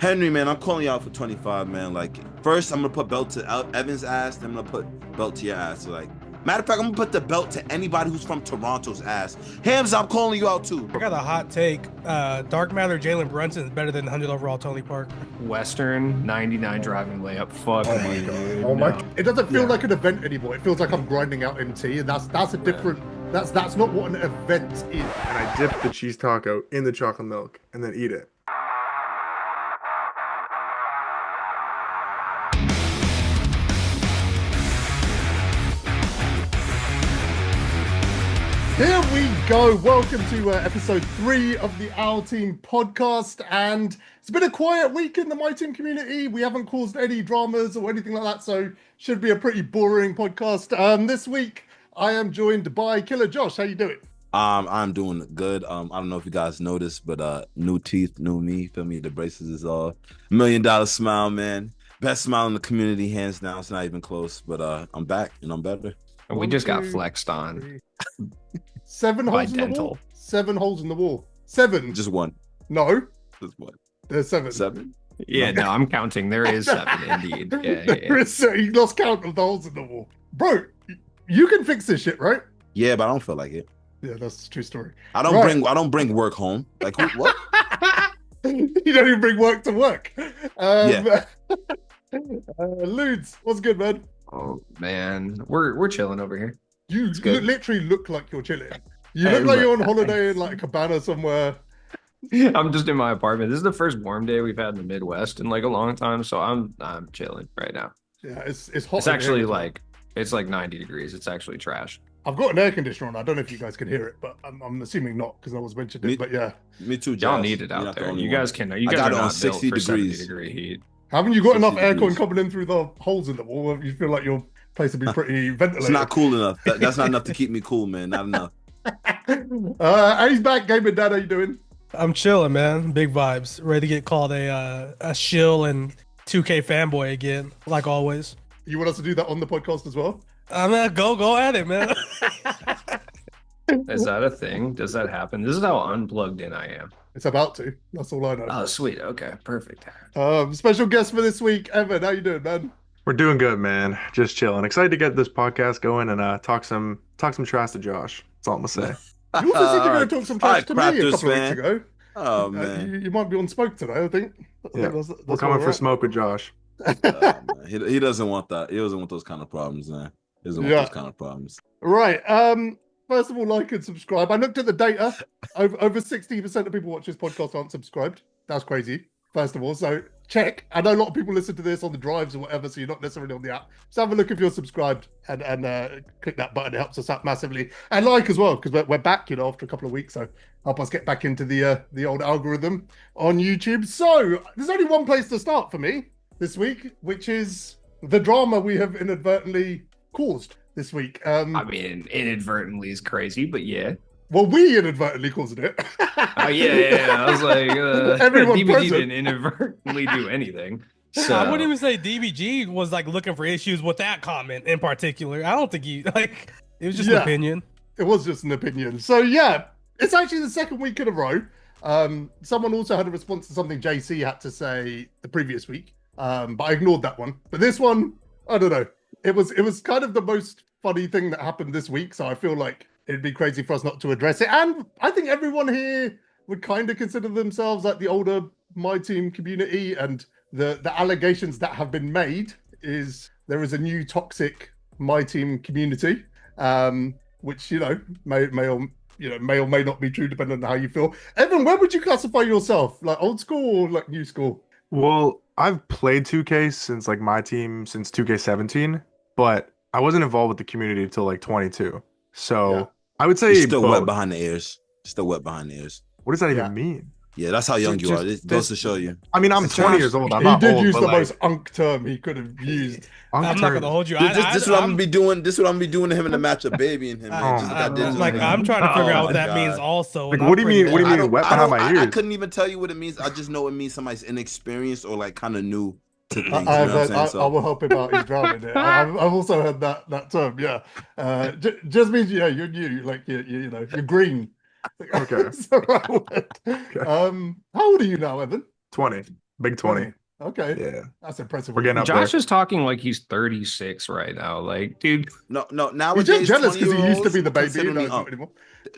Henry, man, I'm calling you out for 25, man. Like, first, I'm gonna put belt to Evan's ass, then I'm gonna put belt to your ass. So, like, matter of fact, I'm gonna put the belt to anybody who's from Toronto's ass. Hams, I'm calling you out too. I got a hot take. Dark Matter Jalen Brunson is better than 100 overall Tony Park. Western 99 driving layup. Fuck me, dude. Oh my! No. It doesn't feel like an event anymore. It feels like I'm grinding out MT, and that's a different. That's not what an event is. And I dip the cheese taco in the chocolate milk and then eat it. Here we go. Welcome to episode 3 of the Ourteam podcast. And it's been a quiet week in the Myteam community. We haven't caused any dramas or anything like that, so should be a pretty boring podcast. This week, I am joined by Killa Josh. How you doing? I'm doing good. I don't know if you guys noticed, but new teeth, new me. Feel me? The braces is all $1 million smile, man. Best smile in the community, hands down. It's not even close, but I'm back and I'm better. And we just got flexed on. 7 By holes in the dental. wall. 7 holes in the wall. 7. Just one. No, Just one. there's 7. 7. Yeah, no, I'm counting. There is 7 indeed. Yeah. There is, you lost count of the holes in the wall, bro. You can fix this shit, right? Yeah, but I don't feel like it. Yeah, that's a true story. I don't bring work home. Like what? You don't even bring work to work. Yeah. Ludes, what's good, man? Oh man, we're chilling over here. You good. literally look like you're chilling. You look like you're on holiday in like a cabana somewhere. I'm just in my apartment. This is the first warm day we've had in the Midwest in like a long time, so I'm chilling right now. Yeah, it's hot. It's actually like 90 degrees. It's actually trash. I've got an air conditioner on. I don't know if you guys can hear it, but I'm assuming not because I was mentioned it. But yeah, Me too, Y'all Jazz. need it You're out not the there. only You one. guys can. You I guys got are it on not built 60 for 70 degrees. degree heat. haven't you got 60 enough aircon degrees. coming in through the holes in the wall? You feel like your place would be pretty ventilated. It's not cool enough. That's not enough to keep me cool, man. Not enough. He's back. Gaming Dad, how you doing? I'm chilling, man. Big vibes. Ready to get called a shill and 2K fanboy again, like always. You want us to do that on the podcast as well? Man, go at it, man. Is that a thing? Does that happen? This is how unplugged in I am. It's about to. That's all I know. Oh, sweet. Okay, perfect. Special guest for this week, Evan. How you doing, man? We're doing good, man. Just chilling. Excited to get this podcast going and talk some trash to Josh. That's all I'm gonna say. You also said you were going to talk some trash to me a Raptors couple of fan. weeks ago. Oh man. You might be on smoke today, I think. Yeah, That's We're coming for smoke with Josh. Man. He doesn't want that. He doesn't want those kind of problems, man. He doesn't want Yeah. those kind of problems. Right. First of all, like and subscribe. I looked at the data. Over 60% of people watch this podcast aren't subscribed. That's crazy. First of all, so check. I know a lot of people listen to this on the drives or whatever, so you're not necessarily on the app. So have a look if you're subscribed and click that button. It helps us out massively. And like as well, because we're back, after a couple of weeks. So help us get back into the old algorithm on YouTube. So there's only one place to start for me this week, which is the drama we have inadvertently caused this week. I mean, inadvertently is crazy, but yeah. Well, we inadvertently caused it. Oh yeah. I was like, Everyone DBG present. didn't inadvertently do anything. So I wouldn't even say DBG was like looking for issues with that comment in particular. I don't think he like it was just an Yeah. opinion. It was just an opinion. So yeah, it's actually the second week in a row. Someone also had a response to something JC had to say the previous week, but I ignored that one. But this one, I don't know. It was kind of the most funny thing that happened this week. So I feel like it'd be crazy for us not to address it. And I think everyone here would kind of consider themselves like the older Myteam community, and the allegations that have been made is there is a new toxic Myteam community, which may or may not be true depending on how you feel. Evan, where would you classify yourself? Like old school or like new school? Well, I've played 2K since like my team since 2K17, but I wasn't involved with the community until like 22. So Yeah. I would say He's still wet both. behind the ears. Still wet behind the ears. What does that Yeah. even mean? Yeah, that's how young you Just- are. It goes to show you. I mean, I'm It's 20 trash. years old. I'm He not did old, use but the like, most unk term he could have used. I'm not turned- gonna hold you. This is what I'm I'm gonna be doing. This is what I'm gonna be doing to him in the matchup, baby and him. Man. Oh, Just like I did I'm to like him. I'm trying to figure Oh out what my that God. means also. Like, and what I'm do you pretty mean- what do you bad. mean wet behind my I ears? couldn't even tell you what it means. I just know it means somebody's inexperienced or like kind of new to things. You know I what I'm saying? I will help him out. He's drowning it. I've also heard that term. Yeah, just means you're new. Like you're green. Okay. So I would. Okay. How old are you now, Evan? 20. Big 20. Okay. Yeah. That's impressive. We're getting up Josh there. is talking like he's 36 right now. Like, dude, No, He's nowadays just jealous because he used to 20-year-olds be the baby. consider No, me he's not up. anymore.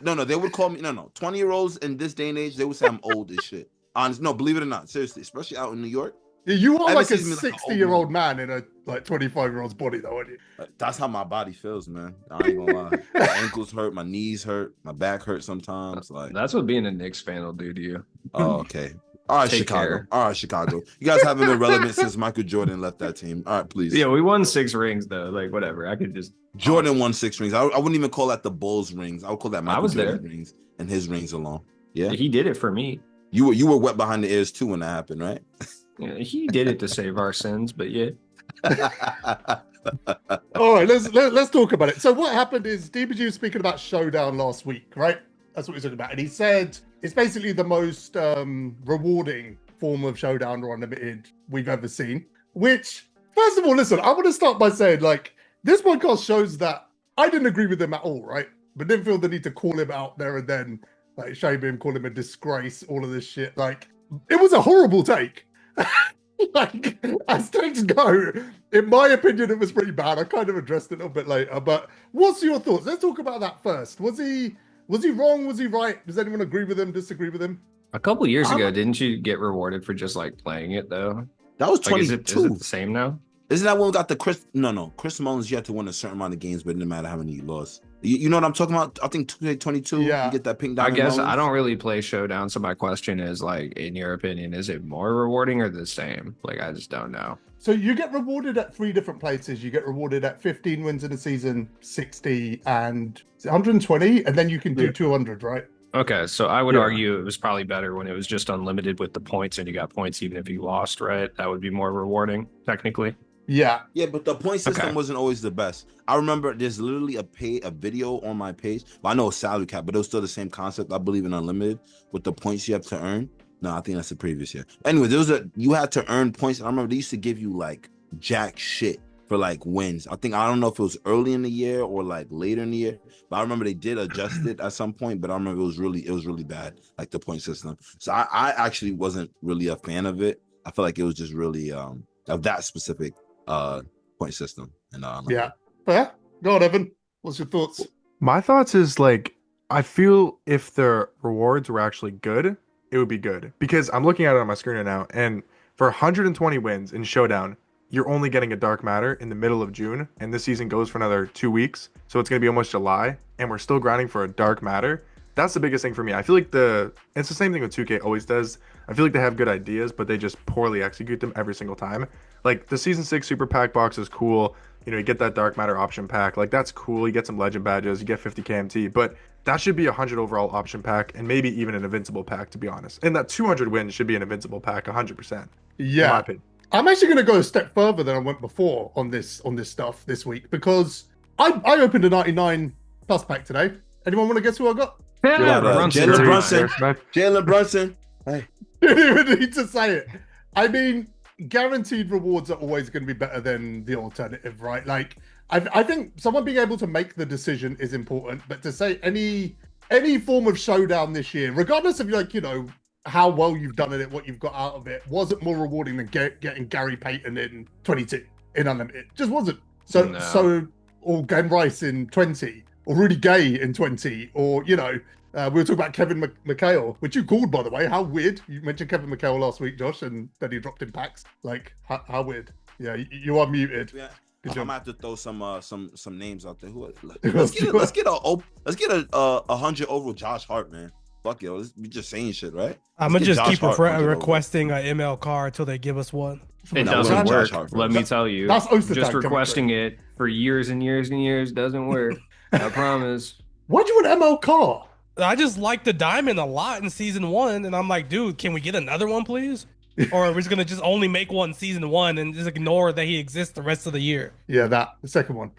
No, they would call me 20-year-olds in this day and age, they would say I'm old as shit. Honest, no, believe it or not, seriously, especially out in New York. Yeah, you are Evan like a sees me like an old 60-year-old man in a like 25-year-old's body, though, aren't you? That's how my body feels, man. I ain't gonna lie. My ankles hurt, my knees hurt, my back hurts sometimes. Like, that's what being a Knicks fan will do to you. oh, okay. All right, Take Chicago. care. All right, Chicago. You guys haven't been relevant since Michael Jordan left that team. All right, please. Yeah, we won 6 rings though. Like, whatever. I could just Jordan won 6 rings. I wouldn't even call that the Bulls rings. I would call that Michael was Jordan there. rings and his rings alone. Yeah. He did it for me. You were wet behind the ears too when that happened, right? Yeah, he did it to save our sins, but yeah. All right, let's talk about it. So what happened is DBG was speaking about Showdown last week, right? That's what he's talking about, and he said it's basically the most rewarding form of Showdown or Unlimited we've ever seen. Which, first of all, listen, I want to start by saying, like, this podcast shows that I didn't agree with him at all, right? But didn't feel the need to call him out there and then, like, shame him, call him a disgrace, all of this shit. Like, it was a horrible take. Like, as takes go, in my opinion, it was pretty bad. I kind of addressed it a little bit later, but what's your thoughts? Let's talk about that first. Was he wrong? Was he right? Does anyone agree with him? Disagree with him? A couple years ago, didn't you get rewarded for just like playing it though? That was Like, 22. is it the same now? Isn't that when we got the Chris? No. Chris Mullins, you had to win a certain amount of games, but it didn't matter how many you lost. You know what I'm talking about? I think 2K22, Yeah. you get that pink I diamond. guess Mullins. I don't really play Showdown, so my question is like, in your opinion, is it more rewarding or the same? Like, I just don't know. So you get rewarded at 3 different places. You get rewarded at 15 wins in a season, 60, and 120, and then you can do 200, right? Okay, so I would Yeah. argue it was probably better when it was just unlimited with the points and you got points even if you lost, right? That would be more rewarding, technically. Yeah. Yeah, but the point system Okay. wasn't always the best. I remember there's literally a video on my page. Well, I know it's salary cap, but it was still the same concept. I believe in unlimited with the points you have to earn. No, I think that's the previous year. Anyway, you had to earn points, and I remember they used to give you like jack shit for like wins. I don't know if it was early in the year or like later in the year, but I remember they did adjust it at some point. But I remember it was really bad, like the point system. So I actually wasn't really a fan of it. I feel like it was just really of that specific point system. And Yeah. Fair. Go on, Evan. What's your thoughts? My thoughts is like, I feel if the rewards were actually good, it would be good. Because I'm looking at it on my screen right now, and for 120 wins in Showdown, you're only getting a Dark Matter in the middle of June, and this season goes for another 2 weeks. So it's going to be almost July, and we're still grinding for a Dark Matter. That's the biggest thing for me. I feel like it's the same thing with 2K always does. I feel like they have good ideas, but they just poorly execute them every single time. Like the Season 6 Super Pack box is cool. You know, you get that Dark Matter option pack. Like that's cool. You get some legend badges. You get 50 KMT. But that should be a 100 overall option pack and maybe even an invincible pack, to be honest. And that 200 wins should be an invincible pack 100%. In my Yeah. opinion. I'm actually going to go a step further than I went before on this stuff this week because I opened a 99 plus pack today. Anyone want to guess who I got? Yeah, Jalen Brunson. Right? Jalen Brunson. Hey. Didn't even need to say it. I mean, guaranteed rewards are always going to be better than the alternative, right? Like, I think someone being able to make the decision is important, but to say any form of Showdown this year, regardless of like, you know, how well you've done it, what you've got out of it, wasn't more rewarding than getting Gary Payton in 22 in Unlimited. Just wasn't. So or Glenn Rice in 20, or Rudy Gay in 20, or you know, we were talking about Kevin McHale, which you called, by the way. How weird! You mentioned Kevin McHale last week, Josh, and then he dropped in packs. Like, how weird? Yeah, you are muted. Yeah. Good I'm job. gonna have to throw some names out there. Let's Let's get a 100 over Josh Hart, man. Fuck it, we just saying shit, right? I'm Let's gonna get just keep Josh Hart 100 over. requesting a ML car until they give us one. It No, doesn't we're not work. Josh Hart, Let me tell you. That's Ostertag Just coming requesting it for years and years and years doesn't work. I promise. Why'd you want ML Car? I just like the diamond a lot in season 1, and I'm like, dude, can we get another one, please? Or are we just gonna just only make one season 1 and just ignore that he exists the rest of the year? Yeah, the second one.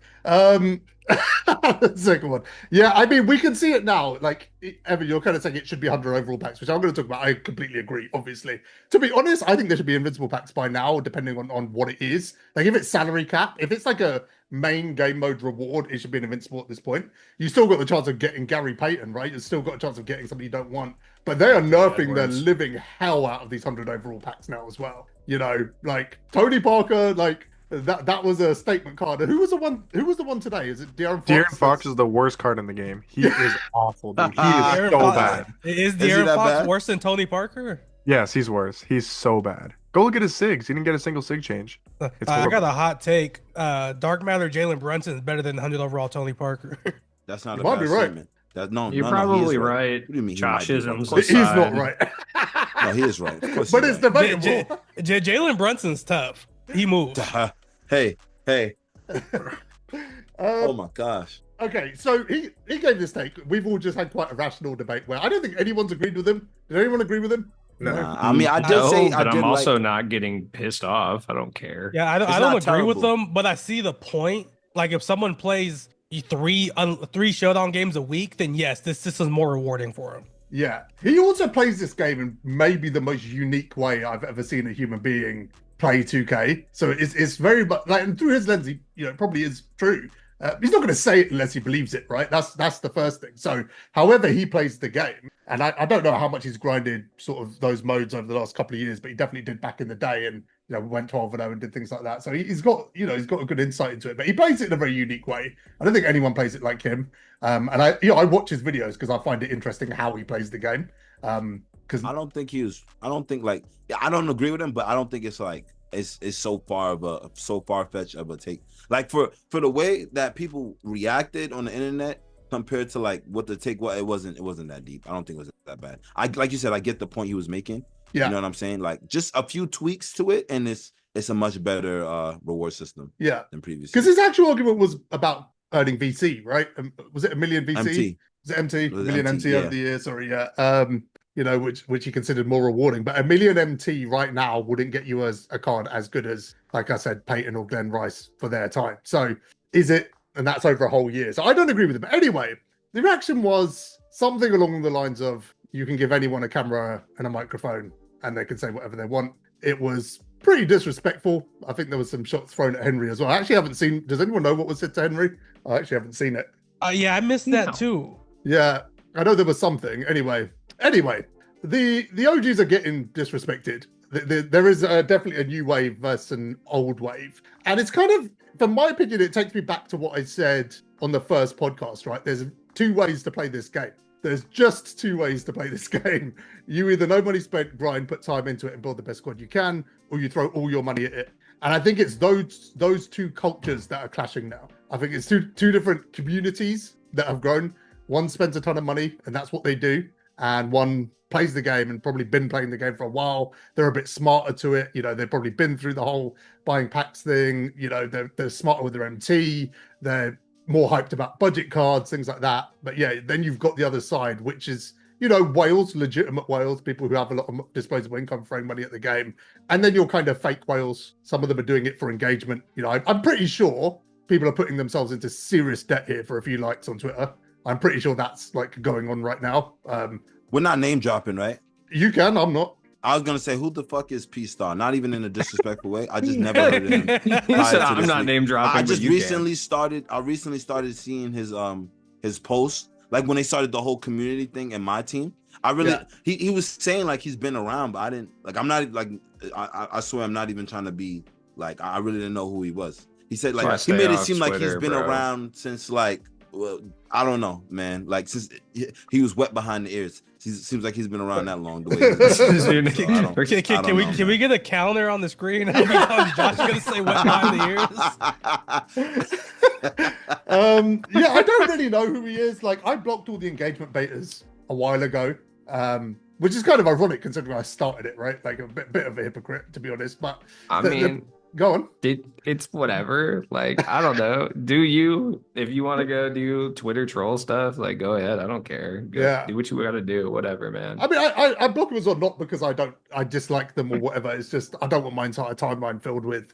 Second one. Yeah, I mean, we can see it now. Like, Evan, you're kind of saying it should be 100 overall packs, which I'm going to talk about. I completely agree, obviously. To be honest, I think there should be invincible packs by now, depending on what it is. Like, if it's salary cap, if it's like a main game mode reward, it should be an invincible at this point. You still got the chance of getting Gary Payton, right? You've still got a chance of getting something you don't want. But they are nerfing the living hell out of these 100 overall packs now as well. You know, like, Tony Parker, like, that was a statement card. And who was the one? Who was the one today? Is it De'Aaron Fox? De'Aaron Fox is the worst card in the game. He is awful, dude. He is De'Aaron so Fox- bad. Is he De'Aaron that Fox bad? worse than Tony Parker? Yes, he's worse. He's so bad. Go look at his SIGs. He didn't get a single SIG change. It's I got horrible. a hot take. Dark Matter Jalen Brunson is better than 100 overall Tony Parker. That's not You a might bad be right. statement. No, You're no, probably he is right. What do you mean? He Josh might be? isms Of course He's aside. not right. No, he is right. Of course But he's it's right. debatable. Jalen Brunson's tough. He moves. Hey. Oh Um, my gosh. okay, so he gave this take. We've all just had quite a rational debate where I don't think anyone's agreed with him. Did anyone agree with him? No. I mean, I did say I but did I'm also like, not getting pissed off. I don't care. Yeah, I It's don't not agree with terrible. them, but I see the point. Like if someone plays three Showdown games a week, then yes, this is more rewarding for him. Yeah. He also plays this game in maybe the most unique way I've ever seen a human being play 2K. So it's very much like, and through his lens, he, you know, it probably is true. He's not going to say it unless he believes it, right? That's the first thing. So, however he plays the game, and I don't know how much he's grinded sort of those modes over the last couple of years, but he definitely did back in the day, and you know went 12-0 and did things like that. So he's got he's got a good insight into it, but he plays it in a very unique way. I don't think anyone plays it like him. And I watch his videos because I find it interesting how he plays the game. Because I don't think I don't agree with him, but I don't think it's like it's so far-fetched of a take. Like for the way that people reacted on the internet compared to like what the take was, it wasn't that deep. I don't think it was that bad. Like you said, I get the point he was making. Yeah. You know what I'm saying? Like just a few tweaks to it, and it's a much better reward system yeah, than previous. because his actual argument was about earning VC, right? Was it a million VC? MT. Was it MT? It was million MT, MT, over yeah. the year, sorry, yeah. You know, which he considered more rewarding. But a million MT right now wouldn't get you as a card as good as, like I said, Peyton or Glenn Rice for their time. So is it? And that's over a whole year. So I don't agree with him. But anyway, the reaction was something along the lines of, you can give anyone a camera and a microphone and they can say whatever they want. It was pretty disrespectful. I think there was some shots thrown at Henry as well. I actually haven't seen, does anyone know what was said to Henry? I actually haven't seen it. Yeah, I missed that No. too. Yeah, I know there was something. Anyway, the OGs are getting disrespected. There is definitely a new wave versus an old wave. And it's kind of, from my opinion, it takes me back to what I said on the first podcast, right? There's two ways to play this game. There's just two ways to play this game. You either no money spent, grind, put time into it and build the best squad you can, or you throw all your money at it. And I think it's those two cultures that are clashing now. I think it's two different communities that have grown. One spends a ton of money and that's what they do. And one plays the game and probably been playing the game for a while. They're a bit smarter to it. You know, they've probably been through the whole buying packs thing. You know, they're smarter with their MT. They're more hyped about budget cards, things like that. But yeah, then you've got the other side, which is, you know, whales, legitimate whales, people who have a lot of disposable income throwing money at the game. And then you're kind of fake whales. Some of them are doing it for engagement. You know, I'm pretty sure people are putting themselves into serious debt here for a few likes on Twitter. I'm pretty sure that's like going on right now. We're not name dropping, right? You can, I'm not. I was gonna say, who the fuck is P Star? Not even in a disrespectful way. I just never heard of him. He said, prior to I'm this not week. name dropping. I but just you can." recently started seeing his posts, like when they started the whole community thing in my team. I really he was saying like he's been around, but I didn't like. I'm not like I swear I'm not even trying to be like I really didn't know who he was. He said That's why I like he stay made it off seem like he's Twitter, been bro. around since like well, I don't know, man. Like since he was wet behind the ears. Seems like he's been around that long. The way he was. Can we get a counter on the screen? How many times Josh is gonna say wet behind the ears? Yeah, I don't really know who he is. Like, I blocked all the engagement betas a while ago, which is kind of ironic considering I started it, right? Like a bit of a hypocrite, to be honest. But I mean, go on. it's whatever. Like, I don't know. Do you, if you want to go do Twitter troll stuff, like, go ahead. I don't care. Go, do what you got to do. Whatever, man. I mean, I block them as well, not because I dislike them or whatever. It's just I don't want my entire timeline filled with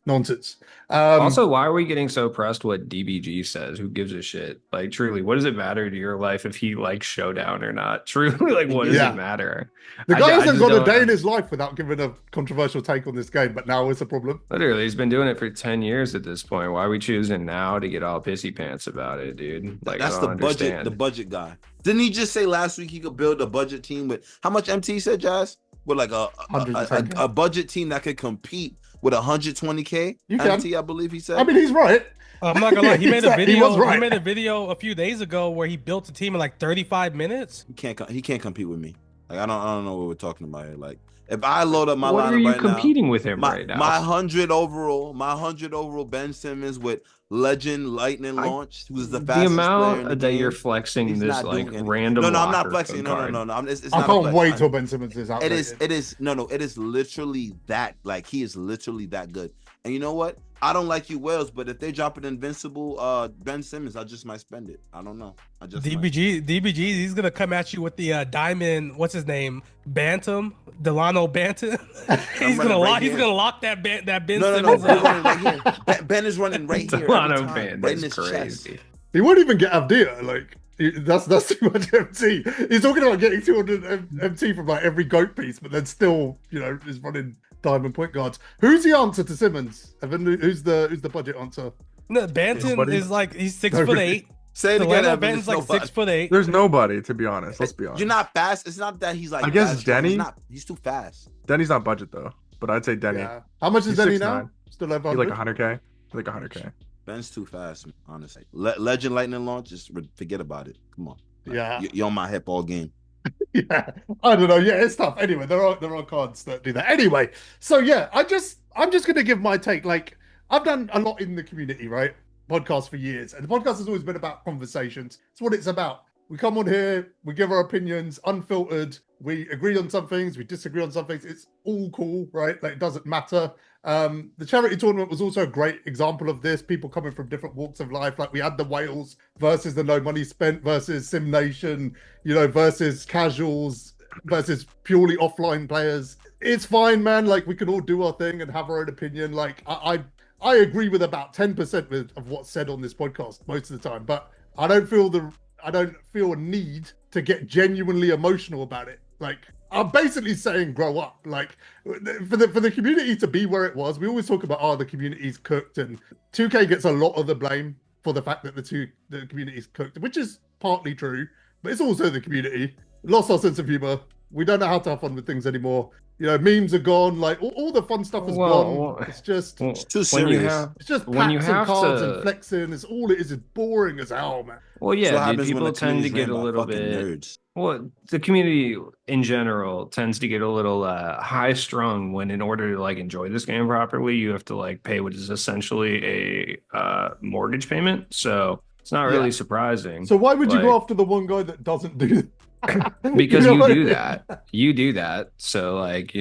nonsense. Also, why are we getting so pressed what DBG says? Who gives a shit? Like, truly, what does it matter to your life if he likes Showdown or not? Truly, like, what does it matter? The guy hasn't just got a day in his life without giving a controversial take on this game, but now it's a problem. Literally, he's been doing it for 10 years at this point. Why are we choosing now to get all pissy pants about it, dude? Like, that's I don't understand. the budget guy. Didn't he just say last week he could build a budget team with how much MT you said, Jazz? With like a budget team that could compete with 120K MT, I believe he said. I mean, he's right. I'm not gonna lie. He made a video. He was right. He made a video a few days ago where he built a team in like 35 minutes. He can't compete with me. Like I don't know what we're talking about here. Like if I load up my lineup right now, what are you competing with him right now? My 100 overall Ben Simmons with Legend Lightning Launch, who's the fastest the amount player in the that game. you're flexing this like random. No, I'm not flexing. No. It's I not can't wait till Ben Simmons is out. It is literally that. Like he is literally that good. And you know what? I don't like you Wales, but if they drop an invincible Ben Simmons, I just might spend it. I don't know. DBG, he's gonna come at you with the diamond. What's his name? Bantam, Delano Bantam. he's gonna lock that Ben Simmons. No. Ben is running right here. Delano Bantam, right in his crazy. Chest. He won't even get Avdia. Like that's too much MT. He's talking about getting 200 MT from like every goat piece, but then still, is running diamond point guards. Who's the answer to Simmons? Evan, who's the budget answer? No, Bantam is like he's 6'8". Say it again. Ben's like 6'8". There's nobody, to be honest. Let's be honest. You're not fast. It's not that he's like. I guess Denny. He's too fast. Denny's not budget though, but I'd say Denny. Yeah. How much is Denny now? Still over like 100K. Like 100K. Ben's too fast, honestly. Legend Lightning Launch, just forget about it. Come on. You're on my hip all game. Yeah, I don't know. Yeah, it's tough. Anyway, there are cards that do that. Anyway, so yeah, I'm just gonna give my take. Like, I've done a lot in the community, right? Podcast for years, and the podcast has always been about conversations. It's what it's about. We come on here, we give our opinions, unfiltered. We agree on some things, we disagree on some things. It's all cool, right? Like, it doesn't matter. The charity tournament was also a great example of this. People coming from different walks of life. Like, we had the Wales versus the no money spent versus Sim Nation, versus casuals versus purely offline players. It's fine, man. Like, we can all do our thing and have our own opinion. Like, I agree with about 10% of what's said on this podcast most of the time, but I don't feel a need to get genuinely emotional about it. Like, I'm basically saying grow up. Like, for the community to be where it was, we always talk about the community's cooked, and 2K gets a lot of the blame for the fact that the community's cooked, which is partly true, but it's also the community. Lost our sense of humor. We don't know how to have fun with things anymore. Memes are gone. Like, all the fun stuff is gone. It's just too serious. It's just packs and cards and flexing. It's all it is. It's boring as hell, man. Well, yeah, dude, people tend to get a little bit. Nerds. Well, the community in general tends to get a little high strung when, in order to like enjoy this game properly, you have to like pay what is essentially a mortgage payment. So it's not really surprising. So why would you go after the one guy that doesn't do that? Because you do that. You do that. So like,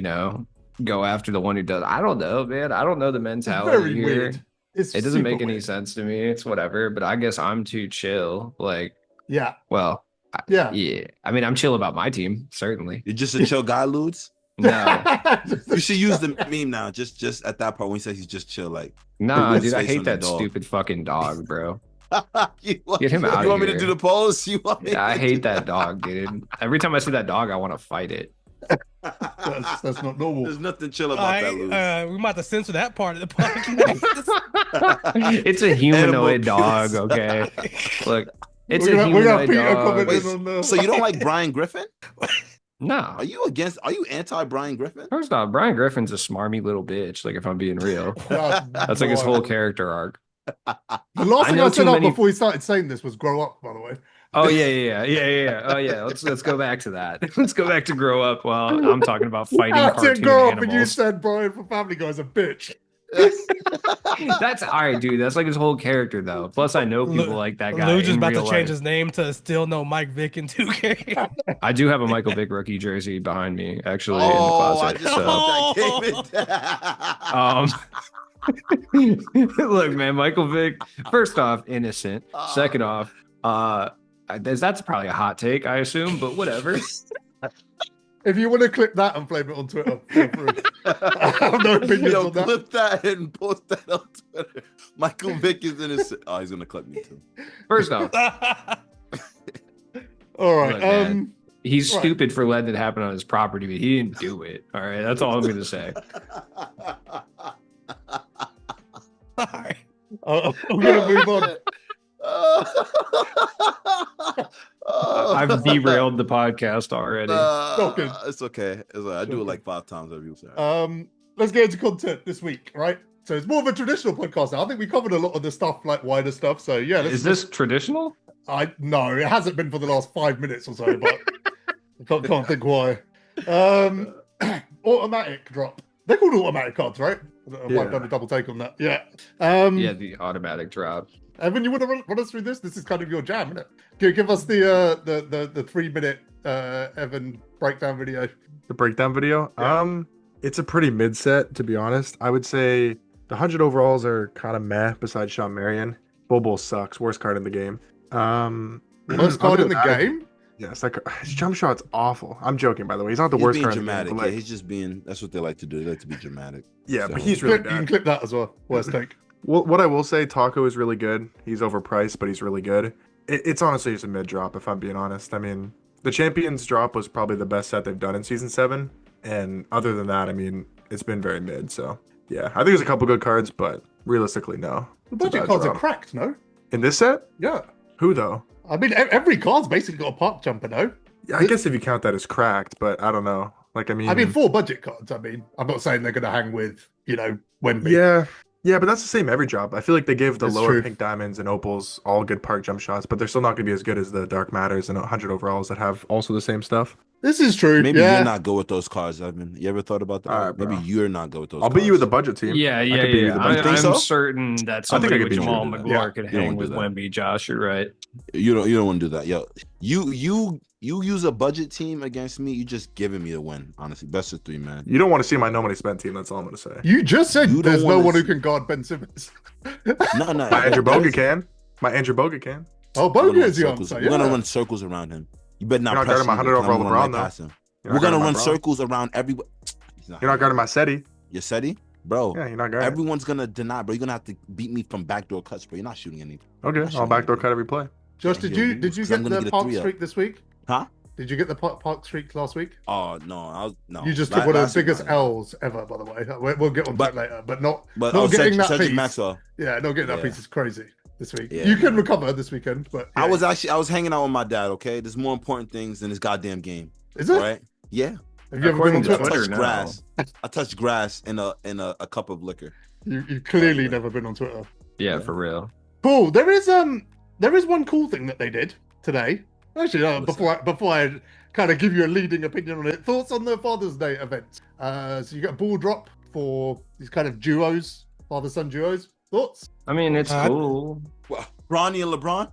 go after the one who does. I don't know, man. I don't know the mentality here. Weird. It doesn't make any sense to me. It's whatever, but I guess I'm too chill. Like, yeah. Well, yeah. I mean, I'm chill about my team, certainly. You're just a chill guy, Ludes? No. You should use the meme now. Just at that part when he says he's just chill, like. Nah, dude, I hate that stupid fucking dog, bro. Get him out. You want me to do the pose? I hate that dog, dude. Every time I see that dog, I want to fight it. That's not normal. There's nothing chill about that, Ludes. We might have to censor that part of the podcast. It's a humanoid dog, okay? Look, it's a humanoid dog. Wait, so you don't like Brian Griffin? No. Are you anti Brian Griffin? First off, Brian Griffin's a smarmy little bitch. Like, if I'm being real, that's like his whole character arc. The last thing I said before we started saying this was grow up, by the way. Oh yeah. Oh yeah. Let's go back to that. Let's go back to grow up while I'm talking about fighting cartoon grow animals. Up, and you said Brian from Family Guy's a bitch. That's all right, dude. That's like his whole character, though. Plus, I know people like that guy. Luge is about to change his name to still no Mike Vick in 2K. I do have a Michael Vick rookie jersey behind me, actually, in the closet. Look, man, Michael Vick. First off, innocent. Second off, that's probably a hot take, I assume, but whatever. If you want to clip that and flame it on Twitter, feel free. I have no opinions on that. Clip that and post that on Twitter. Michael Vick is in his. Oh, he's gonna clip me too. First off, all right. look, man, he's stupid for letting it happen on his property, but he didn't do it. All right, that's all I'm gonna say. All right. I'm gonna move on. I've derailed the podcast already. It's okay. I do it like 5 times every week. Let's get into content this week, right? So it's more of a traditional podcast now. I think we covered a lot of the stuff, like wider stuff. So yeah, is this traditional? No, it hasn't been for the last 5 minutes or so, but I can't think why. Automatic drop. They're called automatic cards, right? I might have done a double take on that. Yeah. Yeah, the automatic drop. Evan, you want to run us through this? This is kind of your jam, isn't it? Give us the 3-minute Evan breakdown video. The breakdown video? Yeah. It's a pretty mid set, to be honest. I would say the 100 overalls are kind of meh besides Sean Marion. Bobo sucks. Worst card in the game. Worst card in the game? Yeah, it's like his jump shot's awful. I'm joking, by the way. He's not the worst card dramatic. in the game. He's just being. That's what they like to do. They like to be dramatic. Yeah, so. But he's really bad. You can clip that as well. Worst take. Well, what I will say, Taco is really good. He's overpriced, but he's really good. It's honestly just a mid drop, if I'm being honest. I mean, the Champions drop was probably the best set they've done in Season 7. And other than that, I mean, it's been very mid. So, yeah, I think there's a couple good cards, but realistically, no. The budget cards are cracked, no? In this set? Yeah. Who, though? I mean, every card's basically got a park jumper, no? Yeah, I guess if you count that as cracked, but I don't know. Like, I mean, 4 budget cards. I mean, I'm not saying they're going to hang with, Wemby. Yeah, but that's the same every drop. I feel like they give the lower pink diamonds and opals all good park jump shots, but they're still not going to be as good as the dark matters and 100 overalls that have also the same stuff. This is true. Maybe you're not good with those cards, Evan. You ever thought about that? Right, maybe you're not good with those. I'll beat you with the budget team. Yeah. I'm certain that somebody with Jamal McGuire could hang with Wemby. Josh, you're right. You don't want to do that. Yo, you use a budget team against me. You just giving me a win. Honestly, best of 3, man. You don't want to see my no money spent team. That's all I'm gonna say. You just said there's no one who can guard Ben Simmons. No. My Andrew Bogut can. My Andrew Bogut can. Oh, Bogut is the answer. We're gonna run circles around him. You better not press him. My 100 overall LeBron though. We're gonna run circles around everybody. You're not guarding my SETI. Your SETI? Bro. Yeah, you're not guarding. Everyone's gonna deny, bro. You're gonna have to beat me from backdoor cuts, bro. You're not shooting anything. Okay, I'll backdoor cut every play. Josh, did you get the park streak this week? Huh? Did you get the park streak last week? Oh no, no. You just took one of the biggest L's ever, by the way. We'll get on that later, but not getting that piece. Maxwell. Yeah, not getting that piece is crazy this week. Yeah, you can recover this weekend, but I was hanging out with my dad. Okay, there's more important things than this goddamn game. Is it? Right? Yeah. Have you ever been on Twitter? I touched grass. I touched grass in a cup of liquor. You clearly never been on Twitter. Yeah, for real. Cool. There is one cool thing that they did today. Actually, before I kind of give you a leading opinion on it, thoughts on the Father's Day event. So you get a ball drop for these kind of duos, father-son duos. Thoughts? I mean, it's cool. Well, Bronny and LeBron.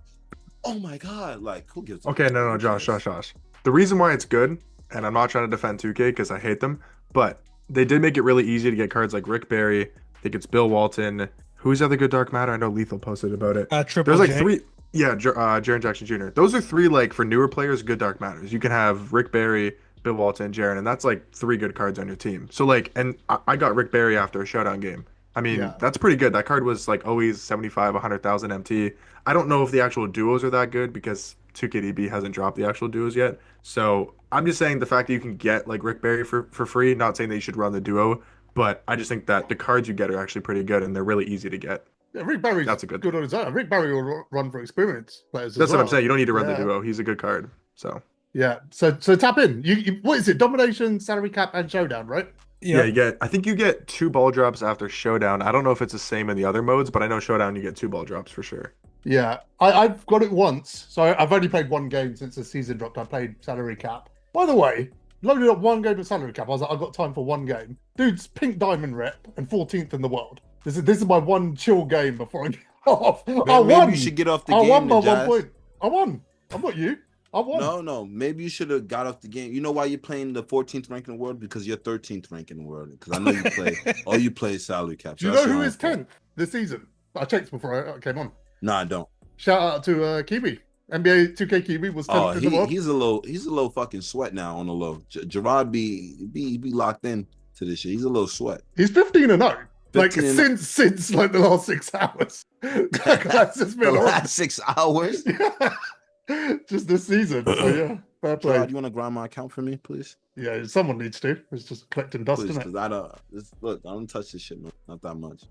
Oh my God! Like, who gives? Okay, no, Josh. The reason why it's good, and I'm not trying to defend 2K because I hate them, but they did make it really easy to get cards like Rick Barry. I think it's Bill Walton. Who's the other good dark matter? I know Lethal posted about it. There's like 3. Yeah, Jaren Jackson Jr. Those are 3 like for newer players, good dark matters. You can have Rick Barry, Bill Walton, Jaren, and that's like 3 good cards on your team. So like, and I got Rick Barry after a Showdown game. I mean, that's pretty good. That card was like always 75, 100,000 MT. I don't know if the actual duos are that good because 2KDB hasn't dropped the actual duos yet. So I'm just saying the fact that you can get like Rick Barry for free, not saying that you should run the duo, but I just think that the cards you get are actually pretty good and they're really easy to get. Yeah, Rick Barry's that's a good on his own. Rick Barry will run for experience players. That's what I'm saying. You don't need to run the duo. He's a good card. So yeah. So tap in. You what is it? Domination, salary cap, and Showdown, right? Yeah, I think you get 2 ball drops after Showdown. I don't know if it's the same in the other modes, but I know Showdown you get 2 ball drops for sure. Yeah, I've got it once. So I've only played 1 game since the season dropped. I played salary cap. By the way, loaded up 1 game of salary cap. I was like, I've got time for 1 game. Dude's pink diamond rep and 14th in the world. This is my one chill game before I get off. I won. Maybe you should get off the game. I won by 1 point. I won. I'm not you. I won. No. Maybe you should have got off the game. You know why you're playing the 14th rank in the world? Because you're 13th rank in the world. Because I know you play. All you play is salary cap. Do you know who is 10th this season? I checked before I came on. No, I don't. Shout out to Kiwi. NBA 2K Kiwi was 10th in the world. He's a little fucking sweat now on the low. Gerard be locked in to this shit. He's a little sweat. He's 15-0. Like since like the last 6 hours. That's just been the last 6 hours. Just this season. So yeah, fair play. Gerard, you want to grind my account for me, please? Yeah, someone needs to. It's just collecting dust, Please, isn't it? Look, I don't touch this shit, man. Not that much.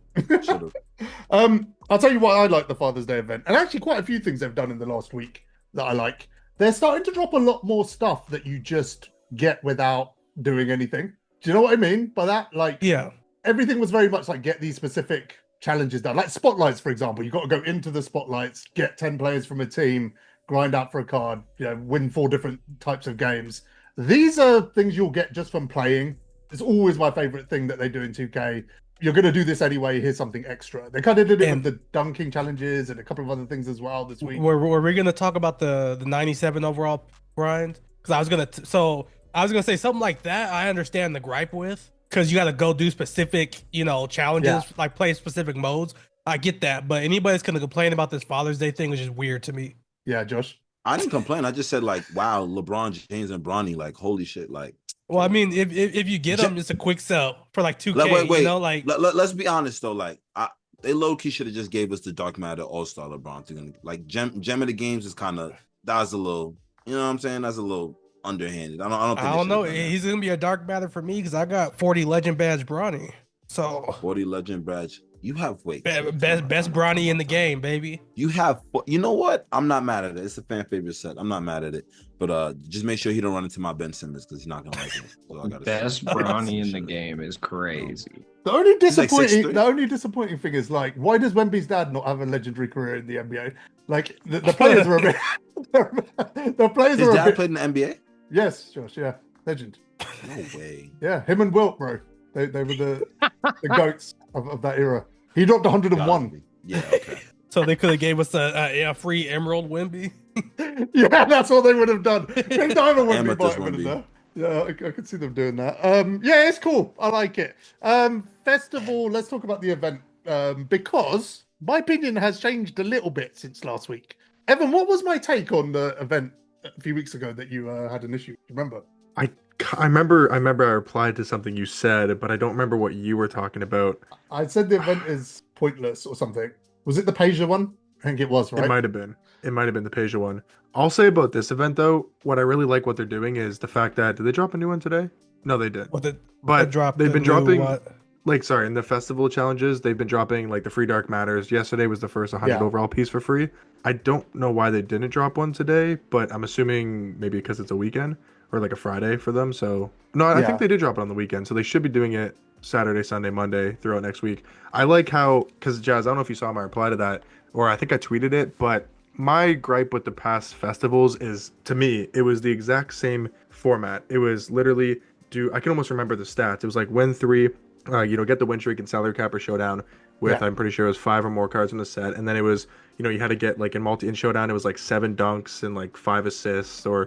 I'll tell you why I like the Father's Day event, and actually quite a few things they've done in the last week that I like. They're starting to drop a lot more stuff that you just get without doing anything. Do you know what I mean by that? Like, yeah, everything was very much like get these specific challenges done. Like spotlights, for example, you got to go into the spotlights, get 10 players from a team, grind out for a card, win 4 different types of games. These are things you'll get just from playing. It's always my favorite thing that they do in 2K. You're going to do this anyway. Here's something extra. They kind of did it with the dunking challenges and a couple of other things as well this week. Were we going to talk about the 97 overall grind? Because I was going to say something like that. I understand the gripe with, because you got to go do specific, challenges, like play specific modes. I get that, but anybody that's going to complain about this Father's Day thing is just weird to me. Yeah, Josh. I didn't complain. I just said like, wow, LeBron James and Bronny, like, holy shit, like. Well, I mean, if you get them, it's a quick sell for like 2K. Wait. Let's be honest though. Like, they low key should have just gave us the Dark Matter All Star LeBron thing. Like, gem of the games is kind of, that was a little, you know what I'm saying? That's a little underhanded. I don't know. He's gonna be a Dark Matter for me because I got 40 Legend Badge Bronny. So 40 Legend Badge. You have best Bronny in the game, baby. You have, you know what? I'm not mad at it. It's a fan favorite set. I'm not mad at it. But just make sure he don't run into my Ben Simmons because he's not gonna like it. So best Bronny in the game is crazy. The only disappointing thing is, like, why does Wemby's dad not have a legendary career in the NBA? Like, the players are a bit. The players His are. dad played in the NBA. Yes, Josh. Yeah, legend. No way. Yeah, him and Wilt, bro. They were the goats of that era. He dropped 101. Yeah, okay. So they could have gave us a free Emerald Wemby. Yeah, that's what they would have done. Diamond Wemby might have been in there. Yeah, I could see them doing that. Yeah, it's cool. I like it. Festival, let's talk about the event. Because my opinion has changed a little bit since last week. Evan, what was my take on the event a few weeks ago that you had an issue? Remember? I remember I replied to something you said, but I don't remember what you were talking about. I said the event is pointless or something. Was it the Peja one? I think it was, right? It might have been the Peja one. I'll say about this event though, what I really like what they're doing is the fact that, did they drop a new one today? No, they did. They've been dropping in the festival challenges, they've been dropping like the free Dark Matters. Yesterday was the first 100 overall piece for free. I don't know why they didn't drop one today, but I'm assuming maybe because it's a weekend or like a Friday for them. So no, I think they did drop it on the weekend. So they should be doing it Saturday, Sunday, Monday throughout next week. I like how, because Jazz, I don't know if you saw my reply to that, or I think I tweeted it, but my gripe with the past festivals is, to me, it was the exact same format. It was literally I can almost remember the stats. It was like win 3, get the win streak in salary cap or showdown with, I'm pretty sure it was 5 or more cards in the set. And then it was, you had to get like in showdown, it was like 7 dunks and like 5 assists or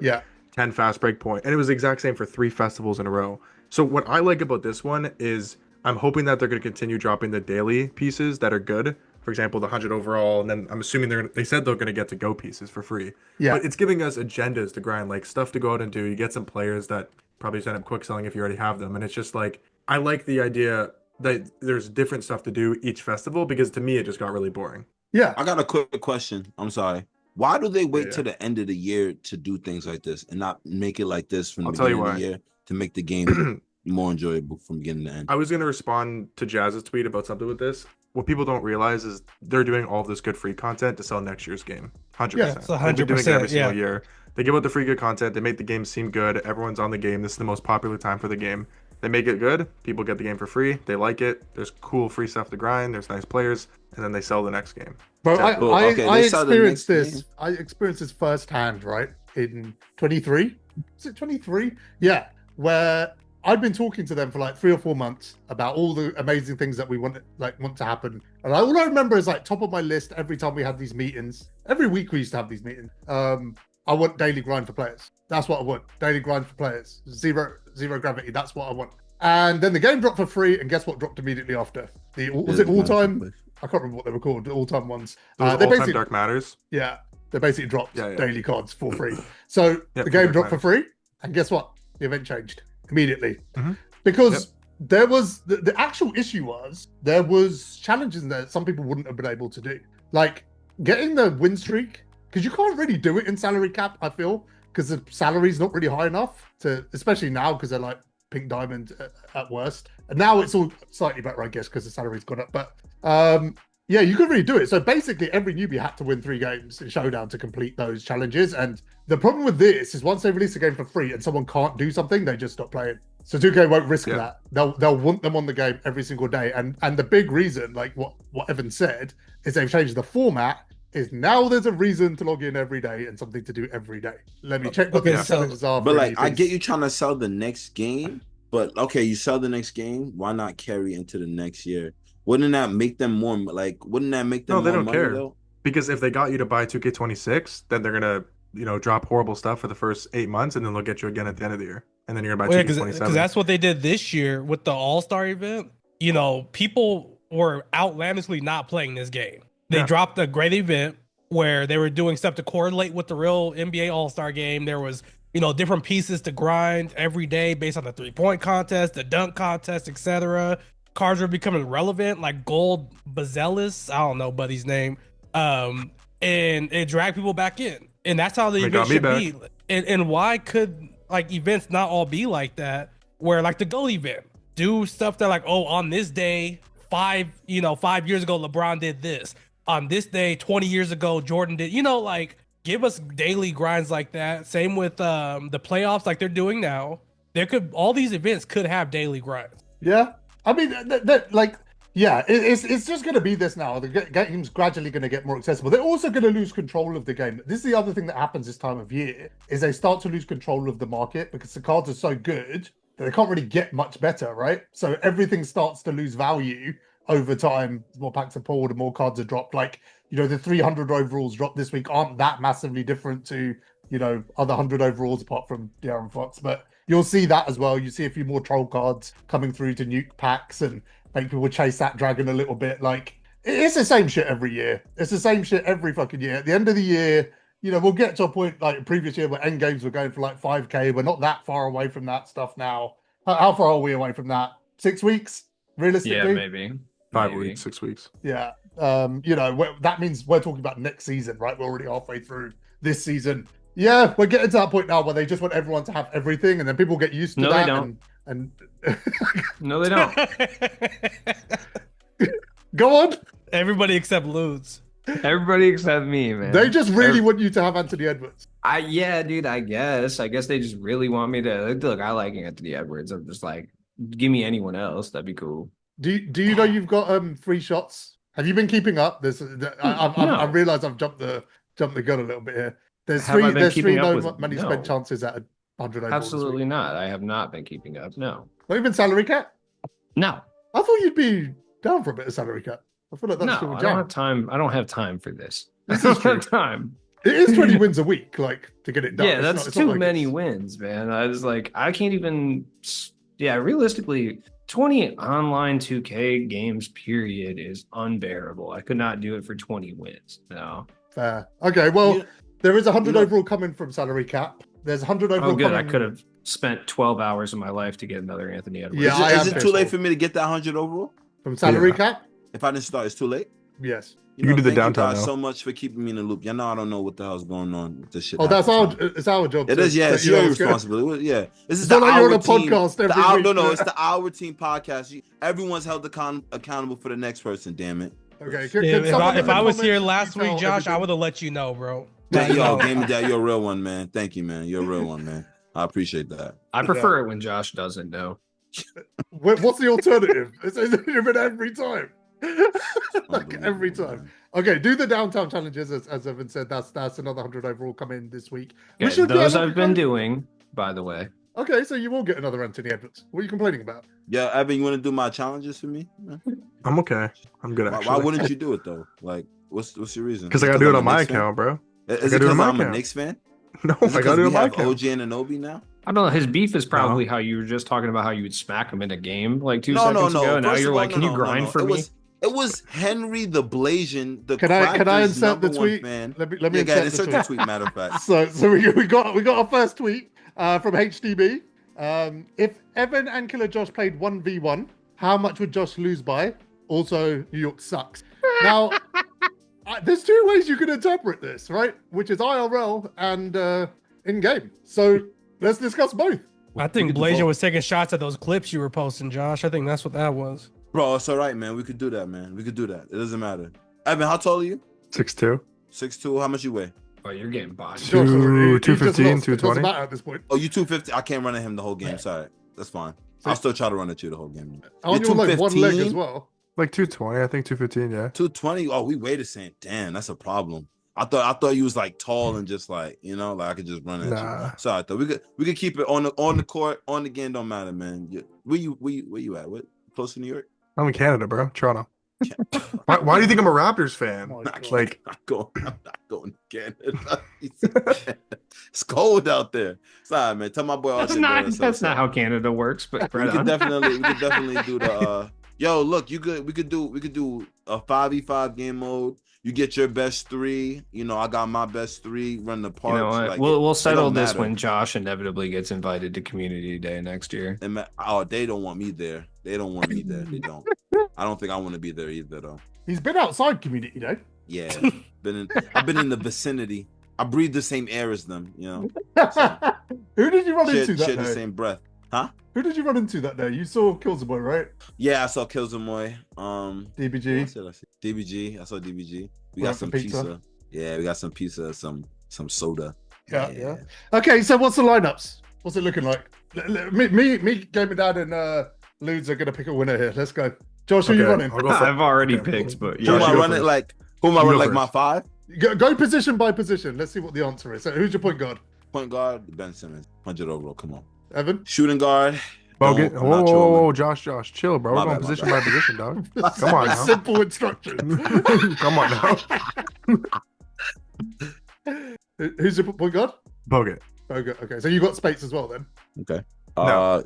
10 fast break point. And it was the exact same for 3 festivals in a row. So what I like about this one is I'm hoping that they're going to continue dropping the daily pieces that are good. For example, the 100 overall, and then I'm assuming they said they're going to get to go pieces for free. Yeah. But it's giving us agendas to grind, like stuff to go out and do. You get some players that probably just end up quick selling if you already have them. And it's just like, I like the idea that there's different stuff to do each festival, because to me, it just got really boring. Yeah. I got a quick question. I'm sorry. Why do they wait till the end of the year to do things like this and not make it like this from the beginning of the year to make the game more enjoyable from beginning to end? I was going to respond to Jazz's tweet about something with this. What people don't realize is they're doing all this good free content to sell next year's game. 100%. Yeah, it's 100%. They're doing it every single year. They give out the free good content. They make the game seem good. Everyone's on the game. This is the most popular time for the game. They make it good. People get the game for free. They like it. There's cool free stuff to grind. There's nice players. And then they sell the next game. Bro, I experienced this. I experienced this firsthand, right? In 23? Is it 23? Yeah. Where I'd been talking to them for like 3 or 4 months about all the amazing things that we want to happen. And all I remember is like top of my list every time we had these meetings. Every week we used to have these meetings. I want daily grind for players. That's what I want. Daily grind for players. Zero gravity. That's what I want. And then the game dropped for free, and guess what dropped immediately after? Was it all time? I can't remember what they were called. The all time ones. They all-time Dark Matters. Yeah. They basically dropped Yeah. daily cards for free. So Yep, the game dark dropped for matters. free, and guess what? The event changed immediately Mhm. because there was the actual issue was there was challenges that some people wouldn't have been able to do, like getting the win streak, because you can't really do it in salary cap. I feel because the salary's not really high enough to, especially now because they're like pink diamond at worst, and now it's all slightly better, I guess, because the salary's gone up. But yeah, you could really do it. So basically, every newbie had to win 3 games in Showdown to complete those challenges. And the problem with this is once they release a game for free and someone can't do something, they just stop playing. So 2K won't risk that. They'll want them on the game every single day. And the big reason, like what Evan said, is they've changed the format. Is now there's a reason to log in every day and something to do every day. Let me check what the challenges are. But like, I get you trying to sell the next game, but okay, you sell the next game. Why not carry into the next year? Wouldn't that make them more like? Wouldn't that make them? No, they more don't money, care. though? Because if they got you to buy 2K26, then they're gonna, drop horrible stuff for the first 8 months, and then they'll get you again at the end of the year, and then you're gonna buy 2K27. Because that's what they did this year with the All-Star event. People were outlandishly not playing this game. They dropped a great event where they were doing stuff to correlate with the real NBA All-Star game. There was, different pieces to grind every day based on the 3-point contest, the dunk contest, etc. Cards were becoming relevant, like Gold Bazelis, I don't know buddy's name, and it dragged people back in, and that's how the event should be. And why could like events not all be like that? Where like the GOAT event, do stuff that like, oh, on this day, 5 years ago, LeBron did this. On this day, 20 years ago, Jordan did. Like give us daily grinds like that. Same with the playoffs, like they're doing now. All these events could have daily grinds. Yeah. I mean, it's just going to be this now. The game's gradually going to get more accessible. They're also going to lose control of the game. This is the other thing that happens this time of year, is they start to lose control of the market because the cards are so good that they can't really get much better, right? So everything starts to lose value over time. More packs are pulled and more cards are dropped. Like, the 300 overalls dropped this week aren't that massively different to, other 100 overalls apart from De'Aaron Fox. But you'll see that as well. You see a few more troll cards coming through to nuke packs and make people chase that dragon a little bit. Like, it's the same shit every year. It's the same shit every fucking year. At the end of the year, we'll get to a point like previous year where end games were going for like 5K. We're not that far away from that stuff now. How far are we away from that? 6 weeks, realistically? Yeah, maybe. 5 weeks, 6 weeks. Yeah. That means we're talking about next season, right? We're already halfway through this season. Yeah, we're getting to that point now where they just want everyone to have everything, and then people get used to that. No, they don't. And no, they don't. Go on. Everybody except Ludes. Everybody except me, man. They just really want you to have Anthony Edwards. Yeah, dude. I guess they just really want me to look. I like Anthony Edwards. I'm just like, give me anyone else. That'd be cool. Do you know you've got 3 shots? Have you been keeping up? I realize I've jumped the gun a little bit here. There's three no money spent chances at 100 overall. Absolutely not. I have not been keeping up. No. Not even salary cap? No. I thought you'd be down for a bit of salary cap. I feel like that's still a I don't have time. I don't have time for this. This is true. Time. It is 20 wins a week, like, to get it done. Yeah, that's too many wins, man. I was like, I can't even. Yeah, realistically, 20 online 2K games period is unbearable. I could not do it for 20 wins. No. Fair. Okay, well, there is 100 overall coming from salary cap. There's 100 overall good. coming. I could have spent 12 hours of my life to get another Anthony Edwards. Yeah, is it too late for me to get that 100 overall? From salary cap? If I didn't start, it's too late? Yes. You can do the downtown. Thank you guys so much for keeping me in the loop. Y'all know I don't know what the hell's going on with this shit. Oh, it's our job. It is, yeah. It's your responsibility. Yeah. This is the like you're on a podcast every week. No, it's the Ourteam podcast. Everyone's held accountable for the next person, damn it. Okay. If I was here last week, Josh, I would have let you know, bro. GamingDad, you're a real one, man. Thank you, man. You're a real one, man. I appreciate that. I prefer it when Josh doesn't know. What's the alternative? It's different every time. Every time. Okay, do the downtown challenges as Evan said. That's another 100 overall coming this week. Okay, those I've been doing, by the way. Okay, so you will get another Anthony Edwards. What are you complaining about? Yeah, Evan, you want to do my challenges for me? I'm okay. I'm good. Actually. Why wouldn't you do it though? Like, what's your reason? Because I gotta do it on my account, bro. Is it because I'm a Knicks fan? No, I gotta do it on my account. OG and Anobi now. I don't know. His beef is probably how you were just talking about how you would smack him in a game like 2 seconds ago. And now you're like, can you grind for me? It was Henry the Blasian, the Can I insert the #1 tweet? fan. Let me insert the tweet. Matter of fact. So we got our first tweet from HDB. If Evan and Killa Josh played 1v1, how much would Josh lose by? Also, New York sucks. Now, there's two ways you can interpret this, right? Which is IRL and in-game. So let's discuss both. I think Blasian was taking shots at those clips you were posting, Josh. I think that's what that was. Bro, it's all right, man. We could do that, man. We could do that. It doesn't matter. Evan, how tall are you? 6'2". 6'2". How much you weigh? Oh, you're getting botched. 215, 220. Doesn't matter at this point. Oh, you 250. I can't run at him the whole game. Sorry. That's fine. I'll still try to run at you the whole game. On your like one leg as well. Like 220, I think 215, yeah. 220. Oh, we weigh the same. Damn, that's a problem. I thought you was like tall and just like, you know, like I could just run at you. Sorry, I thought we could keep it on the court, on the game, don't matter, man. Where you at? What, close to New York? I'm in Canada, bro. Toronto. Why do you think I'm a Raptors fan? I'm not going to Canada. It's cold out there. Sorry, man. Tell my boy that's not how Canada works, but we could definitely do the yo, look, we could do a 5v5 game mode. You get your best 3. You know, I got my best 3. Run the parts. You know what? Like, we'll settle this when Josh inevitably gets invited to Community Day next year. And they don't want me there. They don't want me there. They don't. I don't think I want to be there either, though. He's been outside Community Day. Yeah, I've been in the vicinity. I breathe the same air as them. You know. So, Who did you run into that day? the same breath, huh? Who did you run into that day? You saw Killzaboy, right? Yeah, I saw Killzaboy. DBG. DBG. I saw DBG. We got some pizza. Yeah, we got some pizza, some soda. Yeah. Okay, so what's the lineups? What's it looking like? Me, GamingDad, and Ludes are gonna pick a winner here. Let's go. Josh, who are you running? I've already picked, but who am I running like? Who am I running like my 5? Go position by position. Let's see what the answer is. So who's your point guard? Point guard, Ben Simmons, 100 overall. Come on. Evan. Shooting guard. Bogut. Whoa, Josh, chill, bro. We're going position by position, dog. Come on now. Simple instructions. Come on now. Who's your point guard? Bogut. Okay, so you got space as well then. Okay.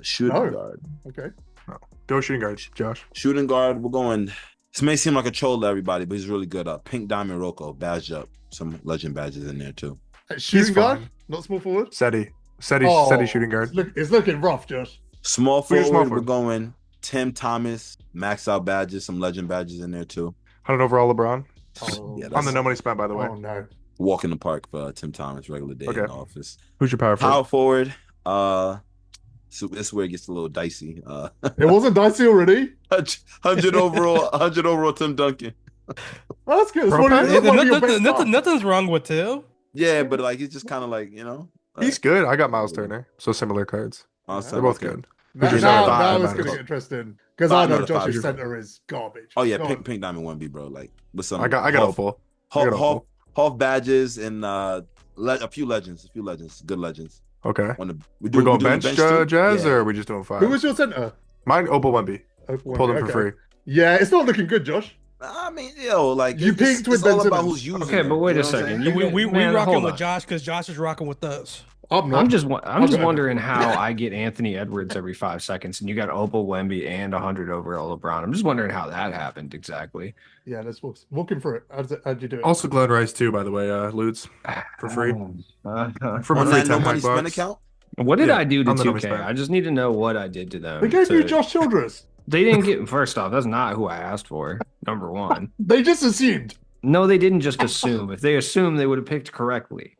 Shooting guard. Okay. No. Go shooting guard, Josh. Shooting guard. We're going. This may seem like a troll to everybody, but he's really good. Pink Diamond Rocco, badged up. Some legend badges in there too. Shooting guard, not small forward. Seti shooting guard. It's looking rough, Josh. Small forward. We're going Tim Thomas, max out badges, some legend badges in there too. 100 overall LeBron. Yeah, on the no money spent, by the way. Oh no. Walk in the park for Tim Thomas, regular day in the office. Who's your power forward? So this is where it gets a little dicey. It wasn't dicey already. 100 overall Tim Duncan. That's good. Nothing's wrong with Tim. Yeah, but like he's just kind of like, you know. He's good. I got Miles Turner, so similar cards. Awesome. They're both good. Now it's gonna get interesting because I know Josh's center is garbage. Oh yeah, pink diamond 1B, bro. Like with some. I got Opal. Half badges and a few legends, good legends. Okay. We're going bench Jazz, or are we just doing 5? Who was your center? Mine, Opal 1B. Pulled him for free. Yeah, it's not looking good, Josh. I mean, like you picked with Ben about who's using. Okay, but wait a second. We rocking with Josh because Josh is rocking with us. I'm just wondering how I get Anthony Edwards every 5 seconds, and you got Opal Wemby and 100 overall LeBron. I'm just wondering how that happened exactly. Yeah, let's walk in for it. How'd you do it? Also, Glenn Rice too, by the way, Ludes, for free from a free $10 account. What did I do to 2K? I just need to know what I did to them. They gave you Josh Childress. They didn't get. First off, that's not who I asked for. Number one. They just assumed. No, they didn't just assume. If they assumed, they would have picked correctly.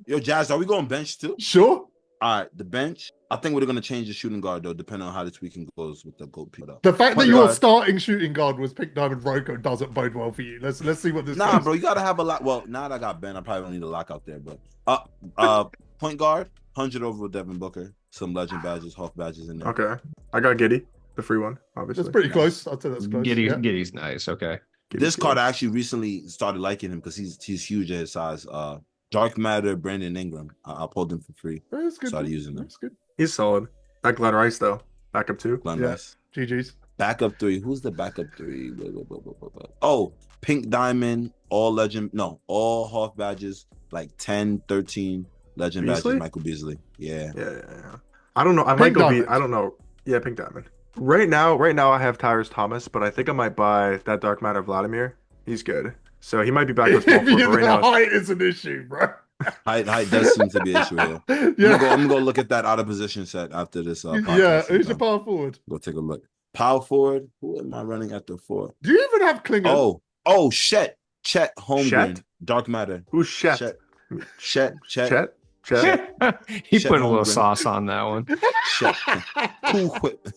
Yo, Jazz, are we going bench too? Sure. All right, the bench. I think we're gonna change the shooting guard though, depending on how this weekend goes with the gold pick up. The fact that your starting shooting guard was Pink Diamond Rocco doesn't bode well for you. Let's see what this. Bro, you gotta have a lot. Well, now that I got Ben, I probably don't need a lock out there. But point guard, 100 overall Devin Booker, some legend badges, Hawk badges in there. Okay, I got Giddy, the free one. Obviously, that's pretty close. I'd say that's close. Giddy's nice. Okay. This card I actually recently started liking him because he's huge at his size. Dark Matter, Brandon Ingram. I pulled him for free. That's good. Started using them. That's good. He's solid. That Glenn Rice though, backup 2. Glenn Rice. GG's. Backup 3. Who's the backup 3? Oh, Pink Diamond, all legend. No, all half badges, like 10, 13 legend badges. Michael Beasley. Yeah. I don't know. I might go. I don't know. Yeah, Pink Diamond. Right now, I have Tyrus Thomas, but I think I might buy that Dark Matter Vladimir. He's good. So he might be back on small forward, but right now height is an issue, bro. Height does seem to be an issue here. Yeah. I'm gonna go look at that out of position set after this podcast. Yeah, who's your power forward? Go take a look. Power forward. Who am I running at the 4? Do you even have Klingon? Oh, Chet Holmgren. Dark Matter. Who's Chet? Chet. He put a little sauce on that one. Chet. Cool whip.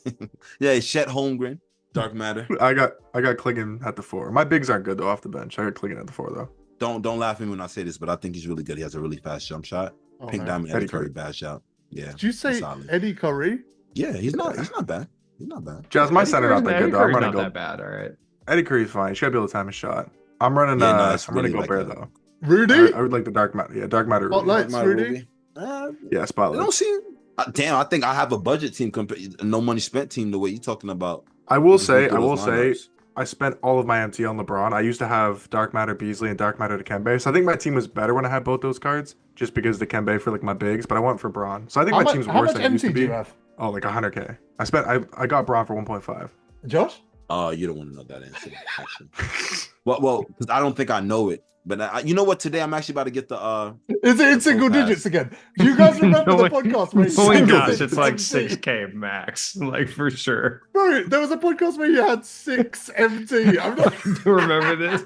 Yeah, Chet Holmgren. Dark Matter. I got Klingon at the 4. My bigs aren't good though off the bench. I got Klingon at the 4 though. Don't laugh at me when I say this, but I think he's really good. He has a really fast jump shot. Pink Diamond Eddie Curry bad shot. Yeah. Did you say Eddie Curry? Yeah, he's not bad. He's not bad. Jazz, my center not that good though. I'm running not that bad. All right. Eddie Curry's fine. You should be able to time his shot. I'm running. I'm running Gobert though. Rudy? I would like the Dark Matter. Yeah, Dark Matter. Spotlights, Rudy. Yeah, Spotlight. I don't see. Damn, I think I have a budget team, no money spent team. The way you're talking about. I will say, I spent all of my MT on LeBron. I used to have Dark Matter Beasley and Dark Matter Dikembe. So I think my team was better when I had both those cards, just because Dikembe for like my bigs. But I went for Braun. So I think my team's worse than it used to be. Oh, like 100K. I got Braun for 1.5. Josh? You don't want to know that answer, actually. well, because I don't think I know it. But you know what? Today I'm actually about to get the. Is it in single digits again? You guys remember the podcast where? Oh my gosh, it's like 6K max, like for sure. Bro, there was a podcast where you had 6 MT. I'm not. Do you remember this?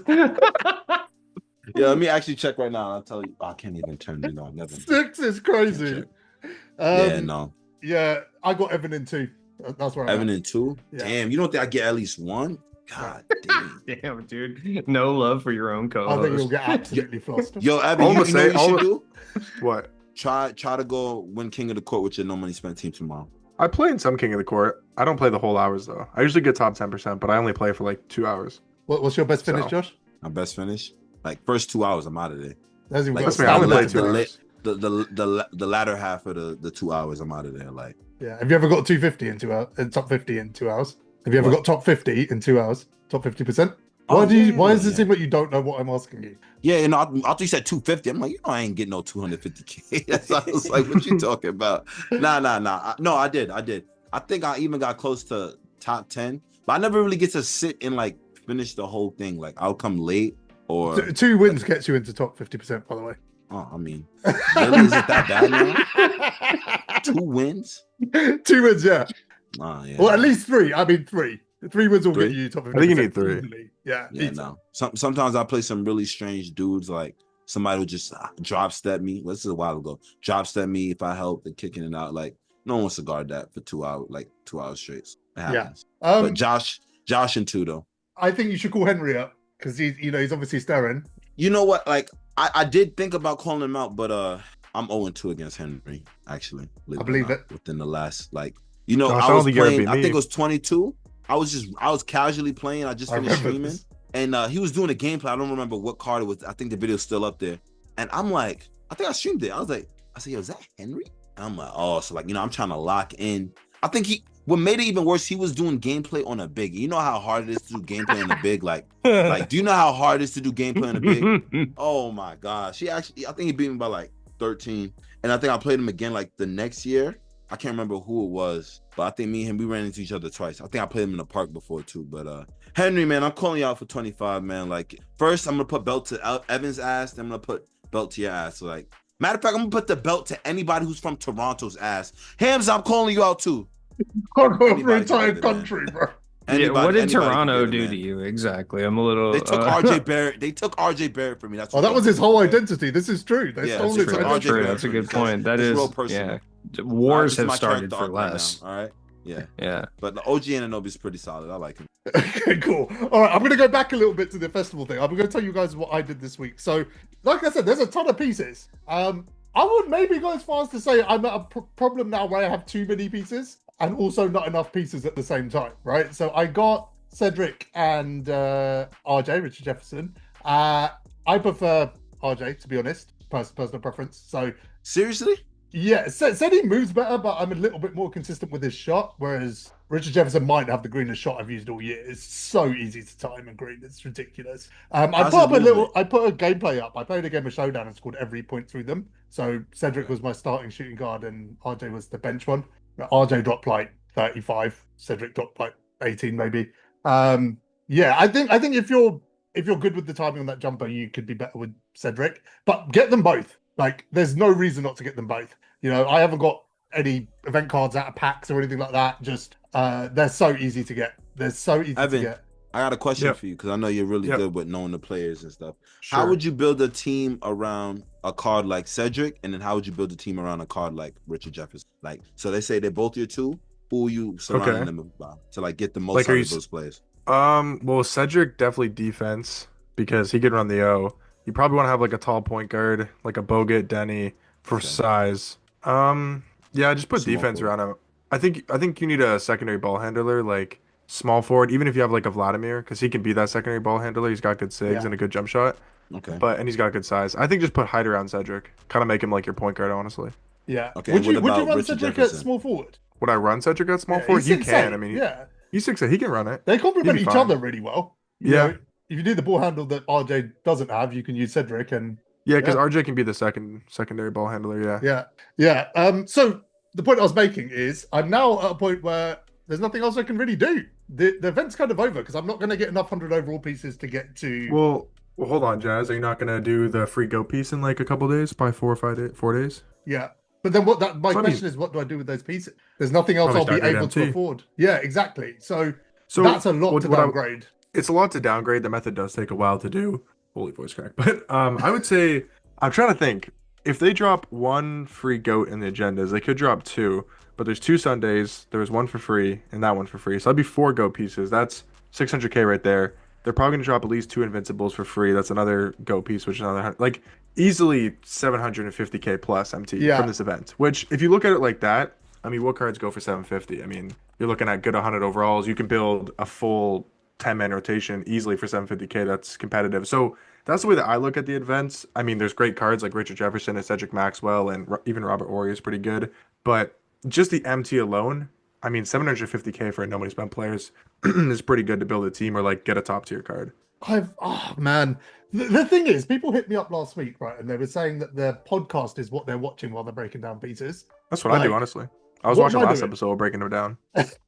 Yeah, let me actually check right now. I'll tell you. I can't even turn it on. Never. 6 is crazy. Yeah, no. Yeah, I got Evan in 2. That's where Evan in 2. Yeah. Damn, you don't think I get at least 1? God damn. Damn, dude. No love for your own co-host. I think you'll get absolutely flustered. Yo, Evan, you know what you should do? What? Try to go win King of the Court with your no money spent team tomorrow. I play in some King of the Court. I don't play the whole hours though. I usually get top 10%, but I only play for like 2 hours. What's your best finish, Josh? My best finish? Like first 2 hours, I'm out of there. Like, I only play 2 hours. The latter half of the 2 hours, I'm out of there. Like, yeah. Have you ever got 250 in 2 hours? Top 50 in 2 hours? Have you ever got top 50 in 2 hours? Top 50%? Why is it seem like you don't know what I'm asking you? Yeah, and I thought you said 250. I'm like, I ain't getting no 250K. I was like, what you talking about? Nah. No, I did. I think I even got close to top 10, but I never really get to sit and like finish the whole thing. Like I'll come late or 2 wins gets you into top 50%, by the way. Oh, I mean, really, is it that bad now? 2 wins? 2 wins, yeah. Oh, yeah. Well, at least 3. I mean, 3. 3 wins will get you top 50%. I think you need 3. Easily. Yeah. No. Sometimes I play some really strange dudes. Like somebody will just drop step me. Well, this is a while ago. Drop step me if I help and kicking it out. Like no one wants to guard that for 2 hours, like 2 hours straight. It happens. Yeah. But Josh and 2 though. I think you should call Henry up because he's obviously staring. You know what? Like I did think about calling him out, but I'm 0-2 against Henry. Actually, I believe it. Within the last Gosh, Gosh, I was playing. I think it was 22. I was casually playing. I just finished streaming, and he was doing a gameplay. I don't remember what card it was. I think the video's still up there. And I'm like, I think I streamed it. I said, yo, is that Henry? And I'm like, oh, so like, I'm trying to lock in. I think what made it even worse, he was doing gameplay on a big. You know how hard it is to do gameplay on a big? Like, do you know how hard it is to do gameplay on a big? Oh my gosh. I think he beat me by like 13. And I think I played him again like the next year. I can't remember who it was, but I think me and him, we ran into each other twice. I think I played him in the park before too. But Henry, man, I'm calling you out for 25, man. Like, first I'm gonna put belt to Evan's ass, then I'm gonna put belt to your ass. So like, matter of fact, I'm gonna put the belt to anybody who's from Toronto's ass. Hams, I'm calling you out too. I'll go for entire country, bro. What did Toronto do to you exactly? I'm a little. They took RJ Barrett. They took RJ Barrett from me. That's that was his whole identity. This is true. They stole his identity. True. That's a good point. That is real personal. Yeah. Wars have started for less. All right. Yeah. Yeah. But the OG Anunoby is pretty solid. I like him. Okay, cool. All right, I'm going to go back a little bit to the festival thing. I'm going to tell you guys what I did this week. So, like I said, there's a ton of pieces. I would maybe go as far as to say I'm at a problem now where I have too many pieces and also not enough pieces at the same time, right? So I got Cedric and RJ, Richard Jefferson. I prefer RJ, to be honest, personal preference. So seriously? Yeah, said he moves better, but I'm a little bit more consistent with his shot, whereas Richard Jefferson might have the greenest shot I've used all year. It's so easy to time and green. It's ridiculous. I put a gameplay up. I played a game of Showdown and scored every point through them. So Cedric was my starting shooting guard and RJ was the bench one. RJ dropped like 35, Cedric dropped like 18 maybe. Yeah, I think if you're good with the timing on that jumper, you could be better with Cedric. But get them both. Like, there's no reason not to get them both. You know, I haven't got any event cards out of packs or anything like that. Just they're so easy to get. They're so easy to get. I got a question for you because I know you're really good with knowing the players and stuff. Sure. How would you build a team around a card like Cedric, and then how would you build a team around a card like Richard Jefferson? Like, so they say they're both your two. Who are you surrounding them by to like get the most out of those players? Well, Cedric definitely defense because he can run the O. You probably want to have like a tall point guard, like a Bogut, Denny for size. Yeah, just put defense around him. I think you need a secondary ball handler, like small forward, even if you have like a Vladimir, because he can be that secondary ball handler. He's got good sigs and a good jump shot. Okay. And he's got good size. I think just put height around Cedric. Kind of make him like your point guard, honestly. Yeah. Okay. Would you run Richard Cedric Jefferson? at small forward? Would I run Cedric at small forward? You can. I mean, he's 6'8". He can run it. They complement each other really well. You yeah. know, if you do the ball handle that RJ doesn't have, you can use Cedric and. Yeah, because RJ can be the secondary ball handler. Yeah. So the point I was making is I'm now at a point where there's nothing else I can really do. The event's kind of over because I'm not going to get enough 100 overall pieces to get to. Well, hold on, Jazz. Are you not going to do the free goat piece in like a couple days? Probably 4 days? Yeah. But then my question is, what do I do with those pieces? There's nothing else I'll be able to afford. Yeah, exactly. So that's a lot to downgrade. It's a lot to downgrade. The method does take a while to do. Holy voice crack. But I would say, I'm trying to think. If they drop one free goat in the agendas, they could drop two. But there's 2 Sundays. There was one for free and that one for free. So that'd be 4 goat pieces. That's 600K right there. They're probably going to drop at least 2 Invincibles for free. That's another goat piece, which is another, like, easily 750K plus MT from this event. Which, if you look at it like that, I mean, what cards go for 750? I mean, you're looking at good 100 overalls. You can build a full 10-man rotation easily for 750K. That's competitive. So that's the way that I look at the events. I mean, there's great cards like Richard Jefferson and Cedric Maxwell, and even Robert Horry is pretty good. But just the MT alone, I mean, 750K for nobody spent players is pretty good to build a team or like get a top tier card. Man. The thing is, people hit me up last week, right? And they were saying that their podcast is what they're watching while they're breaking down pieces. That's what I do, honestly. I was watching last episode breaking them down. Like,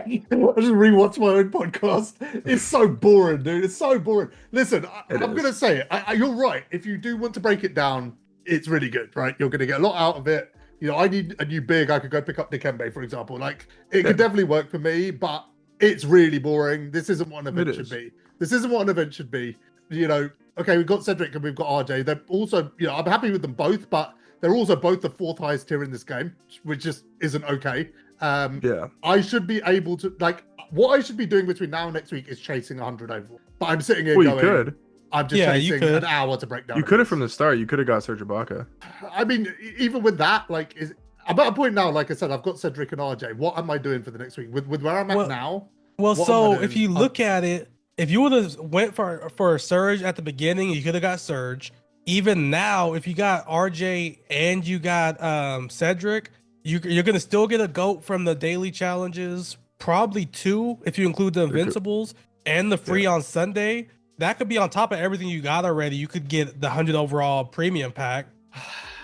I just rewatch my own podcast. It's so boring, dude. It's so boring. Listen, I'm going to say it. You're right. If you do want to break it down, it's really good, right? You're going to get a lot out of it. You know, I need a new big. I could go pick up Dikembe, for example. Like, it could definitely work for me, but it's really boring. This isn't what an event should be. This isn't what an event should be. You know, okay, we've got Cedric and we've got RJ. They're also, you know, I'm happy with them both, but they're also both the 4th highest tier in this game, which just isn't okay. I should be able to, like, what I should be doing between now and next week is chasing 100 overall. But I'm sitting here going, you could. I'm just chasing an hour to break down. You could have from the start. You could have got Serge Ibaka. I mean, even with that, like, I'm at a point now, like I said, I've got Cedric and RJ. What am I doing for the next week? With where I'm at now? Well, so if you look at it, if you would have went for Surge at the beginning, you could have got Surge. Even now, if you got RJ and you got Cedric, you're gonna still get a GOAT from the daily challenges, probably 2 if you include the Invincibles and the free on Sunday. That could be on top of everything you got already. You could get the 100 overall premium pack.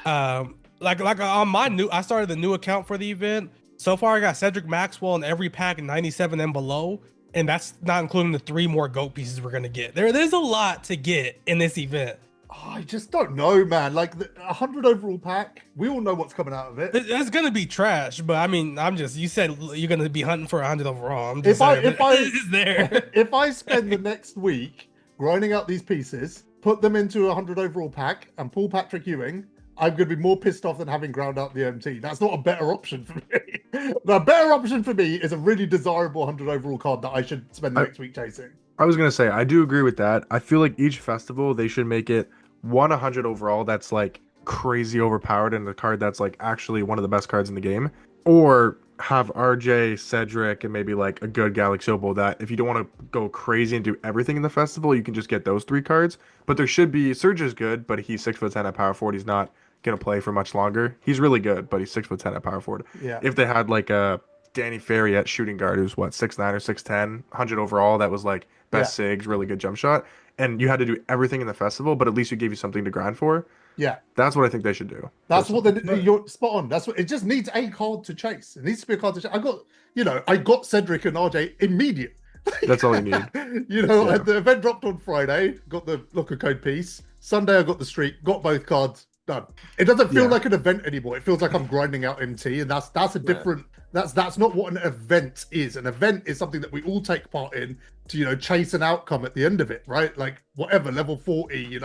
Like on my I started the new account for the event. So far, I got Cedric Maxwell in every pack 97 and below. And that's not including the 3 more GOAT pieces we're going to get. There's a lot to get in this event. I just don't know, man. Like, the 100 overall pack, we all know what's coming out of it. It's going to be trash, but I mean, you said you're going to be hunting for 100 overall. I'm if just if I spend the next week grinding out these pieces, put them into a 100 overall pack, and pull Patrick Ewing, I'm going to be more pissed off than having ground out the MT. That's not a better option for me. The better option for me is a really desirable 100 overall card that I should spend the next week chasing. I was going to say, I do agree with that. I feel like each festival, they should make it 100 overall that's like crazy overpowered and the card that's like actually one of the best cards in the game. Or have RJ, Cedric, and maybe like a good Galaxy Opal that if you don't want to go crazy and do everything in the festival, you can just get those 3 cards. But there should be, Surge is good, but he's 6'10" at power forward. He's not going to play for much longer. He's really good, but he's 6'10" at power forward. Yeah. If they had like a Danny Ferry at shooting guard, who's what, 6'9" or 6'10", 100 overall, that was like best SIGs, really good jump shot. And you had to do everything in the festival, but at least it gave you something to grind for. Yeah. That's what I think they should do. That's what you're spot on. That's what it just needs a card to chase. It needs to be a card to chase. I got Cedric and RJ immediate. That's all you need. The event dropped on Friday, got the locker code piece. Sunday I got the streak, got both cards, done. It doesn't feel like an event anymore. It feels like I'm grinding out MT, and that's a different that's not what an event is. An event is something that we all take part in to, chase an outcome at the end of it, right? Like whatever, level 40,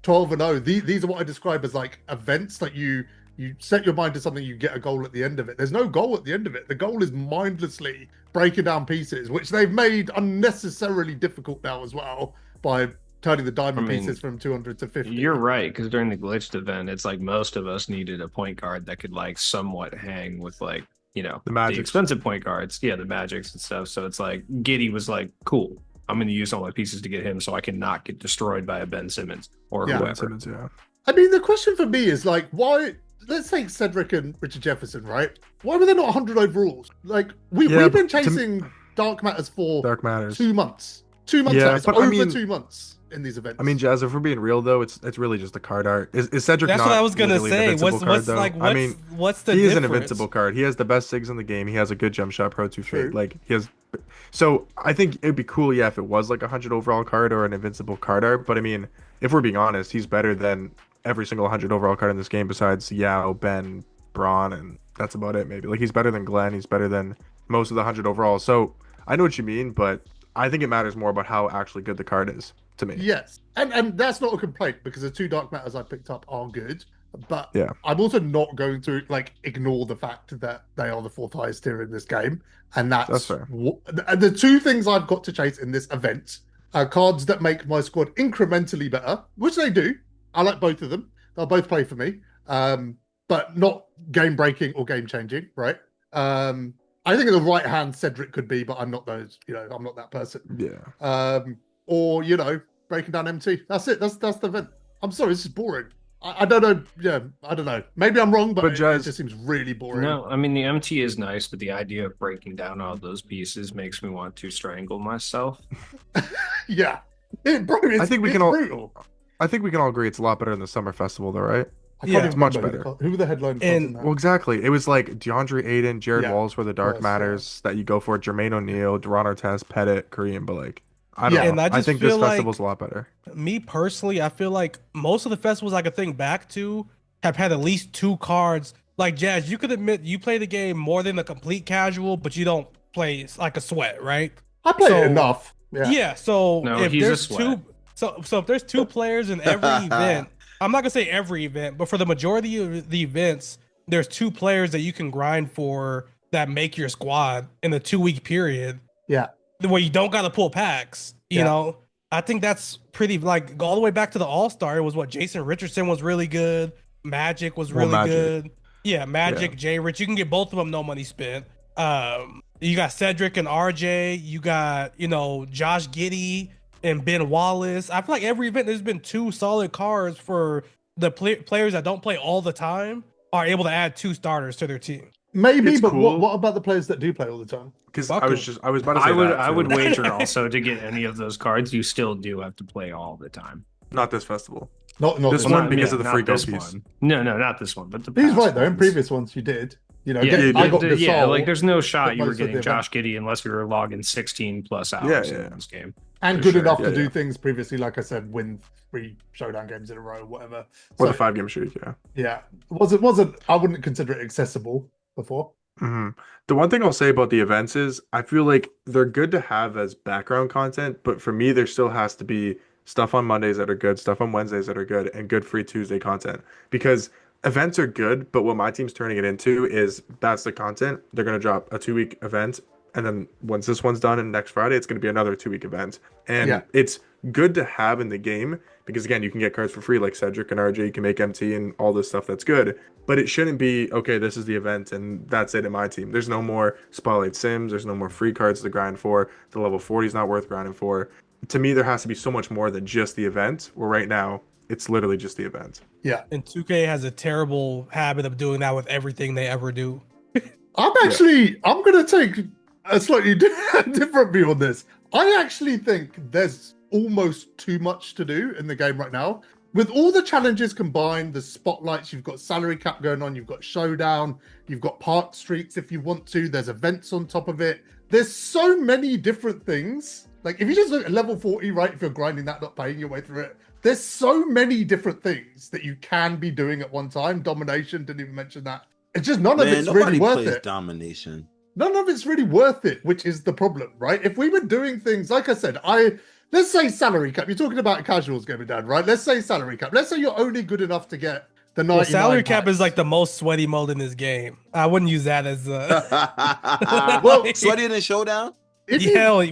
12 and 0. These are what I describe as like events that you set your mind to something, you get a goal at the end of it. There's no goal at the end of it. The goal is mindlessly breaking down pieces, which they've made unnecessarily difficult now as well by turning the diamond pieces from 200 to 50. You're right, because during the glitched event, it's like most of us needed a point guard that could like somewhat hang with like, the expensive point guards. Yeah, the magics and stuff. So it's like Giddy was like, cool, I'm going to use all my pieces to get him so I can not get destroyed by a Ben Simmons or whoever. Ben Simmons, I mean, the question for me is like, why... Let's take Cedric and Richard Jefferson, right? Why were they not 100 overalls? Like, we've been chasing Dark Matters for 2 months. 2 months, yeah, but over 2 months in these events. I mean, Jazz, if we're being real though, it's really just the card art. Is Cedric? That's not what I was gonna really say. What's the? He is an invincible card. He has the best SIGs in the game. He has a good jump shot, Pro 2 fade. Like he has. So I think it'd be cool, if it was like a 100 overall card or an invincible card art. But I mean, if we're being honest, he's better than every single 100 overall card in this game besides Yao, Ben, Braun, and that's about it. Maybe like he's better than Glenn. He's better than most of the 100 overall. So I know what you mean, but I think it matters more about how actually good the card is to me. Yes, and that's not a complaint because the 2 Dark Matters I picked up are good, but yeah, I'm also not going to like ignore the fact that they are the 4th highest tier in this game, and that's fair. The 2 things I've got to chase in this event are cards that make my squad incrementally better, which they do. I like both of them. They'll both play for me, but not game breaking or game changing, right? I think in the right hand, Cedric could be, but I'm not those. I'm not that person. Yeah. Or breaking down MT. That's it. That's the event. I'm sorry, this is boring. I don't know. Yeah, I don't know. Maybe I'm wrong, but it just seems really boring. No, I mean the MT is nice, but the idea of breaking down all those pieces makes me want to strangle myself. Yeah, I think we can brutal. I think we can all agree it's a lot better than the Summer Festival, though, right? It's much better. Who were the headline? Well, exactly. It was like DeAndre Ayton, Jared Walls were the Dark Matters that you go for. Jermaine O'Neal, Duran Artest, Pettit, Kareem, but like I don't know. I think this festival's a lot better. Me personally, I feel like most of the festivals I could think back to have had at least 2 cards. Like Jazz, you could admit you play the game more than a complete casual, but you don't play like a sweat, right? I play it enough. Yeah. So if there's 2, so if there's 2 players in every event, I'm not gonna say every event, but for the majority of the events, there's 2 players that you can grind for that make your squad in a 2-week period. Yeah. Where you don't gotta pull packs. You know, I think that's pretty like all the way back to the All-Star. It was what Jason Richardson was really good. Magic was really good. Yeah, Magic, J Rich. You can get both of them no money spent. You got Cedric and RJ. You got, Josh Giddey and Ben Wallace. I feel like every event there's been 2 solid cards for the players that don't play all the time are able to add 2 starters to their team. Maybe, it's but cool. What about the players that do play all the time? Because I was about to say I would wager also to get any of those cards, you still do have to play all the time. Not this festival. Not this one because of the free go piece. No, not this one. But he's right though. In previous ones, you did. I got like there's no shot you were getting Josh Giddey unless you were logging 16 plus hours in this game. And good enough to do things previously, like I said, win 3 Showdown games in a row, whatever. Or the 5-game streak, Yeah. Wasn't I wouldn't consider it accessible before. Mm-hmm. The one thing I'll say about the events is I feel like they're good to have as background content, but for me, there still has to be stuff on Mondays that are good, stuff on Wednesdays that are good, and good free Tuesday content. Because events are good, but what my team's turning it into is that's the content. They're going to drop a 2-week event, and then once this one's done and next Friday, it's going to be another 2-week event. And it's good to have in the game because, again, you can get cards for free like Cedric and RJ. You can make MT and all this stuff that's good. But it shouldn't be, okay, this is the event and that's it in my team. There's no more Spotlight Sims. There's no more free cards to grind for. The level 40 is not worth grinding for. To me, there has to be so much more than just the event, where right now, it's literally just the event. Yeah. And 2K has a terrible habit of doing that with everything they ever do. I'm going to take a slightly different view on this. I actually think there's almost too much to do in the game right now. with all the challenges combined, the spotlights, you've got salary cap going on, you've got Showdown, you've got park streaks if you want to, there's events on top of it. There's so many different things. Like if you just look at level 40, right, if you're grinding that, not paying your way through it, there's so many different things that you can be doing at one time. Domination, didn't even mention that. It's just none of it's really worth it. Domination. None of it's really worth it, which is the problem, right? If we were doing things, like I said, let's say salary cap. You're talking about casuals, GamingDad, right? Let's say salary cap. Let's say you're only good enough to get the 99 salary cap packs. is like the most sweaty mode in this game. I wouldn't use that as well, sweatier than Showdown?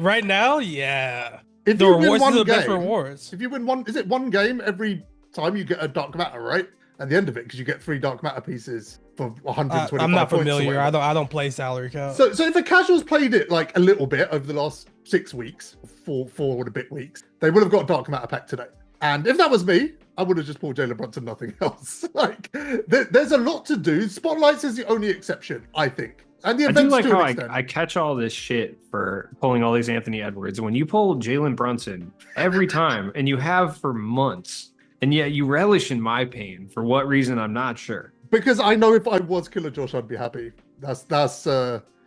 Right now, yeah. If the you rewards win one are the game, best rewards. If you win one, is it one game every time you get a dark matter, right? At the end of it, because you get 3 dark matter pieces for 125 I'm not points familiar. I don't play salary cap. So if the casuals played it like a little bit over the last 6 weeks, four and a bit weeks, they would have got a dark matter pack today. And if that was me, I would have just pulled Jalen Brunson, nothing else. Like there's a lot to do. Spotlights is the only exception, I think. And the events I do like how I catch all this shit for pulling all these Anthony Edwards. When you pull Jalen Brunson every time, and you have for months, and yet you relish in my pain for what reason, I'm not sure. Because I know if I was KillaJosh, I'd be happy. That's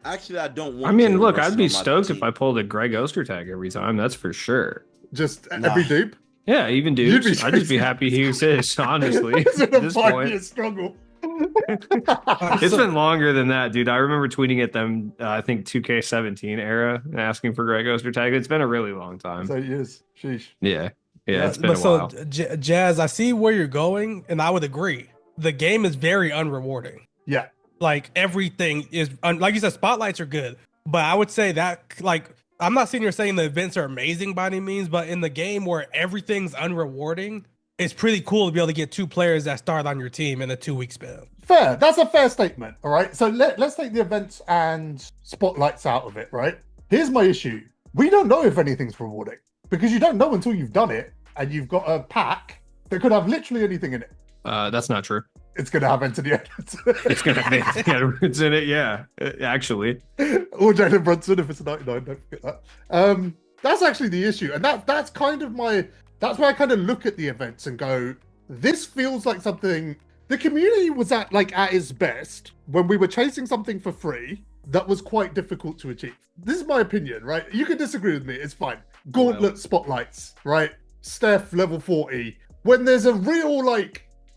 Actually, I don't want. I mean, look, I'd be stoked if I pulled a Greg Ostertag every time. That's for sure. Just every dupe. Yeah, even dudes. I'd just be happy he was his. Honestly, at this point, struggle. It's been longer than that, dude. I remember tweeting at them, I think 2K17 era, and asking for Greg Ostertag. It's been a really long time. So years. Sheesh. Yeah, it's been a while. Jazz, I see where you're going, and I would agree. The game is very unrewarding. Yeah. Like everything is, like you said, spotlights are good, but I would say that, like, I'm not sitting here saying the events are amazing by any means, but in the game where everything's unrewarding, it's pretty cool to be able to get 2 players that start on your team in a 2-week span. Fair. That's a fair statement. All right. So let's take the events and spotlights out of it, right? Here's my issue. We don't know if anything's rewarding because you don't know until you've done it and you've got a pack that could have literally anything in it. That's not true. It's going to have Anthony Edwards. It's going to have Anthony Edwards in it, yeah. Actually. Or Jalen Brunson if it's a 99, don't forget that. That's actually the issue. And that's kind of that's where I kind of look at the events and go, this feels like something the community was at its best when we were chasing something for free that was quite difficult to achieve. This is my opinion, right? You can disagree with me, it's fine. Gauntlet spotlights, right? Steph level 40. When there's a real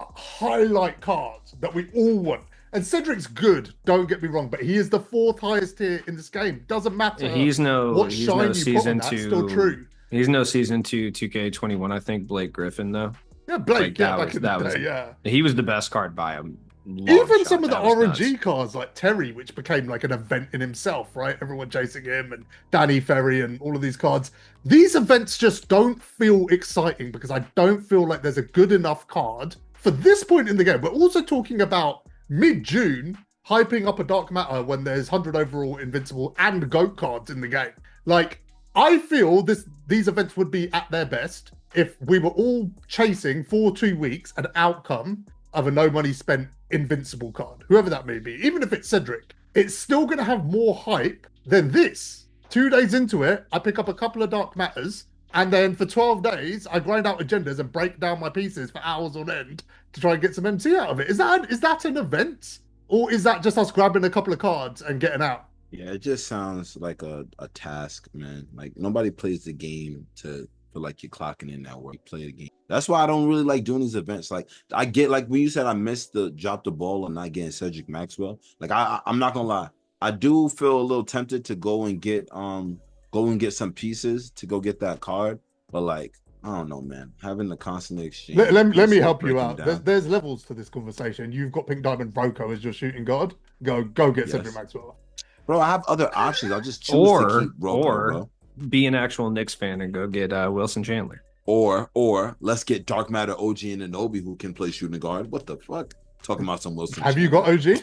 highlight card that we all want. And Cedric's good, don't get me wrong, but he is the 4th highest tier in this game. Doesn't matter. He's no season 2. That's still true. He's no season 2 2K21. I think Blake Griffin though. Yeah, Blake. Yeah. He was the best card by him. Even some of the RNG cards like Terry, which became like an event in himself, right? Everyone chasing him and Danny Ferry and all of these cards. These events just don't feel exciting because I don't feel like there's a good enough card for this point in the game. We're also talking about mid-June hyping up a dark matter when there's 100 overall invincible and GOAT cards in the game. Like, I feel these events would be at their best if we were all chasing for 2 weeks an outcome of a no money spent invincible card, whoever that may be. Even if it's Cedric, it's still going to have more hype than this. 2 days into it, I pick up a couple of dark matters, and then for 12 days, I grind out agendas and break down my pieces for hours on end to try and get some MC out of it. Is that an event? Or is that just us grabbing a couple of cards and getting out? Yeah, it just sounds like a task, man. Like, nobody plays the game to feel like you're clocking in that work. You play the game. That's why I don't really like doing these events. Like, I get, like, when you said I missed the drop the ball and not getting Cedric Maxwell. Like, I'm not gonna lie. I do feel a little tempted to go and get some pieces to go get that card. But, like, I don't know, man. Having the constant exchange. Let me help you out. There's levels to this conversation. You've got Pink Diamond Roko as your shooting guard. Go get Cedric Maxwell. Bro, I have other options. I'll just choose to keep Roko, bro. Be an actual Knicks fan and go get Wilson Chandler. Or let's get Dark Matter OG and Anobi who can play shooting guard. What the fuck? Talking about some Wilson. Have you got OG?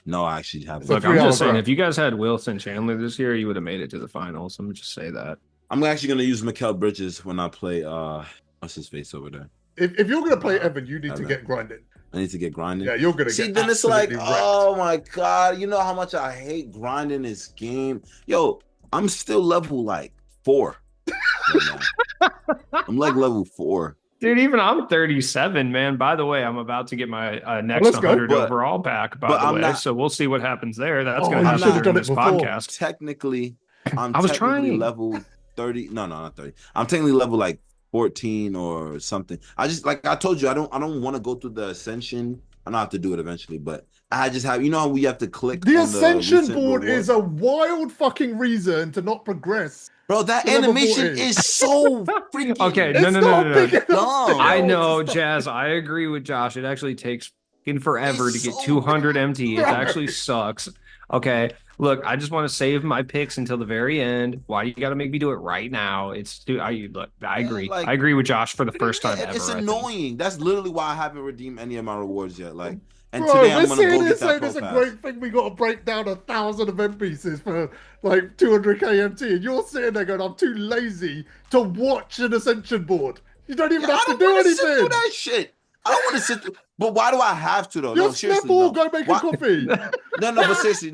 No, I actually haven't. Look, I'm just saying, if you guys had Wilson Chandler this year, you would have made it to the finals. I'm just say that. I'm actually gonna use Mikal Bridges when I play. What's his face over there? If you're gonna play Evan, you need to get grinding. I need to get grinding. Yeah, you're gonna see. Get then it's like, wrecked. oh my god, you know how much I hate grinding this game. Yo, I'm still level 4. Right now. I'm like level 4. Dude, even I'm 37, man. By the way, I'm about to get my next Let's go. 100 overall pack, by the way. So we'll see what happens there. That's going to you should have happen done during it this before. podcast. Technically, I'm I was technically trying. level 30. No, not 30. I'm technically level like 14 or something. I just, like I told you, I don't want to go through the ascension. I know I have to do it eventually, but I just have, you know how we have to click The on ascension the board reward? is a wild fucking reason to not progress. Bro, that animation is so freaking. Okay, It's not big enough. dumb. I know, Jazz. I agree with Josh. It actually takes forever to get 200 MT. It actually sucks. Okay, look, I just want to save my picks until the very end. Why you got to make me do it right now? I agree. Like, I agree with Josh for the first time ever. It's annoying. That's literally why I haven't redeemed any of my rewards yet. Like, and Bro, today I'm gonna go get that pro it's a pass. great thing. We got to break down 1,000 event pieces for like 200k MT, and you're sitting there going, "I'm too lazy to watch an ascension board." You don't even have to do anything. Sit through that shit. I don't want to sit through. But why do I have to though? Just go make a coffee. No, but seriously,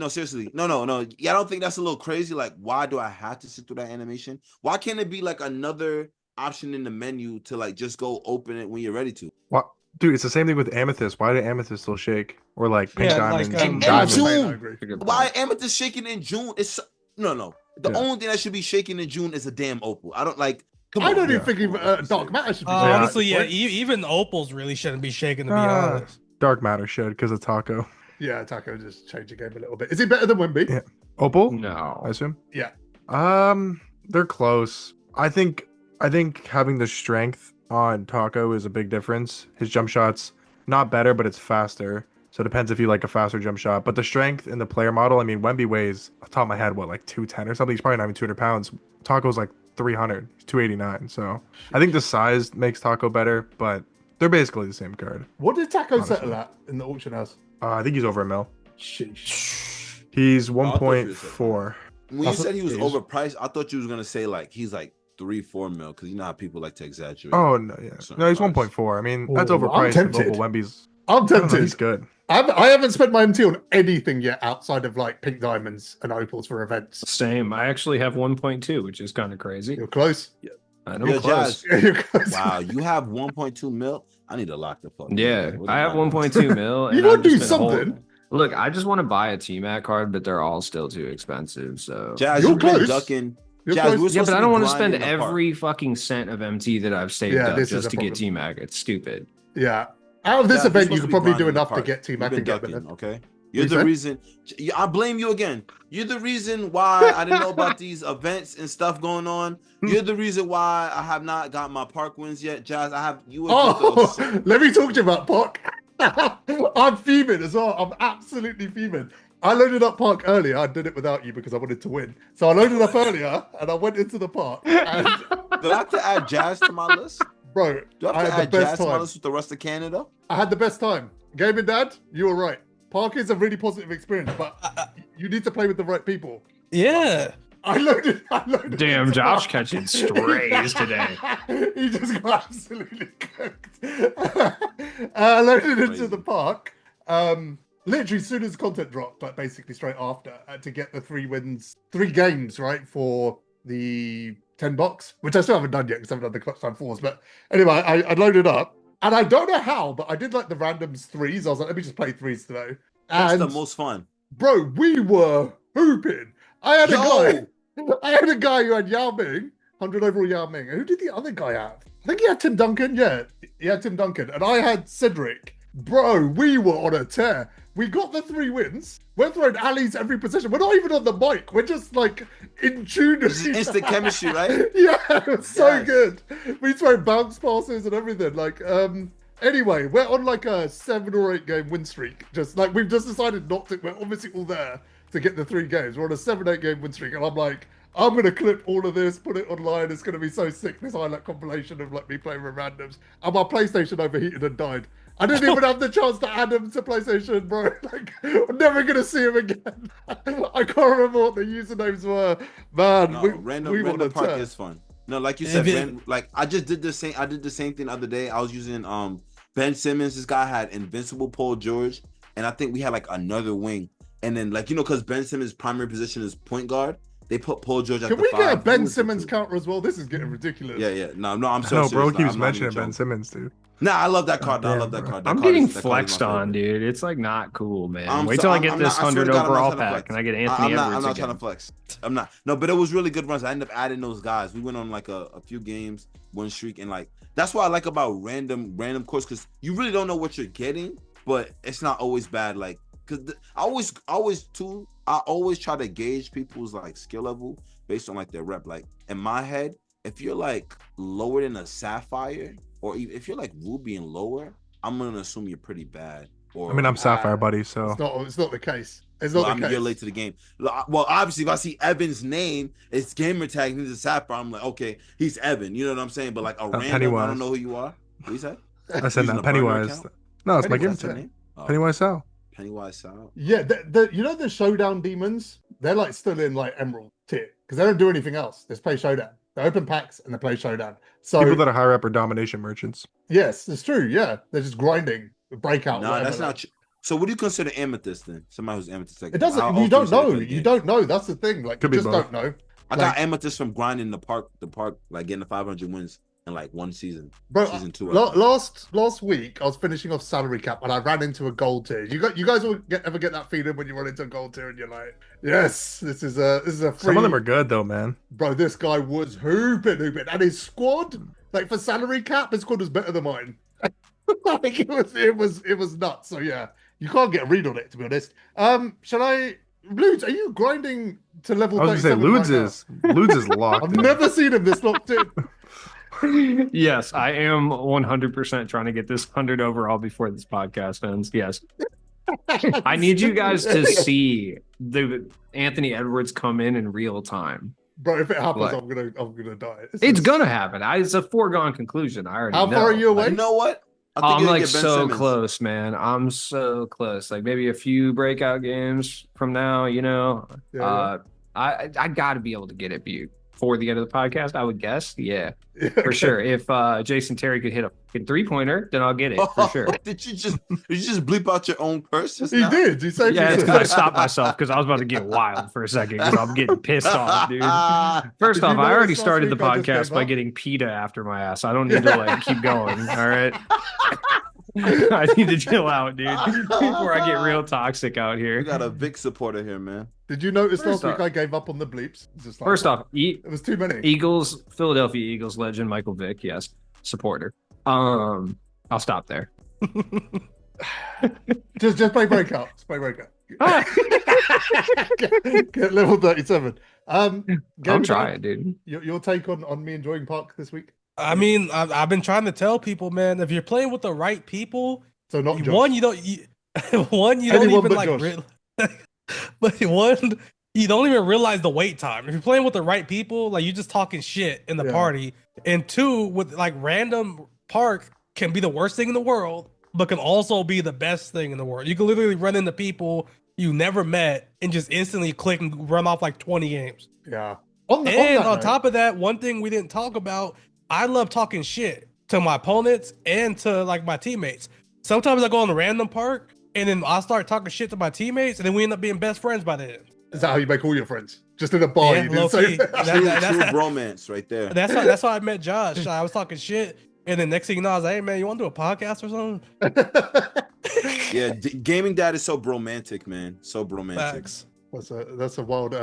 no. Yeah, I don't think that's a little crazy. Like, why do I have to sit through that animation? Why can't it be like another option in the menu to like just go open it when you're ready to? What? Dude, it's the same thing with Amethyst. Why did Amethyst still shake? Or like Pink Diamonds in Diamonds? June. Why Amethyst shaking in June? It's no. The only thing that should be shaking in June is a damn Opal. I don't like. I don't even think Dark Matter should be. Honestly, yeah, even Opals really shouldn't be shaking, to be honest. Dark Matter should because of Taco. Yeah, Taco just changed the game a little bit. Is he better than Wemby? Yeah. Opal? No, I assume. Yeah. They're close. I think having the strength on Taco is a big difference. His jump shot's not better, but it's faster. So it depends if you like a faster jump shot. But the strength in the player model, I mean, Wemby weighs, off the top of my head, what, like 210 or something? He's probably not even 200 pounds. Taco's like 300. He's 289. So I think the size makes Taco better, but they're basically the same card. What did Taco settle at in the auction house? I think he's over $1 million. Sheesh. He's 1.4. When you said he was overpriced, I thought you was gonna say like he's like 3-4 mil, because you know how people like to exaggerate. Oh no, yeah, no, he's 1.4. I mean, that's overpriced. I'm tempted. He's good. I haven't spent my MT on anything yet outside of like Pink Diamonds and Opals for events. Same. I actually have 1.2, which is kind of crazy. You're close. Yeah. I'm close. You're close. Wow, you have 1.2 mil. I need to lock the fuck. Yeah, I have 1.2 mil. You gotta do something. Look, I just want to buy a T-Mac card, but they're all still too expensive. So Jazz, you've been ducking. Jazz, yeah, but I don't want to spend every fucking cent of MT that I've saved up just to get T-Mac. It's stupid. Yeah. Out of this event, you could probably do enough to get T-Mac and get it. Okay. You're the reason. I blame you again. You're the reason why I didn't know about these events and stuff going on. You're the reason why I have not got my park wins yet, Jazz. I have you. Let me talk to you about park. I'm fuming as well. I'm absolutely fuming. I loaded up park earlier. I did it without you because I wanted to win. So I loaded up earlier and I went into the park. And... Did I have to add Jazz to my list? Bro, do I have to add Jazz to my list with the rest of Canada? I had the best time. Gaming Dad, you were right. Park is a really positive experience, but you need to play with the right people. Yeah. I loaded Damn, Josh catching strays today. He just got absolutely cooked. I loaded into the park. Literally as soon as content dropped, but basically straight after, to get the 3 games, right, for the 10 bucks, which I still haven't done yet because I haven't done the clutch time 4s. But anyway, I loaded up. And I don't know how, but I did like the randoms 3s. I was like, let me just play 3s today. That's the most fun. Bro, we were hooping. I had a guy who had Yao Ming, 100 overall Yao Ming. Who did the other guy have? I think he had Tim Duncan. Yeah, he had Tim Duncan. And I had Cedric. Bro, we were on a tear. We got the 3 wins. We're throwing alleys every possession. We're not even on the mic. We're just like in tune. Instant chemistry, right? Yeah, it was so good. We throw bounce passes and everything. Like, anyway, we're on like a 7 or 8 game win streak. Just like we've just decided not to. We're obviously all there to get the 3 games. We're on a 7-8 game win streak, and I'm like, I'm gonna clip all of this, put it online. It's gonna be so sick. This highlight compilation of like me playing with randoms, and my PlayStation overheated and died. I didn't even have the chance to add him to PlayStation, bro. Like, I'm never gonna see him again. I can't remember what the usernames were. Man, no, random park is fun. No, like you said, like I just did the same. I did the same thing the other day. I was using Ben Simmons. This guy had Invincible Paul George, and I think we had like another wing. And then like because Ben Simmons' primary position is point guard, They put Paul George at Can the we 5. get a Ben Who is the Simmons 2? counter as well? This is getting ridiculous. Yeah. No, I'm so No, serious. bro Nah, keeps I'm not mentioning even Ben joking. Simmons, dude. Nah, I love that card. I Damn, love that bro. card. That I'm card getting is, that card is my flexed on, favorite. dude. It's like not cool, man. I'm Wait so- till I I'm- get I'm this not- I swear 100 to God, I'm not overall trying to pack flex. and I get Anthony I'm Edwards not again. trying to flex. I'm not. No, but it was really good runs. I ended up adding those guys. We went on like a few games, one streak, and like that's what I like about random course, because you really don't know what you're getting, but it's not always bad. Like, because I always try to gauge people's like skill level based on like their rep. Like in my head, if you're like lower than a Sapphire, or even if you're like Ruby and lower, I'm gonna assume you're pretty bad. Or I mean, I'm Sapphire, buddy, so It's not the case. It's not well, the I'm a year case. late to the game. Well, obviously, if I see Evan's name, it's gamer tag, he's a Sapphire, I'm like, okay, he's Evan. You know what I'm saying? But like a random, Pennywise. I don't know who you are. What you said? I said Using that a burner Pennywise. account? No, it's my Pennywise, game That's your tag. name? Oh, Pennywise Sal. Pennywise Sal. Yeah, you know the Showdown demons? They're like still in like Emerald tier because they don't do anything else. They just play Showdown. They open packs and they play Showdown. So People that are higher up are domination merchants. yes, it's true. Yeah, they're just grinding breakout. No, whatever, that's like- not true. So what do you consider Amethyst then? Somebody who's Amethyst. Like, It doesn't. how You often don't say they know. play the You game? don't know. That's the thing. Like Could you be just both. don't know. I like- got Amethyst from grinding the park, like getting the 500 wins in like one season. Bro, Season 2. I think. last week I was finishing off salary cap and I ran into a gold tier. You guys ever get that feeling when you run into a gold tier and you're like, yes, this is a free. Some of them are good though, man. Bro, this guy was hooping, and his squad, like for salary cap, his squad was better than mine. Like it was nuts. So yeah, you can't get a read on it to be honest. Shall I? Ludes, are you grinding to level? I was gonna say Ludes is locked. I've in. never seen him this locked in. Yes, I am 100% trying to get this 100 overall before this podcast ends. Yes. I need you guys to see the Anthony Edwards come in real time. Bro, if it happens, Like- I'm gonna die. It's gonna happen. It's a foregone conclusion. I already How know. far are you away? You know what? I I'm you're like gonna get Ben so Simmons. close, man. I'm so close. Like maybe a few breakout games from now, you know. Yeah, I got to be able to get it before the end of the podcast, I would guess. Yeah, yeah. for sure. If Jason Terry could hit a 3-pointer, then I'll get it for sure. Did you just bleep out your own curse? just He now? did. He saved Yeah, it's you. because I stopped myself because I was about to get wild for a second because I'm getting pissed off, dude. First Did you off, I already notice last started the week I just podcast gave by up? getting PETA after my ass. I don't need to like keep going. All right. I need to chill out, dude, before I get real toxic out We here. got a Vic supporter here, man. Did you notice First last week off- I gave up on the bleeps? It's just like, First off, it was too many. Eagles, Philadelphia Eagles legend Michael Vick, yes, supporter. I'll stop there. Just play breakout. Just play breakout. Get level 37. I'm Gamer trying, Dad, dude. your take on me enjoying Park this week? I mean, I've been trying to tell people, man, if you're playing with the right people, So not Josh. one, you don't Anyone even but like Josh. but one, you don't even realize the wait time. If you're playing with the right people, like you're just talking shit in the Yeah. party. And two, with like random Park can be the worst thing in the world, but can also be the best thing in the world. You can literally run into people you never met and just instantly click and run off like 20 games. Yeah. And on top of that, one thing we didn't talk about, I love talking shit to my opponents and to like my teammates. Sometimes I go on a random park and then I'll start talking shit to my teammates and then we end up being best friends by the end. Is that how you make all your friends? Just in a bar? Yeah, you low didn't say key. that? True bromance right there. That's how I met Josh. I was talking shit and then next thing you know, I was like, hey man, you want to do a podcast or something? Yeah, Gaming Dad is so bromantic, man. So bromantic. Facts. That's a wild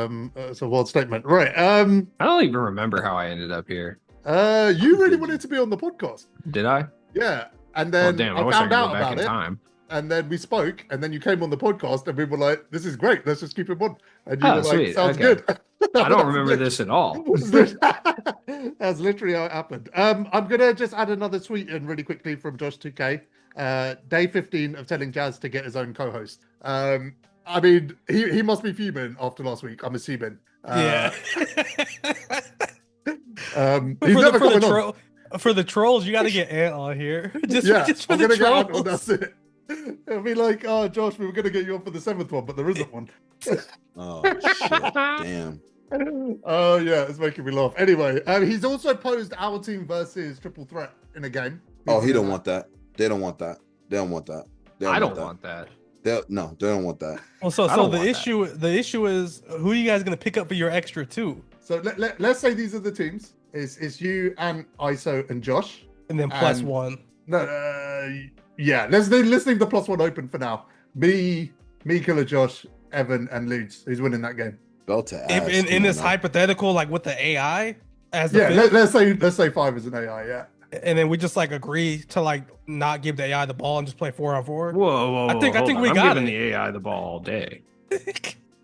statement. Right. I don't even remember how I ended up here. You really wanted to be on the podcast. Did I? Yeah. And Oh, then damn, I I wish I found could go out back about in it. time. And then we spoke, and then you came on the podcast, and we were like, "This is great. Let's just keep it on." And you Oh, were like, sweet. "Sounds Okay. good." I don't remember this at all. That's literally how it happened. I'm gonna just add another tweet in really quickly from Josh 2K. Day 15 of telling Jazz to get his own co-host. I mean, he must be fuming after last week. I'm assuming. Yeah. He's never coming on. For the trolls, you got to get Ant on here. Just for I'm the gonna get trolls. on. Oh, that's it. It'll be like, oh, Josh, we were gonna get you on for the 7th one, but there isn't one. Oh shit! Damn. Oh yeah, it's making me laugh. Anyway, he's also posed our team versus Triple Threat in a game. Oh, he don't want that. They don't want that. They don't want that. They I don't that. want that. No, they don't want that. Well, so the issue is who are you guys gonna pick up for your extra 2? So let's say these are the teams. It's you and ISO and Josh, and then plus 1. No, yeah. Let's leave the plus 1 open for now. Me, KillaJosh, Evan, and Ludes. Who's winning that game? Belt to ass. In this hypothetical, like with the AI as the let's say 5 is an AI. Yeah. And then we just like agree to like not give the AI the ball and just play 4-on-4. Whoa! I think we I'm got giving it. the AI the ball all day.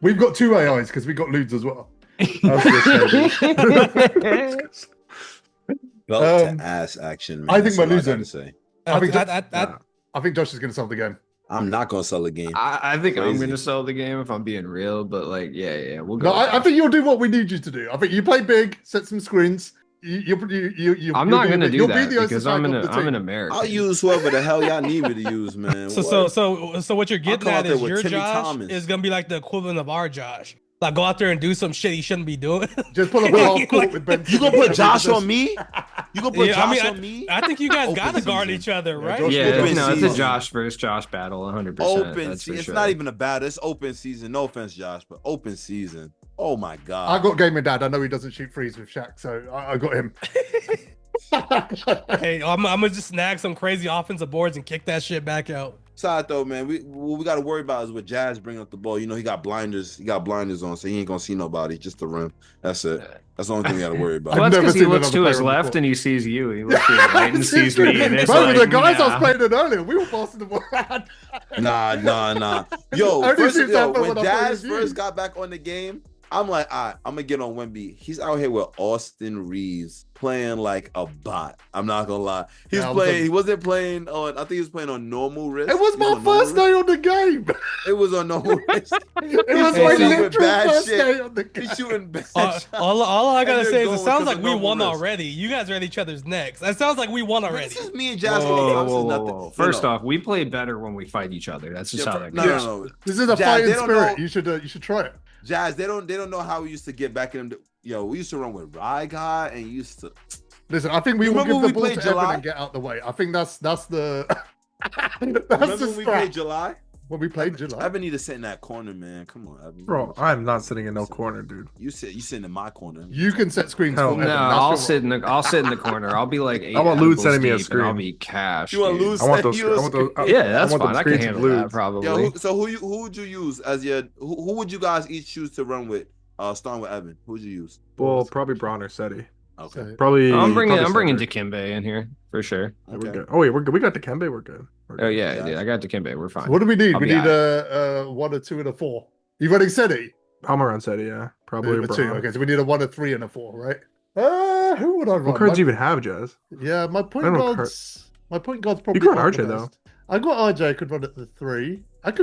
We've got 2 AIs because we got Ludes as well. Belt to ass action. Man. I think we're losing. I think Josh is going to solve the game. I'm not going to sell the game. I think I'm going to sell the game if I'm being real. But like, yeah, we'll go. No, I think you'll do what we need you to do. I think you play big, set some screens. I'm not going to do that because I'm an American. I'll use whoever the hell y'all need me to use, man. So what you're getting at is your Josh is going to be like the equivalent of our Josh. Like go out there and do some shit he shouldn't be doing. Just pull up a half court with Ben. You gonna put Josh on me? You gonna put Josh on me? I think you guys gotta guard each other, right? Yeah, it's a Josh versus Josh battle, 100%. Open season. It's not even a battle. It's open season. No offense, Josh, but open season. Oh my god. I got GamerDad. I know he doesn't shoot threes with Shaq, so I got him. Hey, I'm gonna just snag some crazy offensive boards and kick that shit back out. Side though, man, what we got to worry about is with Jazz bringing up the ball. You know, he got blinders on, so he ain't gonna see nobody, just the rim. That's it. That's the only thing we got to worry about. Well, that's because he looks to his left and he sees you. He looks to his right and sees me. And like, the guys I was playing it earlier, we were passing the ball around. Nah. Yo, when Jazz first got back on the game, I'm like, all right, I'm gonna get on Wemby. He's out here with Austin Reeves playing like a bot. I'm not gonna lie. He wasn't playing on. I think he was playing on normal wrist. It was my first day on the game. It was on normal wrist. It was my literal first day on the game. He's shooting bad all I gotta say is it sounds like we won already. You guys are at each other's necks. That sounds like we won already. This is me and Jazz. Whoa. First off, we play better when we fight each other. That's just how that goes. No. This is a fighting spirit. You should try it. Jazz, they don't know how we used to get back in them. Yo, we used to run with Rye Guy and used to listen. I think we will give the ball to Evan and get out the way. I think that's the Remember when we played July? When we played July, Evan need to sit in that corner, man. Come on, Evan. Bro, I'm not sitting in no corner, dude. You sit in my corner. You can set screens. No, I'll sit in the corner. I'll be like 8 I want Lude sending me a screen. I'll be cash. You want Lude? I want those. Yeah, that's fine. I can handle that probably. Yo, who would you use as your? Who would you guys each choose to run with? Starting with Evan. Who would you use? Well, probably Braun or Seti. Okay. Probably. I'm bringing Dikembe in here for sure. Okay. We're good. Oh wait, we're good. We got Dikembe. We're good. Oh yeah, I got Dikembe. We're fine. What do we need? We need a 1, a 2, and a 4. You running Seti? I'm around Seti. Yeah, probably a 2. Okay, so we need a 1, a 3, and a 4, right? Who would I run? What cards do you even have, Jazz? Yeah, my point guard's probably. You got RJ though. I got RJ. I could run at the 3. I'd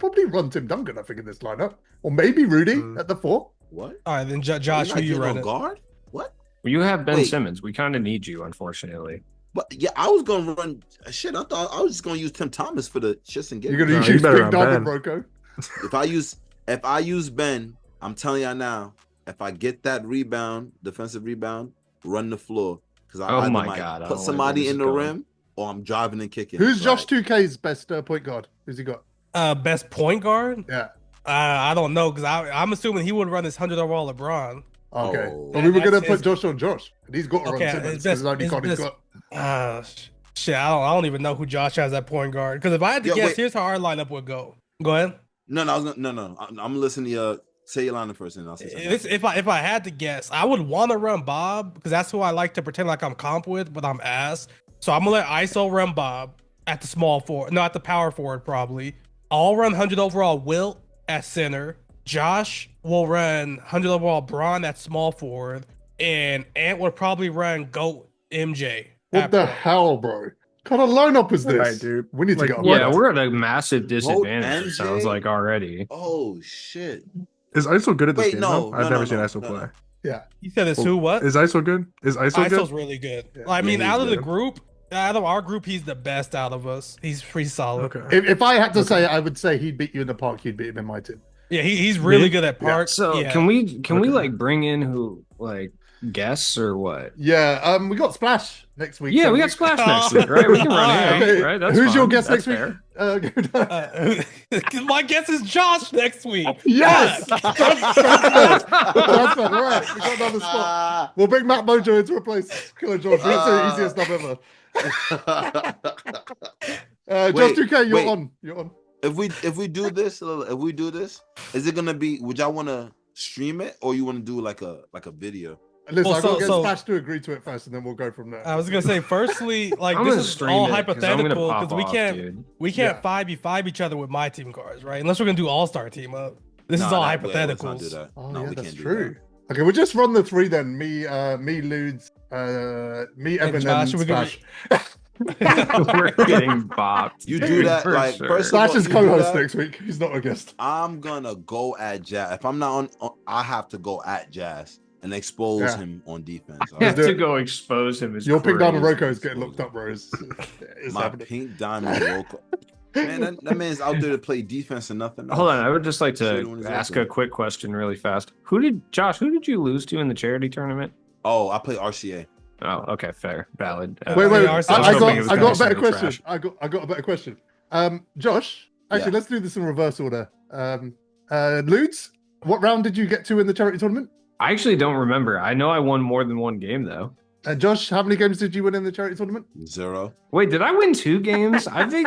probably run Tim Duncan. I think in this lineup, or maybe Rudy at the 4. What? All right, then Josh, who you running? Guard? What? You have Ben Simmons. We kind of need you, unfortunately. But yeah, I was gonna run shit. I thought I was just gonna use Tim Thomas for the shits and giggles. You're gonna use Big Dog and Rocco. If I use Ben, I'm telling y'all now. If I get that defensive rebound, run the floor because I might put somebody in the rim or I'm driving and kicking. Who's Josh 2K's best point guard? Who's he got? Best point guard? Yeah. I don't know because I'm assuming he would run this 100 overall LeBron. Okay, but we were gonna put Josh on Josh, and he's got to run Simmons. His only card he's got. Shit, I don't even know who Josh has at point guard. Because if I had to guess, here's how our lineup would go. Go ahead. No. I'm listening to you. Say your lineup first, and I'll say something. If I had to guess, I would want to run Bob because that's who I like to pretend like I'm comp with, but I'm ass. So I'm gonna let ISO run Bob at the small forward, no, at the power forward probably. I'll run 100 overall Wilt at center. Josh will run 100 overall Braun at small forward, and Ant would probably run GOAT MJ. What the hell, bro? What kind of lineup is this? Right, dude. We need to go. Yeah, we're at a massive disadvantage. It sounds like already. Oh shit! Is ISO good at this game? No, I've never seen ISO play. Yeah. You said it's who? What? Is ISO good? Is ISO good? ISO's really good. Yeah. I mean, out of the group, out of our group, he's the best out of us. He's pretty solid. Okay. If I had to say, I would say he'd beat you in the park. You'd beat him in my team. Yeah, he's really good at park. So yeah. can we like bring in who like guess or what? Yeah, we got Splash next week. Yeah, we got Splash next week, right? We can run him, Okay, right? That's who's your fun. guest That's next fair. week? My guess is Josh next week. Yes, that's right. We got another spot. We'll bring Matt Mojo in to replace Killa Josh. That's the easiest stuff ever. Just 2K, you're on. You're on. If we do this, is it gonna be? Would y'all want to stream it, or you want to do like a video? Listen, I've got to get Splash to agree to it first, and then we'll go from there. I was gonna say, firstly, like this is all hypothetical because we can't 5v5 each other with my team cards, right? Unless we're gonna do all-star team up. This is all hypotheticals. Oh, yeah, that's true. Okay, we'll just run the three then. Me, Ludes, me, Evan, and Splash. We're getting bopped. You do that like sure. first. Splash is co-host next week. He's not a guest. I'm gonna go at Jazz. If I'm not on, I have to go at Jazz and expose him on defense. I have to go expose him. Your pink diamond Roko is getting looked up, bro. My pink diamond Roko. Man, that man's out there to play defense and nothing else. Hold on, I would just like to ask a quick question really fast. Who did you lose to in the charity tournament? Oh, I played RCA. Oh, okay, fair, valid. Wait, I got a better question. I got a better question. Josh, actually, let's do this in reverse order. Ludes, what round did you get to in the charity tournament? I actually don't remember. I know I won more than one game though. And Josh, how many games did you win in the charity tournament? 0. Wait, did I win 2 games? I think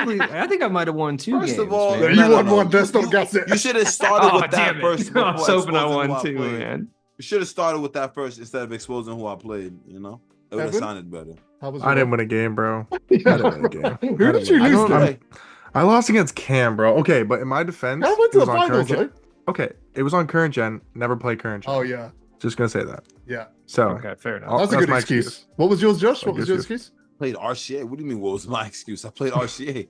I might have won 2 games. First of all, you won one. Let's not guess it. You should have started with that first. I was hoping I won 2, man. You should have started with that first instead of exposing who I played. You know, it would have sounded better. I didn't win a game, bro. I didn't win a game. Who did you lose to? I lost against Cam, bro. Okay, but in my defense, I went to the finals, though. Okay, it was on current gen. Never played current gen. Oh yeah. Just gonna say that. Yeah. So okay, fair enough. That's a good excuse. What was yours, Josh? What was your excuse? Played RCA. What do you mean? What was my excuse? I played RCA.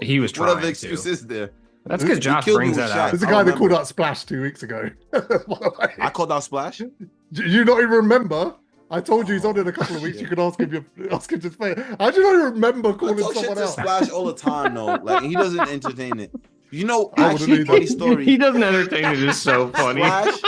He was trying. What other excuse is there? That's because Josh brings that out. There's a guy that called out Splash 2 weeks ago. I called out Splash. Do you not even remember? I told you he's on in a couple of weeks. You can ask him to play. How do you not even remember calling someone out? Splash all the time though. Like he doesn't entertain it. You know, actually, funny story. He doesn't entertain it. It's so funny. Splash,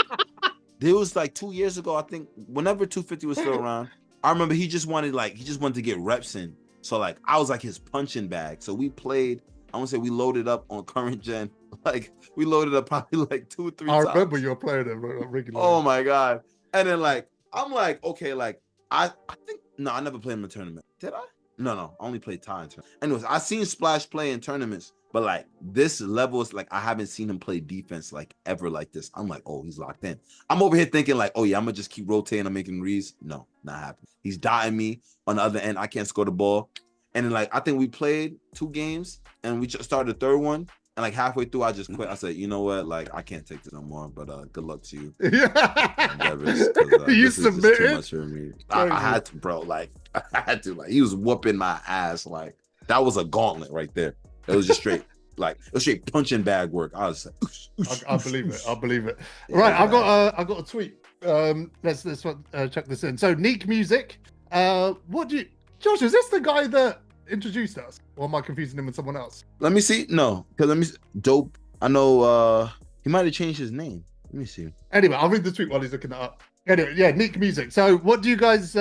there was like 2 years ago, I think, whenever 250 was still around, I remember he just wanted to get reps in. So like I was like his punching bag. So we played, I want to say we loaded up on current gen. Like we loaded up probably like 2 or 3 times. I remember you were playing it regularly. Oh my God. And then like I'm like, okay, like I think I never played in a tournament. Did I? No, I only played Ty in tournaments. Anyways, I seen Splash play in tournaments, but like this level is like I haven't seen him play defense like ever like this. I'm like, oh, he's locked in. I'm over here thinking like, oh yeah, I'm gonna just keep rotating. I'm making reads. No, not happening. He's dotting me on the other end. I can't score the ball. And then like I think we played 2 games and we just started the 3rd one. And like halfway through, I just quit. I said, you know what? Like I can't take this no more. But good luck to you. You submitted. Too much for me. I had to, bro. Like I had to. Like he was whooping my ass. Like that was a gauntlet right there. It was just straight. Like it was straight punching bag work. I was like, oosh, oosh, I believe it. I believe it. Yeah. Right, I've got a tweet. Let's check this in. So Neek Music. What do you, Josh? Is this the guy that introduced us, or am I confusing him with someone else? Let me see. No, because let me see. Dope. I know he might have changed his name. Let me see. Anyway, I'll read the tweet while he's looking that up. Anyway, yeah, Neek Music. So what do you guys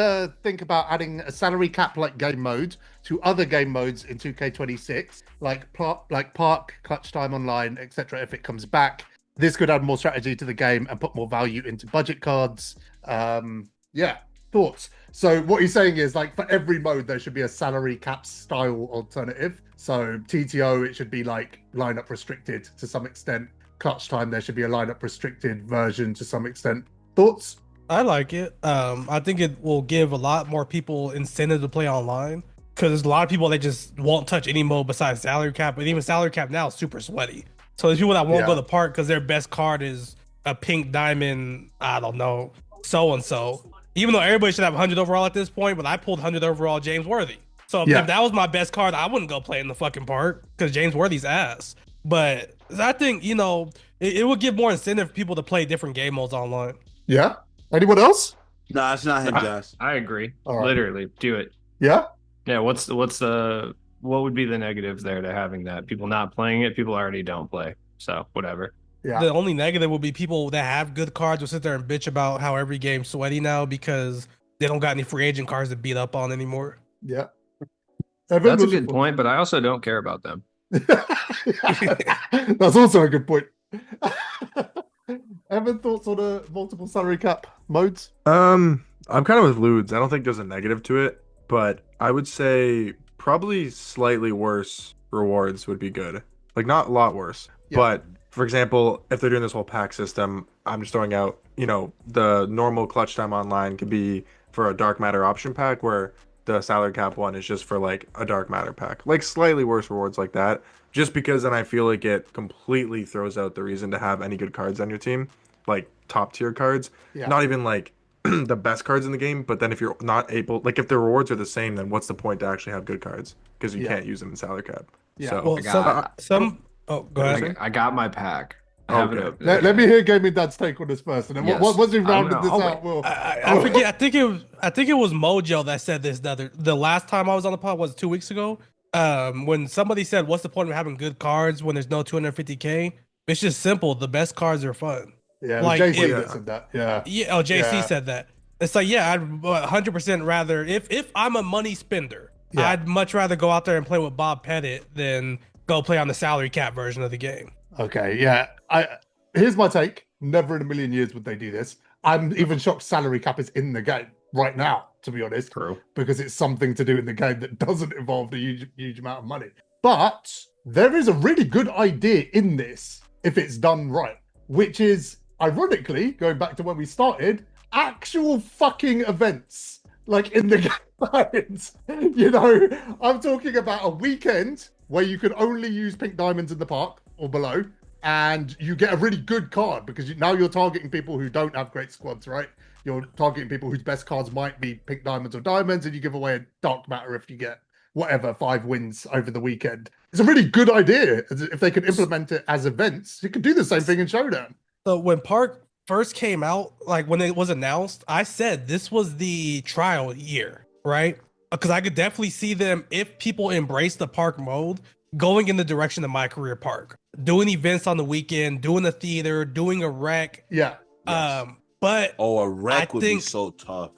think about adding a salary cap like game mode to other game modes in 2K26, like Park, Clutch Time Online, etc. if it comes back? This could add more strategy to the game and put more value into budget cards. Yeah, thoughts? So what he's saying is like for every mode, there should be a salary cap style alternative. So TTO, it should be like lineup restricted to some extent. Clutch Time, there should be a lineup restricted version to some extent. Thoughts? I like it. I think it will give a lot more people incentive to play online because there's a lot of people that just won't touch any mode besides salary cap. But even salary cap now is super sweaty. So there's people that won't go to the park because their best card is a pink diamond. I don't know, so and so. Even though everybody should have 100 overall at this point, but I pulled 100 overall James Worthy. So if that was my best card, I wouldn't go play in the fucking park because James Worthy's ass. But I think, you know, it would give more incentive for people to play different game modes online. Yeah. Anyone else? No, it's not him, Josh. I agree. Right. Literally, do it. Yeah. Yeah. What would be the negative there to having that? People not playing it. People already don't play. So whatever. Yeah. The only negative would be people that have good cards will sit there and bitch about how every game's sweaty now because they don't got any free agent cards to beat up on anymore. Yeah. That's a good point, but I also don't care about them. That's also a good point. Evan, thoughts on the multiple salary cap modes? I'm kind of with Ludes. I don't think there's a negative to it, but I would say probably slightly worse rewards would be good. Like not a lot worse, but for example, if they're doing this whole pack system, I'm just throwing out, the normal clutch time online could be for a dark matter option pack where the salary cap one is just for like a dark matter pack. Like slightly worse rewards like that, just because then I feel like it completely throws out the reason to have any good cards on your team, like top tier cards. Yeah. Not even like the best cards in the game, but then if you're not able, like if the rewards are the same, then what's the point to actually have good cards? Because you can't use them in salary cap. Yeah. So Well, go ahead. I got my pack. Let me hear Gaming Dad's take on this first, and then once we've rounded this out, we'll. I forget. I think it was Mojo that said this. The last time I was on the pod was 2 weeks ago. When somebody said, "What's the point of having good cards when there's no 250K?" It's just simple. The best cards are fun. Yeah, like JC that said that. Yeah. Yeah. Oh, JC said that. It's like, yeah, I'd 100% rather if I'm a money spender, I'd much rather go out there and play with Bob Pettit than go play on the salary cap version of the game. Okay, yeah. Here's my take. Never in a million years would they do this. I'm even shocked salary cap is in the game right now, to be honest. True. Because it's something to do in the game that doesn't involve a huge amount of money. But there is a really good idea in this if it's done right, which is, ironically, going back to when we started, actual fucking events. Like in the game. I'm talking about a weekend where you can only use pink diamonds in the park or below, and you get a really good card because now you're targeting people who don't have great squads, right? You're targeting people whose best cards might be pink diamonds or diamonds, and you give away a dark matter if you get whatever 5 wins over the weekend. It's a really good idea. If they could implement it as events, you could do the same thing in Showdown. So when Park first came out, like when it was announced, I said this was the trial year, right? Because I could definitely see them, if people embrace the park mode, going in the direction of My Career Park, doing events on the weekend, doing a theater, doing a rec. Yeah. Yes. But a rec would be so tough.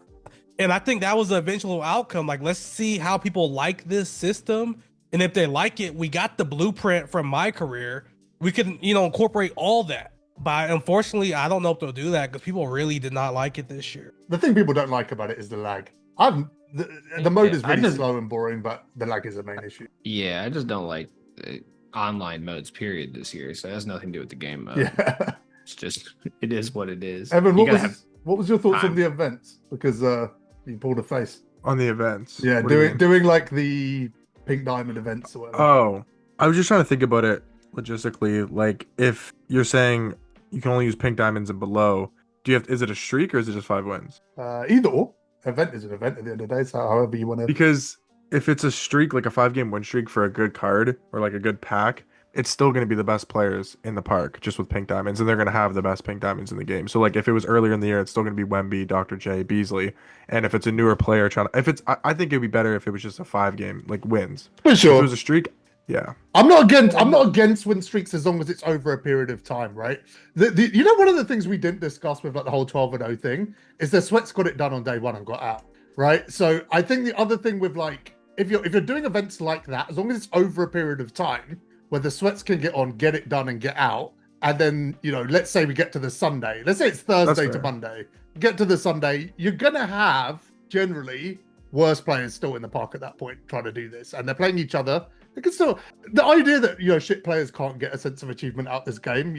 And I think that was the eventual outcome. Like, let's see how people like this system. And if they like it, we got the blueprint from My Career. We can, incorporate all that. But unfortunately, I don't know if they'll do that because people really did not like it this year. The thing people don't like about it is the lag. The mode is really slow and boring, but the lag is the main issue. Yeah, I just don't like online modes, period, this year. So it has nothing to do with the game mode. Yeah. It's just, it is what it is. Evan, what was your thoughts on the events? Because you pulled a face. On the events? Yeah, doing like the pink diamond events or whatever. Oh, I was just trying to think about it logistically. Like, if you're saying you can only use pink diamonds and below, is it a streak or is it just 5 wins? Either or. Event is an event at the end of the day, so however you want to. Because if it's a streak, like a 5-game win streak for a good card or like a good pack, it's still going to be the best players in the park just with pink diamonds, and they're going to have the best pink diamonds in the game. So like if it was earlier in the year, it's still going to be Wemby, Dr. J, Beasley. And if it's a newer player I think it'd be better if it was just a 5-game like wins. For sure. If it was a streak, yeah. I'm not against win streaks as long as it's over a period of time, right? One of the things we didn't discuss with like the whole 12-0 thing is the Sweats got it done on day one and got out, right? So I think the other thing with like if you're doing events like that, as long as it's over a period of time where the Sweats can get on, get it done and get out, and then let's say we get to the Sunday, let's say it's Thursday to Monday, get to the Sunday, you're gonna have generally worse players still in the park at that point trying to do this, and they're playing each other. They can still, the idea that shit players can't get a sense of achievement out this game,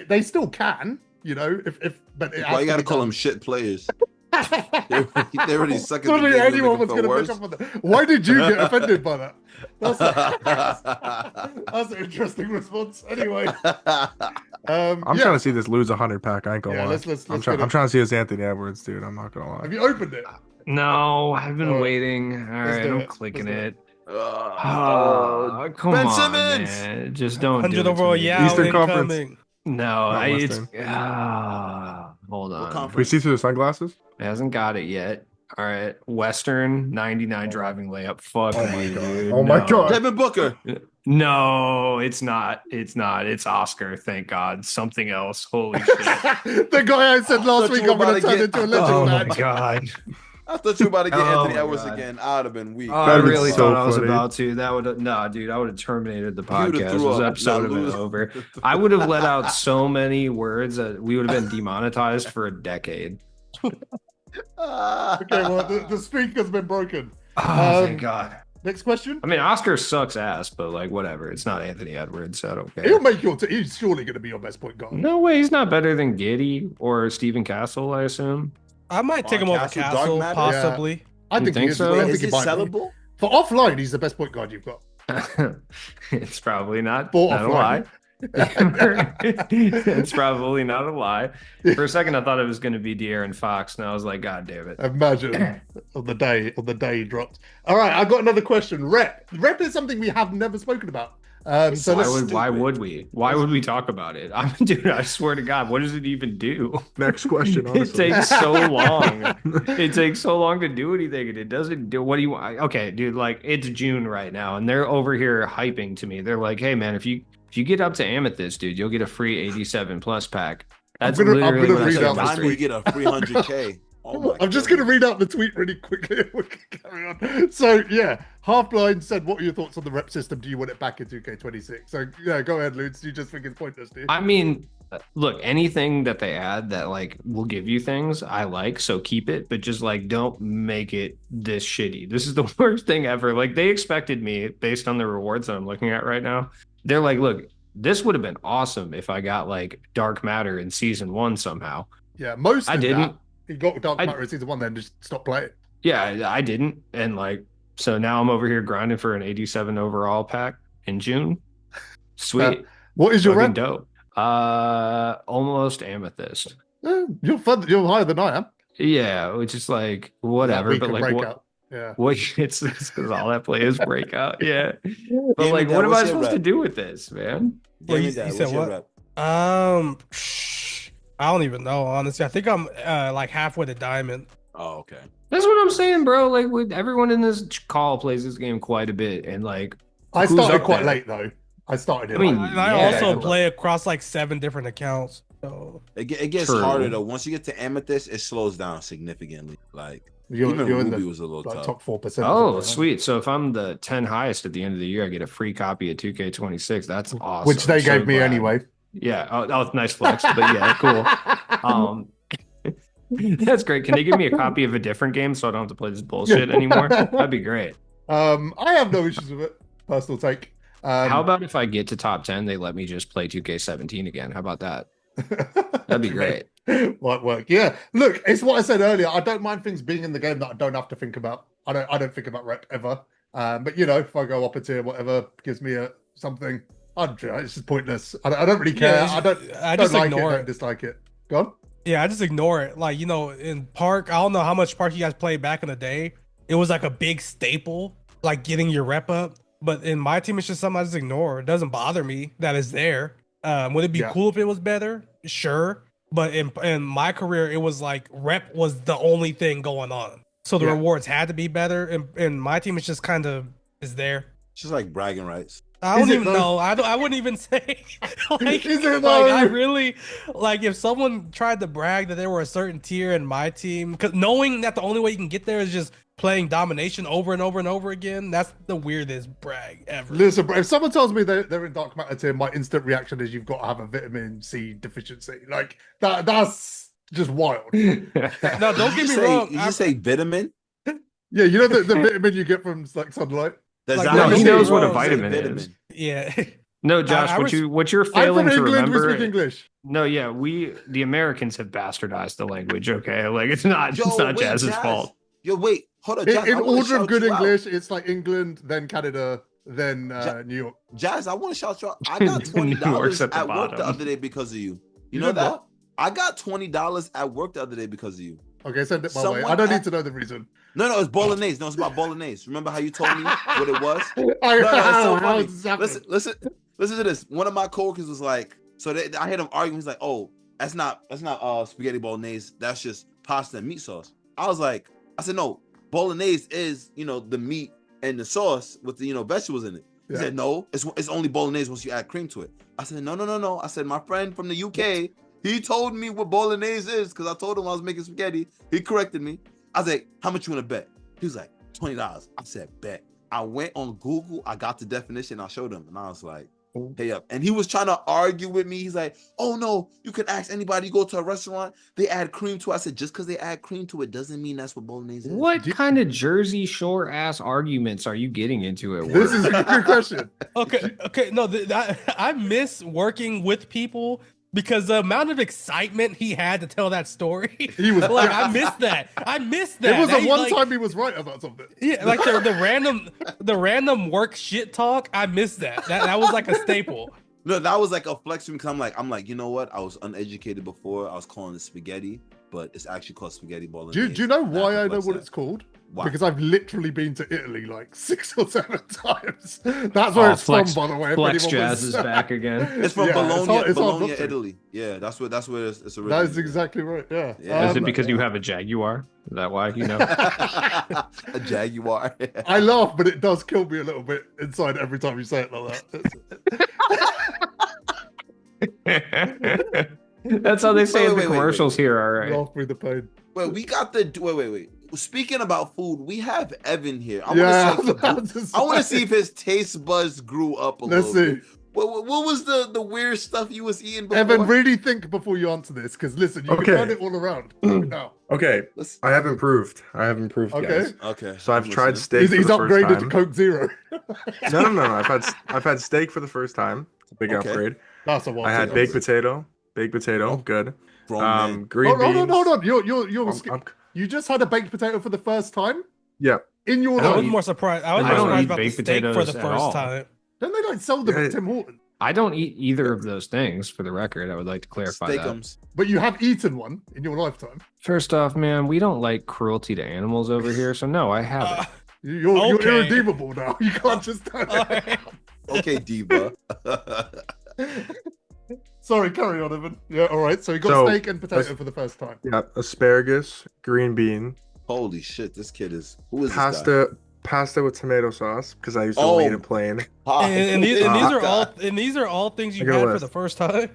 they still can, but why you gotta call them shit players? they already suck at the game. Anyone was gonna pick up on that. Why did you get offended by that? That's an interesting response. Anyway, I'm trying to see this lose 100 pack. I ain't gonna lie. I'm trying to see this Anthony Edwards, dude. I'm not gonna lie. Have you opened it? No, I've been waiting. All right, I'm clicking it. Come Ben on, Simmons! man. Just don't 100 do it overall, to me. Eastern Conference. No, hold on. Can we see through the sunglasses? It hasn't got it yet. All right, Western 99 driving layup. Fuck Oh my me, God. dude. Oh my God. Devin Booker. No, it's not. It's not. It's Oscar. Thank God. Something else. Holy shit. The guy I said last thought week you were I'm going to about to turn get- into a legend Oh my badge. God. I thought you were about to get Oh Anthony my Edwards God. again. I'd have been weak. Oh, I That'd be really so thought I was funny. about to. That would nah, dude. I would have terminated the He would've podcast. threw This up. episode would have been Lose. over. I would have let out so many words that we would have been demonetized for a decade. Okay, well, the streak has been broken. Oh, thank God. Next question. I mean, Oscar sucks ass, but like whatever. It's not Anthony Edwards, so I don't care. He'll make your he's surely going to be your best point guard. No way, he's not better than Giddy or Stephen Castle, I assume. I might take him over Castle, Dark Castle, Matter? possibly. I You think think he is. so? I Is think he he might be. sellable? For offline, he's the best point guard you've got. It's probably not For a offline. lie. It's probably not a lie. For a second, I thought it was going to be De'Aaron Fox, and I was like, God damn it. Imagine on the day he dropped. All right, I got another question. Rep is something we have never spoken about. So Why let's would we? Why would we talk about it? Dude, I swear to God, what does it even do? Next question. It Honestly. takes so long. It takes so long to do anything, and it doesn't do. What do you want? Okay, dude, like it's June right now, and they're over here hyping to me. They're like, "Hey, man, if you get up to Amethyst, dude, you'll get a free 87 plus pack." That's I'm gonna literally what I read said. out in my this Time you stream. get a 300K. Oh my I'm just going to goodness. read out the tweet really quickly. We can carry on. So, yeah, Half Blind said, what are your thoughts on the rep system? Do you want it back in 2K26? So, yeah, go ahead, Ludes. You just think it's pointless, do you? I mean, look, anything that they add that like will give you things, I like, so keep it, but just like don't make it this shitty. This is the worst thing ever. Like they expected me based on the rewards that I'm looking at right now. They're like, look, this would have been awesome if I got like Dark Matter in season 1 somehow. Yeah, most I of didn't. that. He got Dark Matter in season 1, then just stopped playing. Yeah, I didn't. And like, so now I'm over here grinding for an 87 overall pack in June. Sweet. What is your Fucking rep? dope. Almost Amethyst. You're higher than I am. Yeah, which is like whatever, That but week like of what? Breakout. Yeah. What? It's because all that play is breakout. Yeah, but Gaming like, Dad, what am what's I your supposed to rep? do with this, man? Well, Gaming you Dad, said what's your what? rep? I don't even know, honestly. I think I'm like halfway to diamond. Oh, okay. That's what I'm saying, bro. Like, with everyone in this call plays this game quite a bit, and like, I who's started up quite there? late, though. I started in I mean, like- And I Yeah, also but- play across like 7 different accounts. So It gets True. harder though. Once you get to Amethyst, it slows down significantly. Like you're even in Ruby the was a little like, tough. top 4%. Oh, sweet. So if I'm the 10 highest at the end of the year, I get a free copy of 2K26. That's awesome. Which they So gave me glad. anyway. Yeah. Oh, nice flex. But yeah, cool. That's great. Can they give me a copy of a different game so I don't have to play this bullshit anymore? That'd be great. I have no issues with it. Personal take. How about if I get to top 10, they let me just play 2K17 again? How about that? That'd be great. Might work. Yeah. Look, it's what I said earlier. I don't mind things being in the game that I don't have to think about. I don't think about rep ever. But you know, if I go up a tier, whatever gives me something, it's just pointless. I don't really care. Yeah, I I just don't like ignore it. it. Dislike it. Go on. yeah, I just ignore it. Like, you know, in Park, I don't know how much Park you guys played back in the day. It was like a big staple, like getting your rep up. But in my team, it's just something I just ignore. It doesn't bother me that it's there. Would it be cool if it was better? Sure. But in my career, it was like rep was the only thing going on. So the rewards had to be better. And my team is just kind of is there. It's just like bragging rights. I don't Is it even though? know. I wouldn't even say. Like, Is it like I though? really like if someone tried to brag that there were a certain tier in my team, because knowing that the only way you can get there is just playing domination over and over and over again. That's the weirdest brag ever. Listen, bro, if someone tells me they're in Dark Matter tier, my instant reaction is you've got to have a vitamin C deficiency. Like that's just wild. No, don't get me wrong. You just say vitamin. Yeah, you know the vitamin you get from like sunlight. Does Like, that no, mean he you knows say what a vitamin vitamin? is. Yeah. No, Josh, I what you're I'm failing from to England. We remember. speak English. No, yeah, the Americans have bastardized the language. Okay, like it's not wait, Jazz's Jazz. fault. Yo, wait, hold on. Jazz, In I wanna order of shout good you out. English, it's like England, then Canada, then New York. Jazz, I want to shout you out. I got New York's $20 at the at work the bottom. other day because of you. You You know did that? what? I got $20 at work the other day because of you. Okay, send it my way. Someone I don't at- need to know the reason. No, it's bolognese. No, it's about bolognese. Remember how you told me what it was? I, No, it's so how funny. does this happen? Listen to this. One of my coworkers was like, I heard him arguing. He's like, "Oh, that's not spaghetti bolognese. That's just pasta and meat sauce." I was like, I said, no, bolognese is, the meat and the sauce with the, vegetables in it. He said, no, it's only bolognese once you add cream to it. I said, no. I said, my friend from the UK, he told me what bolognese is because I told him I was making spaghetti. He corrected me. I was like, how much you want to bet? He was like, $20. I said, bet. I went on Google. I got the definition. I showed him. And I was like, hey up. And he was trying to argue with me. He's like, oh, no, you can ask anybody. You go to a restaurant, they add cream to it. I said, just because they add cream to it doesn't mean that's what bolognese is. What kind of Jersey Shore ass arguments are you getting into at work? This is a good question. Okay. No, I miss working with people because the amount of excitement he had to tell that story. He was like, I missed that. It was the one time he was right about something. Yeah, like the random work shit talk. I missed that. That was like a staple. No, that was like a flex for me because I'm like, you know what? I was uneducated before. I was calling it spaghetti, but it's actually called spaghetti bolognese. Do you know why I know what it's called? Why? Because I've literally been to Italy like 6 or 7 times. That's where it's from, by the way. ThatGamingDad is back again. It's from Bologna, Italy. Yeah, that's where it's originated. That is exactly right. Yeah. Is it because you have a Jaguar? Is that why you know? A Jaguar. I laugh, but it does kill me a little bit inside every time you say it like that. That's how they say in the commercials here. All right. Laugh through the pain. Wait, we got the wait. Speaking about food, we have Evan here. I want to see if his taste buds grew up a little bit. What was the weird stuff you was eating before? Evan, really think before you answer this, because listen, you can turn it all around. Now. Okay, I have improved. Guys. Okay. So I've tried steak. He's upgraded to Coke Zero. No. I've had steak for the first time. It's a big upgrade. That's a I had baked potato. Good. Green beans. Hold on. You just had a baked potato for the first time? Yeah. In your life? I was more surprised. I was more surprised about the steak for the first time. Don't they like sell them at Tim Hortons? I don't eat either of those things, for the record. I would like to clarify that. But you have eaten one in your lifetime. First off, man, we don't like cruelty to animals over here, so no, I haven't. You're irredeemable now. You can't just turn it. Okay, diva. Sorry, carry on, Evan. Yeah, all right. So you got steak and potato for the first time. Yeah, asparagus, green bean. Holy shit, this kid is... Who is pasta, this guy? Pasta with tomato sauce, because I used to only eat it plain. And these are all things you had for the first time.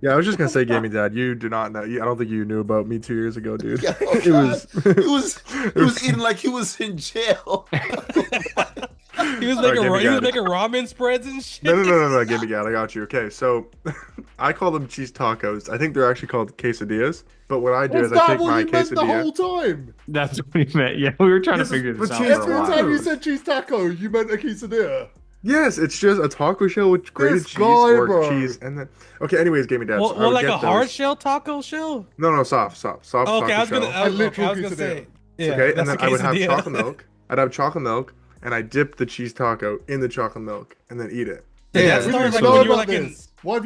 Yeah, I was just gonna say, GamingDad, you do not know. I don't think you knew about me 2 years ago, dude. Yeah, he was eating like he was in jail. He was making ramen spreads and shit. No, GamingDad, I got you. Okay, so I call them cheese tacos. I think they're actually called quesadillas. But what I do is I take my quesadilla. The whole time. That's what he meant. Yeah, we were trying to figure this out. Every time you said cheese taco, you meant a quesadilla. Yes, it's just a taco shell with grated cheese or cheese, and then anyways, GamingDad. Well, like a hard shell taco shell? No, soft. Okay, I was gonna say. Yeah, okay, and then I would have chocolate milk. I'd have chocolate milk, and I dip the cheese taco in the chocolate milk, and then eat it. That started like when you were like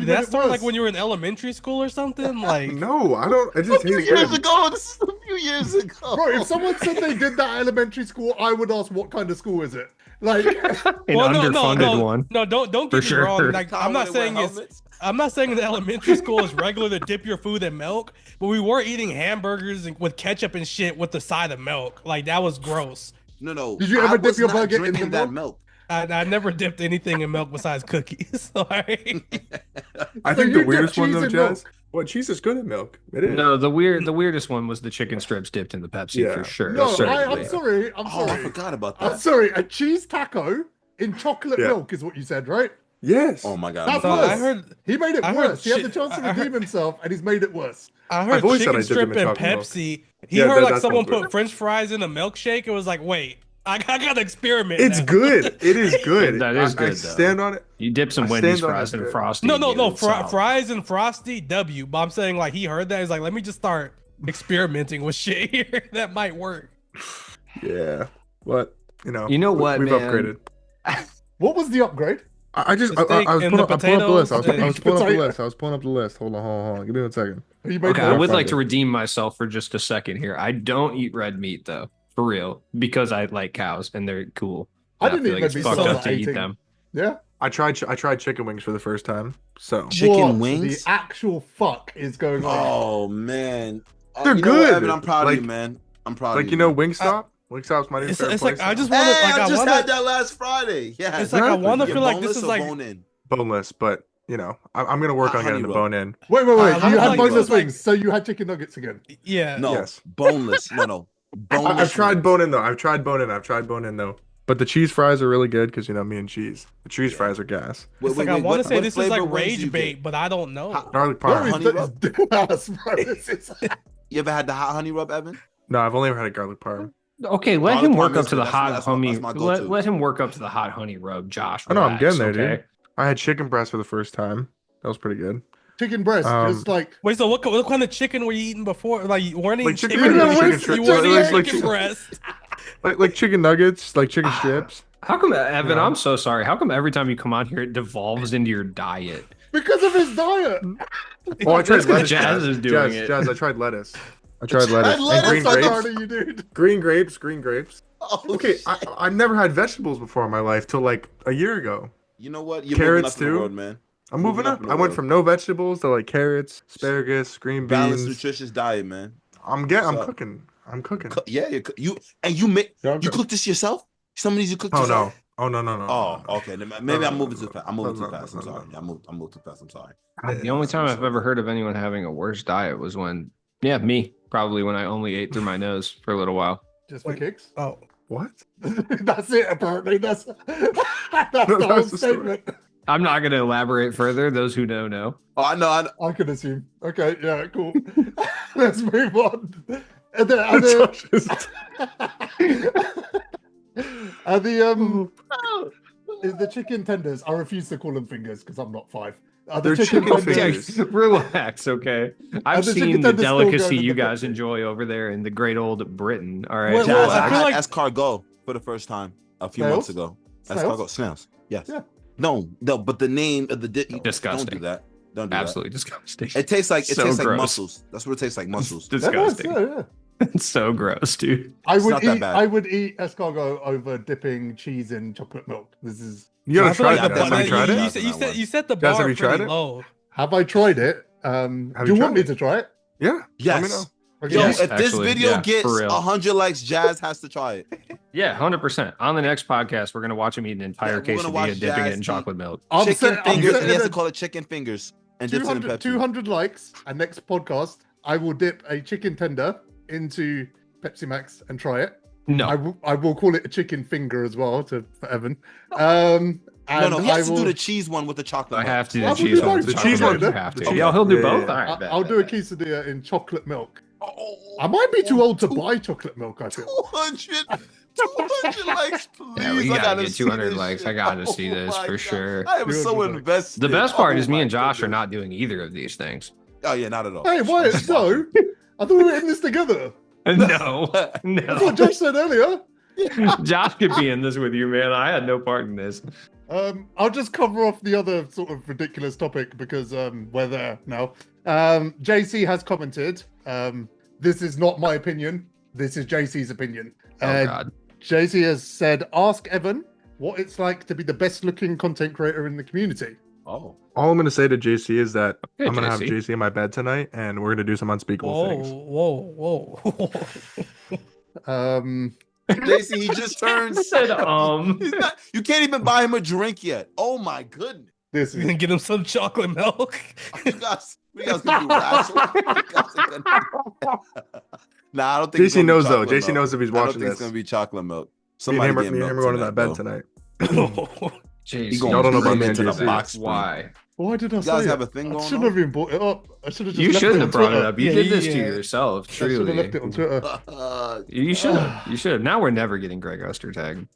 that started like when you were in elementary school or something. Like no, I don't. I just a few years ago. This is a few years ago. Bro, if someone said they did that at elementary school, I would ask, what kind of school is it? Like underfunded one. No, don't get me wrong. Like I'm not saying the elementary school is regular to dip your food in milk, but we were eating hamburgers with ketchup and shit with the side of milk. Like that was gross. No. Did you ever dip your burger in that milk? I never dipped anything in milk besides cookies. Sorry. I think the weirdest one though, Jazz. Well, cheese is good in milk. It is. No, the weirdest one was the chicken strips dipped in the Pepsi for sure. No, I'm sorry. Oh, I forgot about that. I'm sorry. A cheese taco in chocolate milk is what you said, right? Yes. Oh my god. That's worse. He made it worse. He had the chance to redeem himself, and he's made it worse. I heard chicken strip and Pepsi. He heard like someone put French fries in a milkshake. It was like, wait. I gotta experiment. It's good. It is good. That is good. I stand on it. You dip some Wendy's fries in Frosty. No. Fries and Frosty. W. But I'm saying like he heard that. He's like, let me just start experimenting with shit here. That might work. Yeah. But you know what? We've upgraded. What was the upgrade? I was pulling up the list. I was pulling up the list. Hold on. Give me 1 second. Okay, I would like to redeem myself for just a second here. I don't eat red meat though. For real, because I like cows and they're cool. I didn't feel like it's fucked up to eat them. Yeah, I tried chicken wings for the first time. So chicken wings, the actual fuck is going on? Oh man, they're good. Evan, I'm proud of you, man. I'm proud of Like you. you know, man. Wingstop. Wingstop's my new favorite It's place. like I just want to Hey, like I I just want had to. that last Friday. Yeah, It's like I want to Get feel like this boneless is or like bone in. boneless, but you know, I'm gonna work on Honey getting the roll. bone in. Wait. I You wanna had feel like this boneless is like- wings, so you had chicken nuggets again. Yeah. No, Yes. boneless. No, boneless. I've tried wings. bone in though. I've tried bone in though. But the cheese fries are really good because you know me and cheese. The cheese fries are gas. It's like I want to say what this is like flavor wings do you rage bait, get? but I don't know. Garlic Where parm. is honey the rub? bro? This is You ever had the hot honey rub, Evan? No, I've only ever had a garlic parm. Okay, let Garlic him work parm up is to the good. hot That's honey. my go-to. Let him work up to the hot honey rub, Josh. I know I'm getting Relax, there, okay? dude. I had chicken breast for the first time. That was pretty good. chicken breast, just like Wait, so what kind of chicken were you eating before? Like you weren't eating Like chicken chicken. nuggets, chicken You strips, weren't eating like chicken breast. like chicken nuggets, like chicken strips. How come, Evan? Yeah. I'm so sorry. How come every time you come on here, it devolves into your diet? because of his diet. Oh, I tried That's 'cause lettuce. Jazz is doing it. Jazz, I tried lettuce. I tried lettuce. And And lettuce, green I'm grapes. proud of you, dude. Green grapes. Oh, Okay, shit. I've never had vegetables before in my life till like a year ago. You know what? You're Carrots, moving up in the too? world, man. I'm moving up. in the I went world. from no vegetables to like carrots, asparagus, green Balanced, beans. nutritious diet, man. I'm What's up? cooking. I'm cooking. Yeah, you make Yeah, I'm you good. cook this yourself? Some of these you cook Oh yourself? no. Oh no. Oh, okay. Then maybe I'm moving too fast. I'm moving No, too fast. I'm no, sorry. no. I moved too fast. I'm sorry. The only time I've ever heard of anyone having a worse diet was when, me, probably when I only ate through my nose for a little while. Just for Wait. kicks. Oh, What? That's it. Apparently, that's the whole That's the story. statement. I'm not going to elaborate further. Those who know. Oh, I know. I could assume. Okay, yeah, cool. Let's move on. And the chicken tenders. I refuse to call them fingers because I'm not 5. They're chicken tenders. fingers. Relax, okay? I've the chicken seen the tenders still delicacy going in you the guys fridge. enjoy over there in the great old Britain. All right, Wait, Jazz, well, I I feel had like- escargot for the first time a few Snails? months ago. Snails? Escargot, snails. Yes. Yeah. No, but the name of the dish. Disgusting. Don't do that. Don't do absolutely disgusting. that. It tastes like So gross. mussels. That's what it tastes like. Mussels. They're nice, Disgusting. yeah. It's so gross, dude. I It's would not that eat. bad. I would eat escargot over dipping cheese in chocolate milk. This is. You I gotta feel try like that. the Have you tried you, it? said you set the Jazz, bar have you tried pretty it? low. Have I tried it? Have Do you you want tried me it? to try it? Yeah. Let me know. Yes. Okay. Yo, Yes, if this actually, video yeah, gets for real. 100 likes, Jazz has to try it. Yeah, 100%. On the next podcast, we're gonna watch him eat an entire Yeah, we're gonna watch quesadilla, dipping it Jazz in eat- chocolate milk. I'm Chicken set- I'm fingers, and he has to setting call it chicken fingers and a dips it in 200, Pepsi. 200 likes, and next podcast, I will dip a chicken tender into Pepsi Max and try it. No, I will call it a chicken finger as well for Evan. No, he has to will, do the cheese one with the chocolate. I milk. have to do Well, the we'll cheese do one. both. The The cheese cheese one. one. You have to. Okay. Yeah, he'll do Yeah, both. yeah. All right, bet, I'll do a bet. quesadilla in chocolate milk. Oh, I might be too old to buy chocolate milk, I feel. 200 likes, please. Yeah, we I gotta get see 200 this likes. shit. I gotta see Oh this my for God. sure. I am so 200 likes. invested. The best part Oh is me my and Josh are goodness. not doing either of these things. Oh yeah, not at all. Hey, why? I'm just No. watching. I thought we were in this together. No, That's no. what Josh said earlier. Josh could be in this with you, man. I had no part in this. I'll just cover off the other sort of ridiculous topic because we're there now. JC has commented. This is not my opinion. This is JC's opinion. Oh God. JC has said, "Ask Evan what it's like to be the best-looking content creator in the community." Oh, All I'm gonna say to JC is that Okay, I'm gonna have JC. JC in my bed tonight, and we're gonna do some unspeakable Whoa, things. whoa. JC, he just turned. Said, He's not, you can't even buy him a drink yet. Oh my goodness. This You can is get him some chocolate milk. You guys gonna do rational? You guys are gonna- Nah, I don't think. it's JC gonna be knows though. chocolate JC milk. knows if he's I don't watching think this. it's gonna be chocolate milk. Me and Somebody him, get me and milk him are going to that bed though. tonight. Jeez. He Y'all gonna don't know about bring me it and to the JC. box. Why? why did I You say guys it? have a thing I going shouldn't on? have even brought it up. I should have just You left shouldn't it have on brought it Twitter. up. You Yeah, did this to yeah. yourself, I should have left truly. it on Twitter. You should have. You should have. Now we're never getting Greg Oster tagged.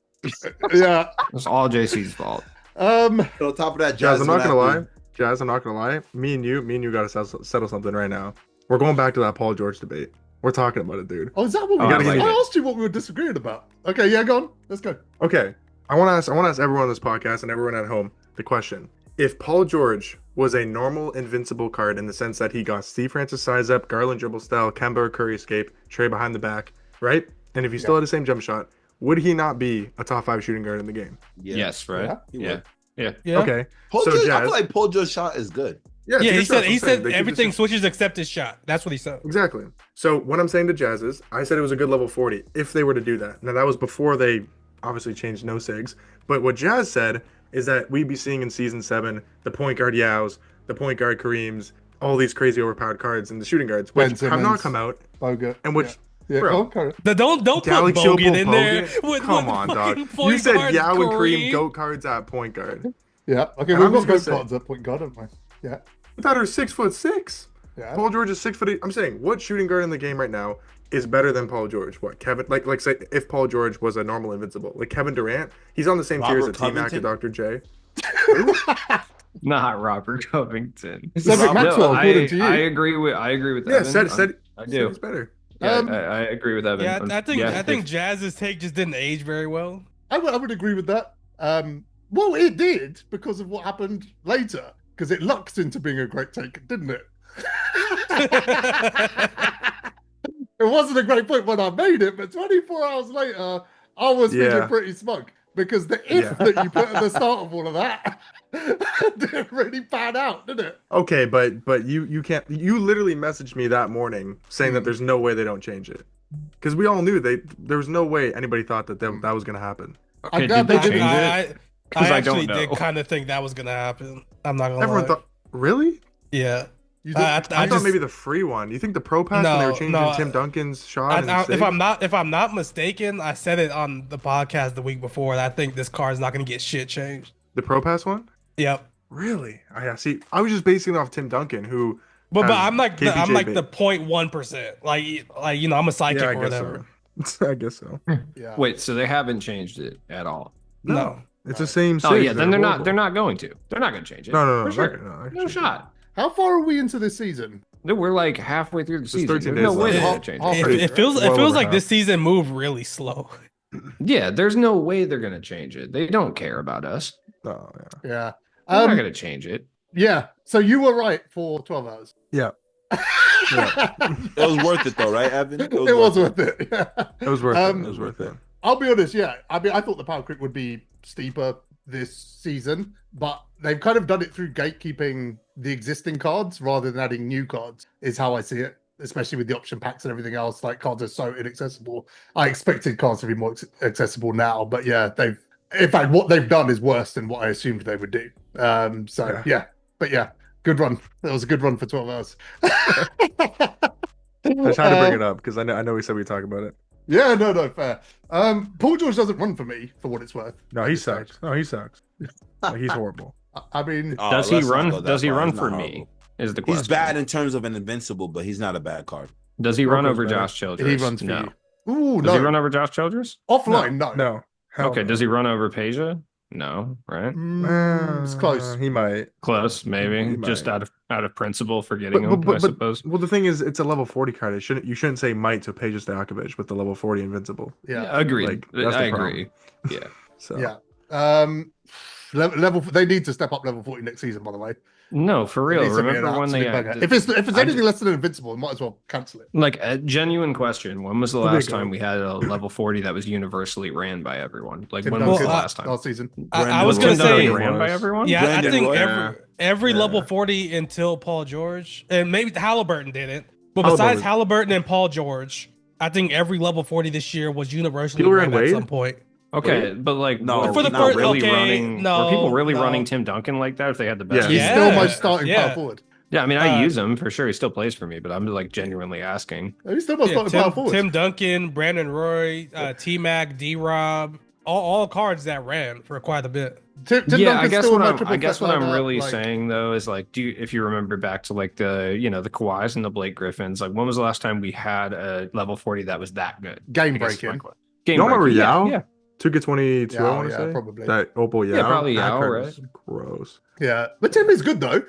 Yeah. It's all JC's fault. On top of that, Jazz, I'm not gonna lie. lie. Jazz, I'm not gonna lie. Me and you gotta settle something right now. We're going back to that Paul George debate. We're talking about it, dude. Oh, is that what we Oh, I gotta like I it. asked you what we were disagreeing about. Okay, yeah, go on. Let's go. Okay, I want to ask everyone on this podcast and everyone at home the question: if Paul George was a normal invincible card in the sense that he got Steve Francis size up, Garland dribble style, Kemba or Curry escape, Trey behind the back, right? And if he still had the same jump shot, would he not be a top 5 shooting guard in the game? Yeah. Yes, right? Yeah, he Yeah. would. Yeah. Yeah. Okay, Paul so George, I Jazz, feel like Paul George's shot is good. Yeah, it's a Yeah, good he shot. said I'm saying they keep everything the switches except his shot. That's what he said. Exactly. So what I'm saying to Jazz is, I said it was a good level 40 if they were to do that. Now that was before they obviously changed no sigs. But what Jazz said is that we'd be seeing in season 7 the point guard Yaos, the point guard Kareems, all these crazy overpowered cards, and the shooting guards, which have not come out, Bogut, and which. Yeah, Bro, don't put Galaxy Bogut Opal in there. Bogut? Come on, dog. You said Yao and Kareem GOAT cards at point guard. Yeah, okay, And we've I'm got just GOAT gonna cards at point guard, haven't we? Yeah. I thought are 6'6". Yeah. Paul George is 6'8". I'm saying, what shooting guard in the game right now is better than Paul George? What, Kevin? Like say if Paul George was a normal invincible, like Kevin Durant, he's on the same tier as a T-Mac and Dr. J. Not Robert Covington. Cedric Maxwell, according to you. I agree with Yeah, Evan. said I do. he's better. Yeah, I agree with Evan. Yeah, I think Jazz's take just didn't age very well. I would agree with that. Well, it did because of what happened later, because it lucked into being a great take, didn't it? It wasn't a great point when I made it, but 24 hours later, I was feeling pretty smug because the if that you put at the start of all of that didn't really pan out, did it? Okay, but you can't. You literally messaged me that morning saying that there's no way they don't change it, because we all knew there was no way anybody thought that that was gonna happen. Okay, I'm glad did they they didn't. change it? I I actually don't know. did kind of think that was gonna happen. I'm not gonna Everyone lie. thought, really? Yeah. You I I thought maybe the free one. You think the pro pass when they were changing no, Tim Duncan's shot? if I'm not mistaken, I said it on the podcast the week before. That I think this car is not gonna get shit changed. The pro pass one? Yep. Really? I see. I was just basing it off Tim Duncan, who. But has I'm like KPJ the 0.1%. Like you know, I'm a psychic Yeah, I or guess whatever. so. I guess so. Yeah. Wait, so they haven't changed it at all? No. It's the same. Oh sig. yeah, then they're horrible. not going to. They're not going to change it. No. For sure. No, No shot. How far are we into this season? No, we're like halfway through the season. 13 There's no days way left. they're going to change Half- it. It feels Well over like half. this season moved really slow. Yeah, there's no way they're going to change it. They don't care about us. Oh, yeah. Yeah. They're not going to change it. Yeah. So you were right for 12 hours. Yeah. It was worth it though, right, Evan? It was worth it. Yeah. It was worth it. It was worth it. I'll be honest, yeah. I mean, I thought the power creep would be steeper this season, but they've kind of done it through gatekeeping the existing cards rather than adding new cards, is how I see it, especially with the option packs and everything else. Like, cards are so inaccessible. I expected cards to be more accessible now, but yeah, in fact, what they've done is worse than what I assumed they would do. But yeah, good run. That was a good run for 12 hours. I just had to bring it up because I know we said we'd talk about it. Yeah, no, fair. Paul George doesn't run for me, for what it's worth. No, he sucks. No, he sucks. Like, he's horrible. I mean, Does he let's not run? go that Does he far. run He's for not me? horrible. Is the question. He's bad in terms of an invincible, but he's not a bad card. Does he run Roko's over better. Josh Childress? he runs for No. you. Ooh, Does he no. run over Josh Childress? Offline, no. No. Hell Okay. no. Does he run over Peja? No. Right. It's close. He might. Close, maybe. He Just might. out of principle for getting him, I suppose. Well, the thing is, it's a level 40 card. You shouldn't say might to Pages Stojakovic with the level 40 invincible. Yeah. Agreed. Like, that's the I agree. problem. Yeah. So Yeah. Level. They need to step up level 40 next season, by the way. No, for It real. needs to be an Remember when they absolute banger. had, If it's anything less than invincible, might as well cancel it. like a genuine question? When was the There we last go. time we had a level 40 that was universally ran by everyone? Like Tim when was the Duncan last time? last season? I was Brandon gonna Roy. say, Tim Duncan ran by everyone. yeah, Brandon I think Roy. every Yeah. level 40 until Paul George, and maybe Halliburton did it. But Halliburton besides was- Halliburton and Paul George, I think every level 40 this year was universally People ran ran at Wade? some point. Okay, but like, No, were for the people first- really okay, running? no, were people really no. running Tim Duncan like that if they had the best? Yeah. He's still my Yeah, starting yeah. power forward. Yeah, I mean, I Uh, use him for sure. He still plays for me, but I'm like genuinely asking. He's still my Yeah, starting power Tim, forward. Tim Duncan, Brandon Roy, T-Mac, D-Rob, all cards that ran for quite a bit. Tim Yeah, Duncan's I guess still what in my I'm, triple I guess threat what I'm lineup, really like- saying though is like, if you remember back to like the the Kawhis and the Blake Griffins, like when was the last time we had a level 40 that was that good? Game I guess is my breaking. question. Game You don't remember breaking, Yao? Yeah, 2K22, I Yao, want to yeah, say. probably. That Opal Yao. Yeah, probably that Yao, card right? was gross. Yeah, but Tim is good though.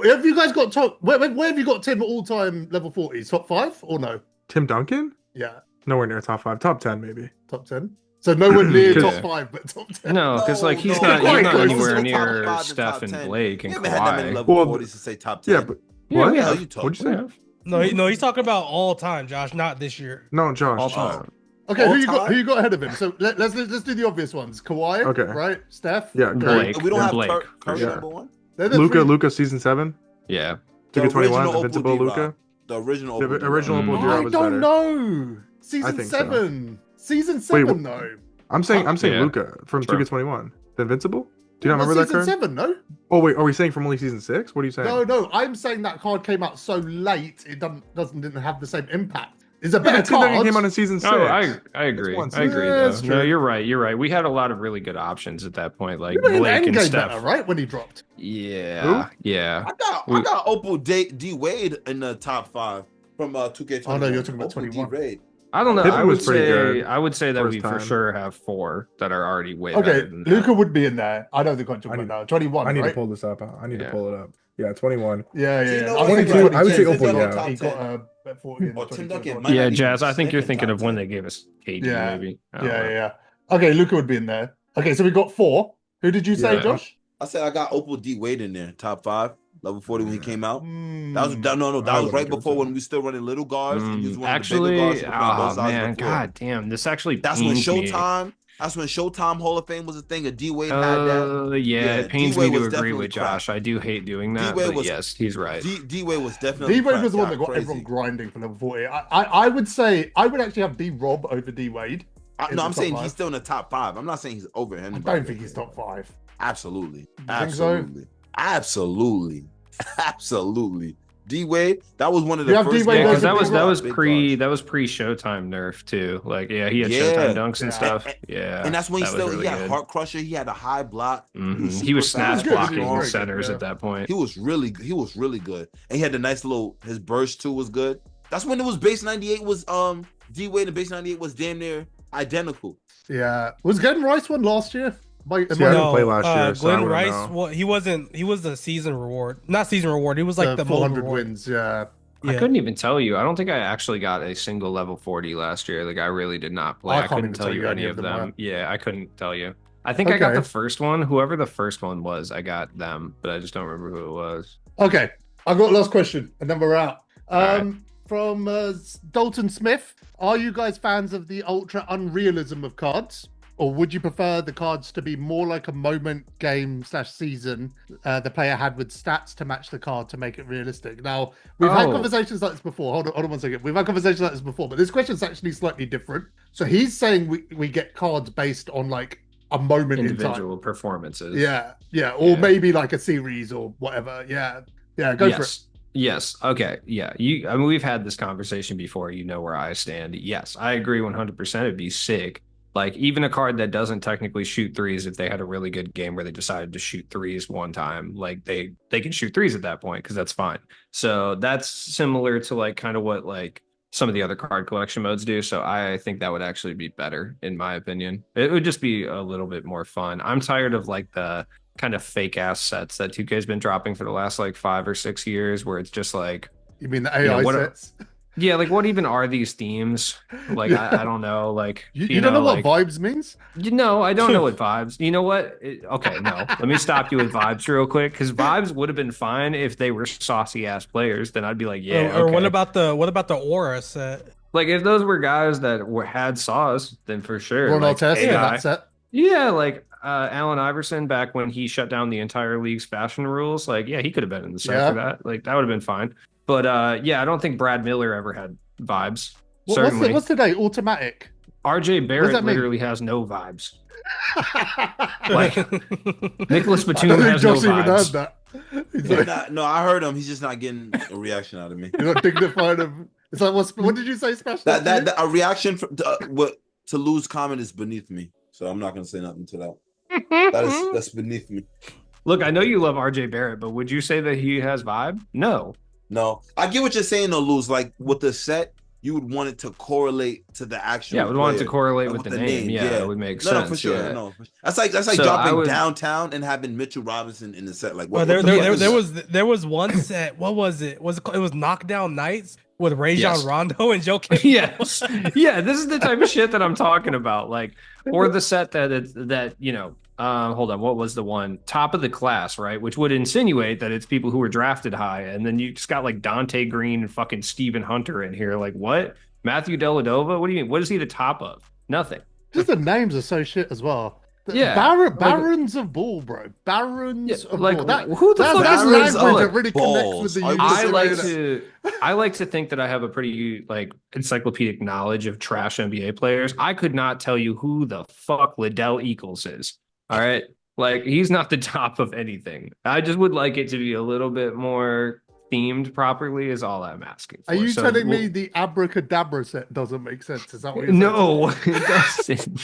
Have you guys got top? Where have you got Tim all time level 40s? Top 5 or no? Tim Duncan? Yeah, Nowhere near top 5. Top 10, maybe. top 10. So nowhere near Yeah. top 5, but top 10. No, because like he's No, not, quite he's not close. anywhere Top near 5 and Steph top and 10. Blake and You haven't had that many Kawhi. level Well, 40s to say top 10. Yeah, but Yeah, what? we have. What are you talking What'd you say? Yeah. No, he's talking about all time, Josh, not this year. No, Josh. All Josh. time. Okay, All who you got? time? Who you got ahead of him? So let's do the obvious ones. Kawhi, Okay. right? Steph, Yeah, Curry. Blake. We don't have Blake, Curry for sure. number one. They're the Luca, three- Luca, season 7. Yeah. 2K21, Invincible, Luca. The original The original Opal D-Rod was I better. don't know. Season think 7. Season Wait, 7 though. I'm saying Yeah. Luca from Sure. 2K21. The Invincible? Do you not remember that Season card? 7, no? Oh wait, are we saying from only season 6? What are you saying? No, I'm saying that card came out so late it didn't have the same impact. It's a better Team Duncan card. came out in season 6. Oh, I agree. one I agree. Yeah, Though. that's No, true. you're right. We had a lot of really good options at that point, like You made Blake and Endgame Steph. better, right? When he dropped. Yeah, yeah. I got Opal D Wade in the top 5 from 2K21. Oh no, you're talking about Opal 21. D-Wade. I don't know. Pippen was pretty good I would say that first we for time. sure have 4 that are already way Okay, better than that. Luca would be in there. I don't think I'm talking I need- about now. 21, I need right? to pull this up. I need Yeah. to pull it up. Yeah, 21. Yeah. You know I what? was thinking 22, I would say 22, Opal, he yeah. got, he got a 40 Or Tim Duncan 22. might Yeah, not even Jazz. I think you're sniff in thinking top of when 10. they gave us KD, Yeah. maybe. I don't know. Yeah. Okay, Luca would be in there. Okay, so we got 4. Who did you say, Yeah. Josh? I said I got Opal D Wade in there, top 5, level 40 when he came out. That was Hmm. no, that I was wouldn't right give it before to when him. we still running little guards. And he was one of the Actually, bigger guards who could play on both oh sides man, of the floor. god damn, this actually That's when pains me. Showtime. That's when Showtime Hall of Fame was a thing. D Wade had that. Yeah, it pains me D-Wade to was agree definitely with crap. Josh. I do hate doing that, D-Wade but was- yes, he's right. D Wade was definitely. D-Wade was the one cracked that out got crazy. everyone grinding for level 40. I would say I would actually have D-Rob over D-Wade. No, I'm top saying 5. he's still in the top 5. I'm not saying he's over him. I don't think he's top 5. Absolutely. You think so? Absolutely. D Wade, that was one of the You have first D-Wade Yeah, guards because that was big pre guards. Showtime nerf too. Like, yeah, he had Yeah. Showtime dunks and Yeah. stuff. Yeah, And that's when he that was still really he had good. Heart Crusher. He had a high block. He was super snap fast, good. He was blocking very good, centers yeah. at that point. He was really good. And he had the nice little his burst too was good. That's when it was base 98 was D Wade and base 98 was damn near identical. Yeah. Was Glenn Rice one last year? See, I didn't play last year, so I Glenn wouldn't Rice. know. Well, he wasn't. He was the season reward, not season reward. He was like the 400 reward. wins, yeah. I Yeah. couldn't even tell you. I don't think I actually got a single level 40 last year. Like, I really did not play. I I can't couldn't even tell you any of them. were. Yeah, I couldn't tell you. I think I got Okay. the first one. Whoever the first one was, I got them, but I just don't remember who it was. Okay, I've got a last question, and then we're out. Alright. From Dalton Smith, are you guys fans of the ultra unrealism of cards? Or would you prefer the cards to be more like a moment game/season the player had with stats to match the card to make it realistic? Now, we've had conversations like this before. Hold on 1 second. We've had conversations like this before, but this question's actually slightly different. So he's saying we get cards based on like a moment in time. Individual performances. Yeah, or maybe like a series or whatever. Yeah, go for it. Yes. Okay. Yeah. I mean, we've had this conversation before. You know where I stand. Yes, I agree 100%. It'd be sick. Like, even a card that doesn't technically shoot threes, if they had a really good game where they decided to shoot threes one time, like they can shoot threes at that point because that's fine. So that's similar to like kind of what like some of the other card collection modes do. So I think that would actually be better in my opinion. It would just be a little bit more fun. I'm tired of like the kind of fake ass sets that 2K has been dropping for the last like 5 or 6 years, where it's just like, You mean the AI sets? yeah, like what even are these themes? Like, Yeah. I don't know. Like, You don't know what vibes means? I don't know what vibes. You know what? Okay, no. Let me stop you with vibes real quick, because vibes would have been fine if they were saucy ass players. Then I'd be like, yeah. Or okay. what about the aura set? Like if those were guys that had sauce, then for sure. Ron Like, Artest in AI. that set. Yeah, like Allen Iverson back when he shut down the entire league's fashion rules. Like, yeah, he could have been in the set for that. Like, that would have been fine. But yeah, I don't think Brad Miller ever had vibes. Certainly. What's today? Automatic. RJ What does that Barrett mean? literally has no vibes. Like Nicholas I Batum don't think has no Josh even heard vibes. that. He's Yeah, like, no, I heard him. He's just not getting a reaction out of me. you're not dignified of. It's like, what did you say, Smash? That a reaction from to lose comment is beneath me. So I'm not gonna say nothing to that. That's beneath me. Look, I know you love RJ Barrett, but would you say that he has vibe? No. No, I get what you're saying though, Luz. Like with the set, you would want it to correlate to the actual. Yeah, I would want it to player, correlate like, with the name. Yeah, it would make sense. No, for sure. Yeah. No, that's like So dropping I would- downtown and having Mitchell Robinson in the set. Like, Well, what the fuck is that? there was one set. What was it? It was Knockdown Nights with Rajon Yes. Rondo and Joe Kidd. Yes. Yeah, this is the type of shit that I'm talking about. Like, or the set that you know, hold on, what was the one? Top of the class, right? Which would insinuate that it's people who were drafted high, and then you just got like Dante Green and fucking Steven Hunter in here. Like, what? Matthew Dellavedova? What do you mean? What is he the top of? Nothing. Just the names are so shit as well. Barons of Ball, bro. Barons of like, Ball. That, who the fuck that's is language this? that really connects with the I like to think that I have a pretty like encyclopedic knowledge of trash NBA players. I could not tell you who the fuck Liddell Eccles is. All right. Like, he's not the top of anything. I just would like it to be a little bit more themed properly is all I'm asking for. Are you telling me the abracadabra set doesn't make sense? Is that what you're No, it doesn't.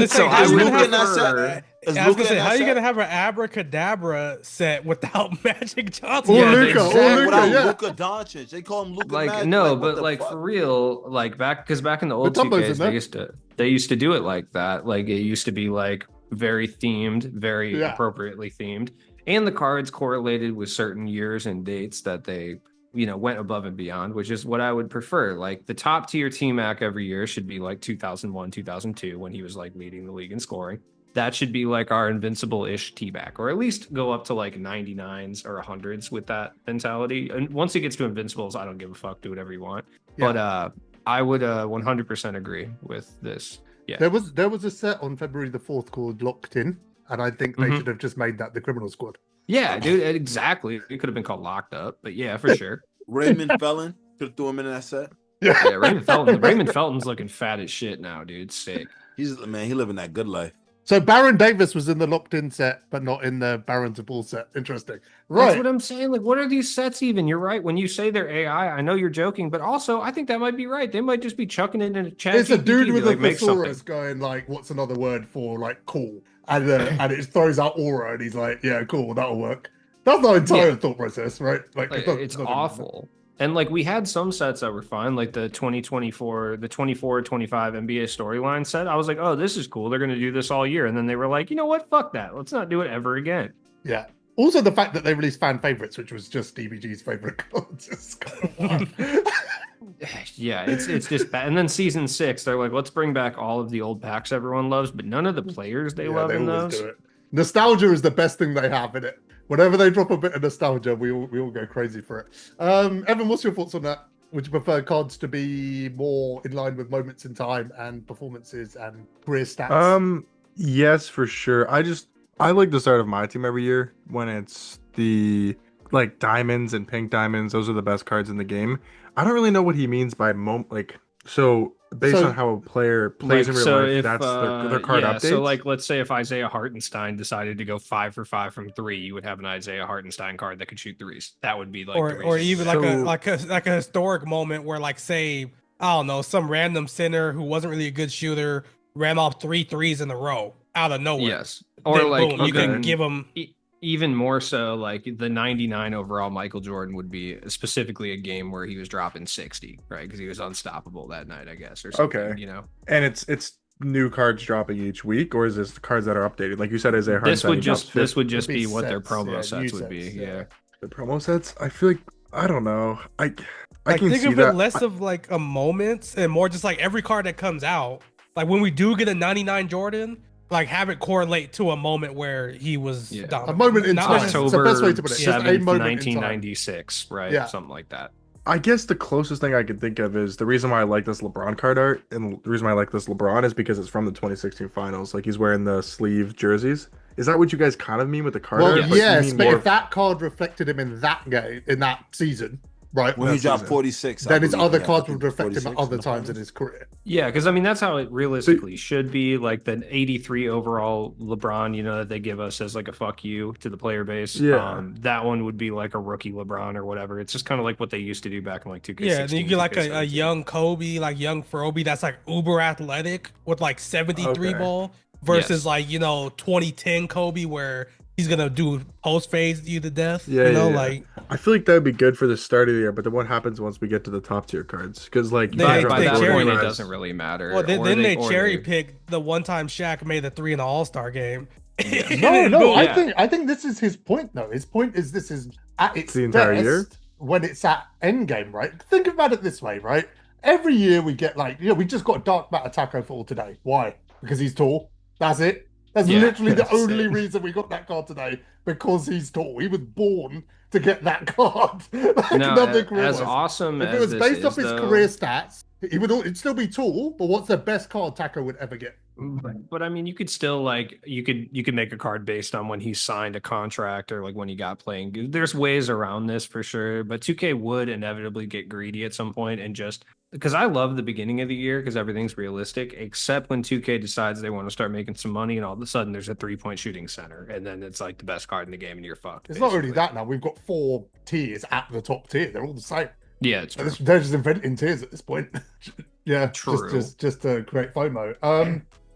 So I would prefer... I was gonna say, how are you gonna have an abracadabra set without Magic Johnson? Or Luka, Luka Doncic. They call him Luka. Like Magic. no, but like for real, like back in the old 2Ks, they used to do it like that. Like it used to be like very themed, very appropriately themed, and the cards correlated with certain years and dates that they went above and beyond, which is what I would prefer. Like the top tier T-Mac every year should be like 2001, 2002 when he was like leading the league in scoring. That should be like our invincible-ish T-Back, or at least go up to like 99s or 100s with that mentality. And once it gets to invincibles, I don't give a fuck. Do whatever you want. Yeah. But I would 100% agree with this. Yeah. There was a set on February the 4th called Locked In, and I think they should have just made that the criminal squad. Yeah, dude, exactly. It could have been called Locked Up, but yeah, for sure. Raymond Felton could have threw him in that set. Yeah, Raymond Felton's looking fat as shit now, dude. Sick. He living that good life. So Baron Davis was in the Locked In set, but not in the Barons of Ball set. Interesting. Right. That's what I'm saying. Like, what are these sets even? You're right. When you say they're AI, I know you're joking, but also I think that might be right. They might just be chucking it in a chat. It's a dude with a thesaurus going like, what's another word for like cool? And it throws out aura and he's like, yeah, cool, that'll work. That's not entire thought process, right? Like it's awful. And like we had some sets that were fun, like the 2024, the 24-25 NBA storyline set. I was like, oh, this is cool. They're going to do this all year. And then they were like, you know what? Fuck that. Let's not do it ever again. Yeah. Also, the fact that they released fan favorites, which was just DBG's favorite cards, is kind of fun. Yeah, it's just bad. And then season 6, they're like, let's bring back all of the old packs everyone loves, but none of the players they love in those. Do it. Nostalgia is the best thing they have in it. Whenever they drop a bit of nostalgia, we all go crazy for it. Evan, what's your thoughts on that? Would you prefer cards to be more in line with moments in time and performances and career stats? Yes, for sure. I like the start of my team every year when it's the like diamonds and pink diamonds. Those are the best cards in the game. I don't really know what he means by based on how a player plays in real life, that's their card updates. So like, let's say if Isaiah Hartenstein decided to go 5 for 5 from 3, you would have an Isaiah Hartenstein card that could shoot threes. That would be like, or even like a historic moment where like, say, I don't know, some random center who wasn't really a good shooter ran off 3 threes in a row out of nowhere. Yes, or then, like boom, you can give him. Even more so, like the 99 overall Michael Jordan would be specifically a game where he was dropping 60, right? Because he was unstoppable that night, I guess, or something. Okay, And it's new cards dropping each week, or is this the cards that are updated? Like you said, Isaiah Hartenstein. This would just be what their promo sets would be. Yeah, the promo sets. I feel like I don't know. I can think see of it less of like a moment and more just like every card that comes out. Like when we do get a 99 Jordan. Like have it correlate to a moment where he was dominant. A moment in time. October it's the best way to put it. 7th, 1996, right? Yeah. Something like that. I guess the closest thing I could think of is the reason why I like this LeBron card art, and the reason why I like this LeBron is because it's from the 2016 finals. Like he's wearing the sleeve jerseys. Is that what you guys kind of mean with the card art? Yes, but if that card reflected him in that game, in that season, right? When he dropped 46, then his other cards would reflect him at other times in his career. Yeah, because I mean that's how it realistically should be. Like the 83 overall LeBron, that they give us as like a fuck you to the player base. Yeah, that one would be like a rookie LeBron or whatever. It's just kind of like what they used to do back in like 2K16. Yeah, then you get like a young Kobe, like young Froby that's like uber athletic with like 73 ball versus like 2010 Kobe where he's gonna do post phase you to death. Like I feel like that'd be good for the start of the year, but then what happens once we get to the top tier cards? Because like by that point, it doesn't really matter. Well, then they cherry pick the one time Shaq made the 3 in the All-Star game. I think this is his point though. His point is this is at its the entire best year when it's at end game, right? Think about it this way, right? Every year we get like, we just got Dark Matter Taco for all today. Why? Because he's tall. That's it. That's literally the only reason we got that card today, because he's tall. He was born to get that card. As awesome if it was based off his career stats, it'd still be tall, but what's the best card Taco would ever get? But I mean, you could still like you could make a card based on when he signed a contract or like when he got playing. There's ways around this for sure, but 2K would inevitably get greedy at some point and just because I love the beginning of the year because everything's realistic, except when 2K decides they want to start making some money and all of a sudden there's a 3-point shooting center and then it's like the best card in the game and you're fucked. It's not really that now. We've got 4 tiers at the top tier. They're all the same. Yeah, it's true. They're just inventing tiers at this point. Yeah, true. Just to create FOMO.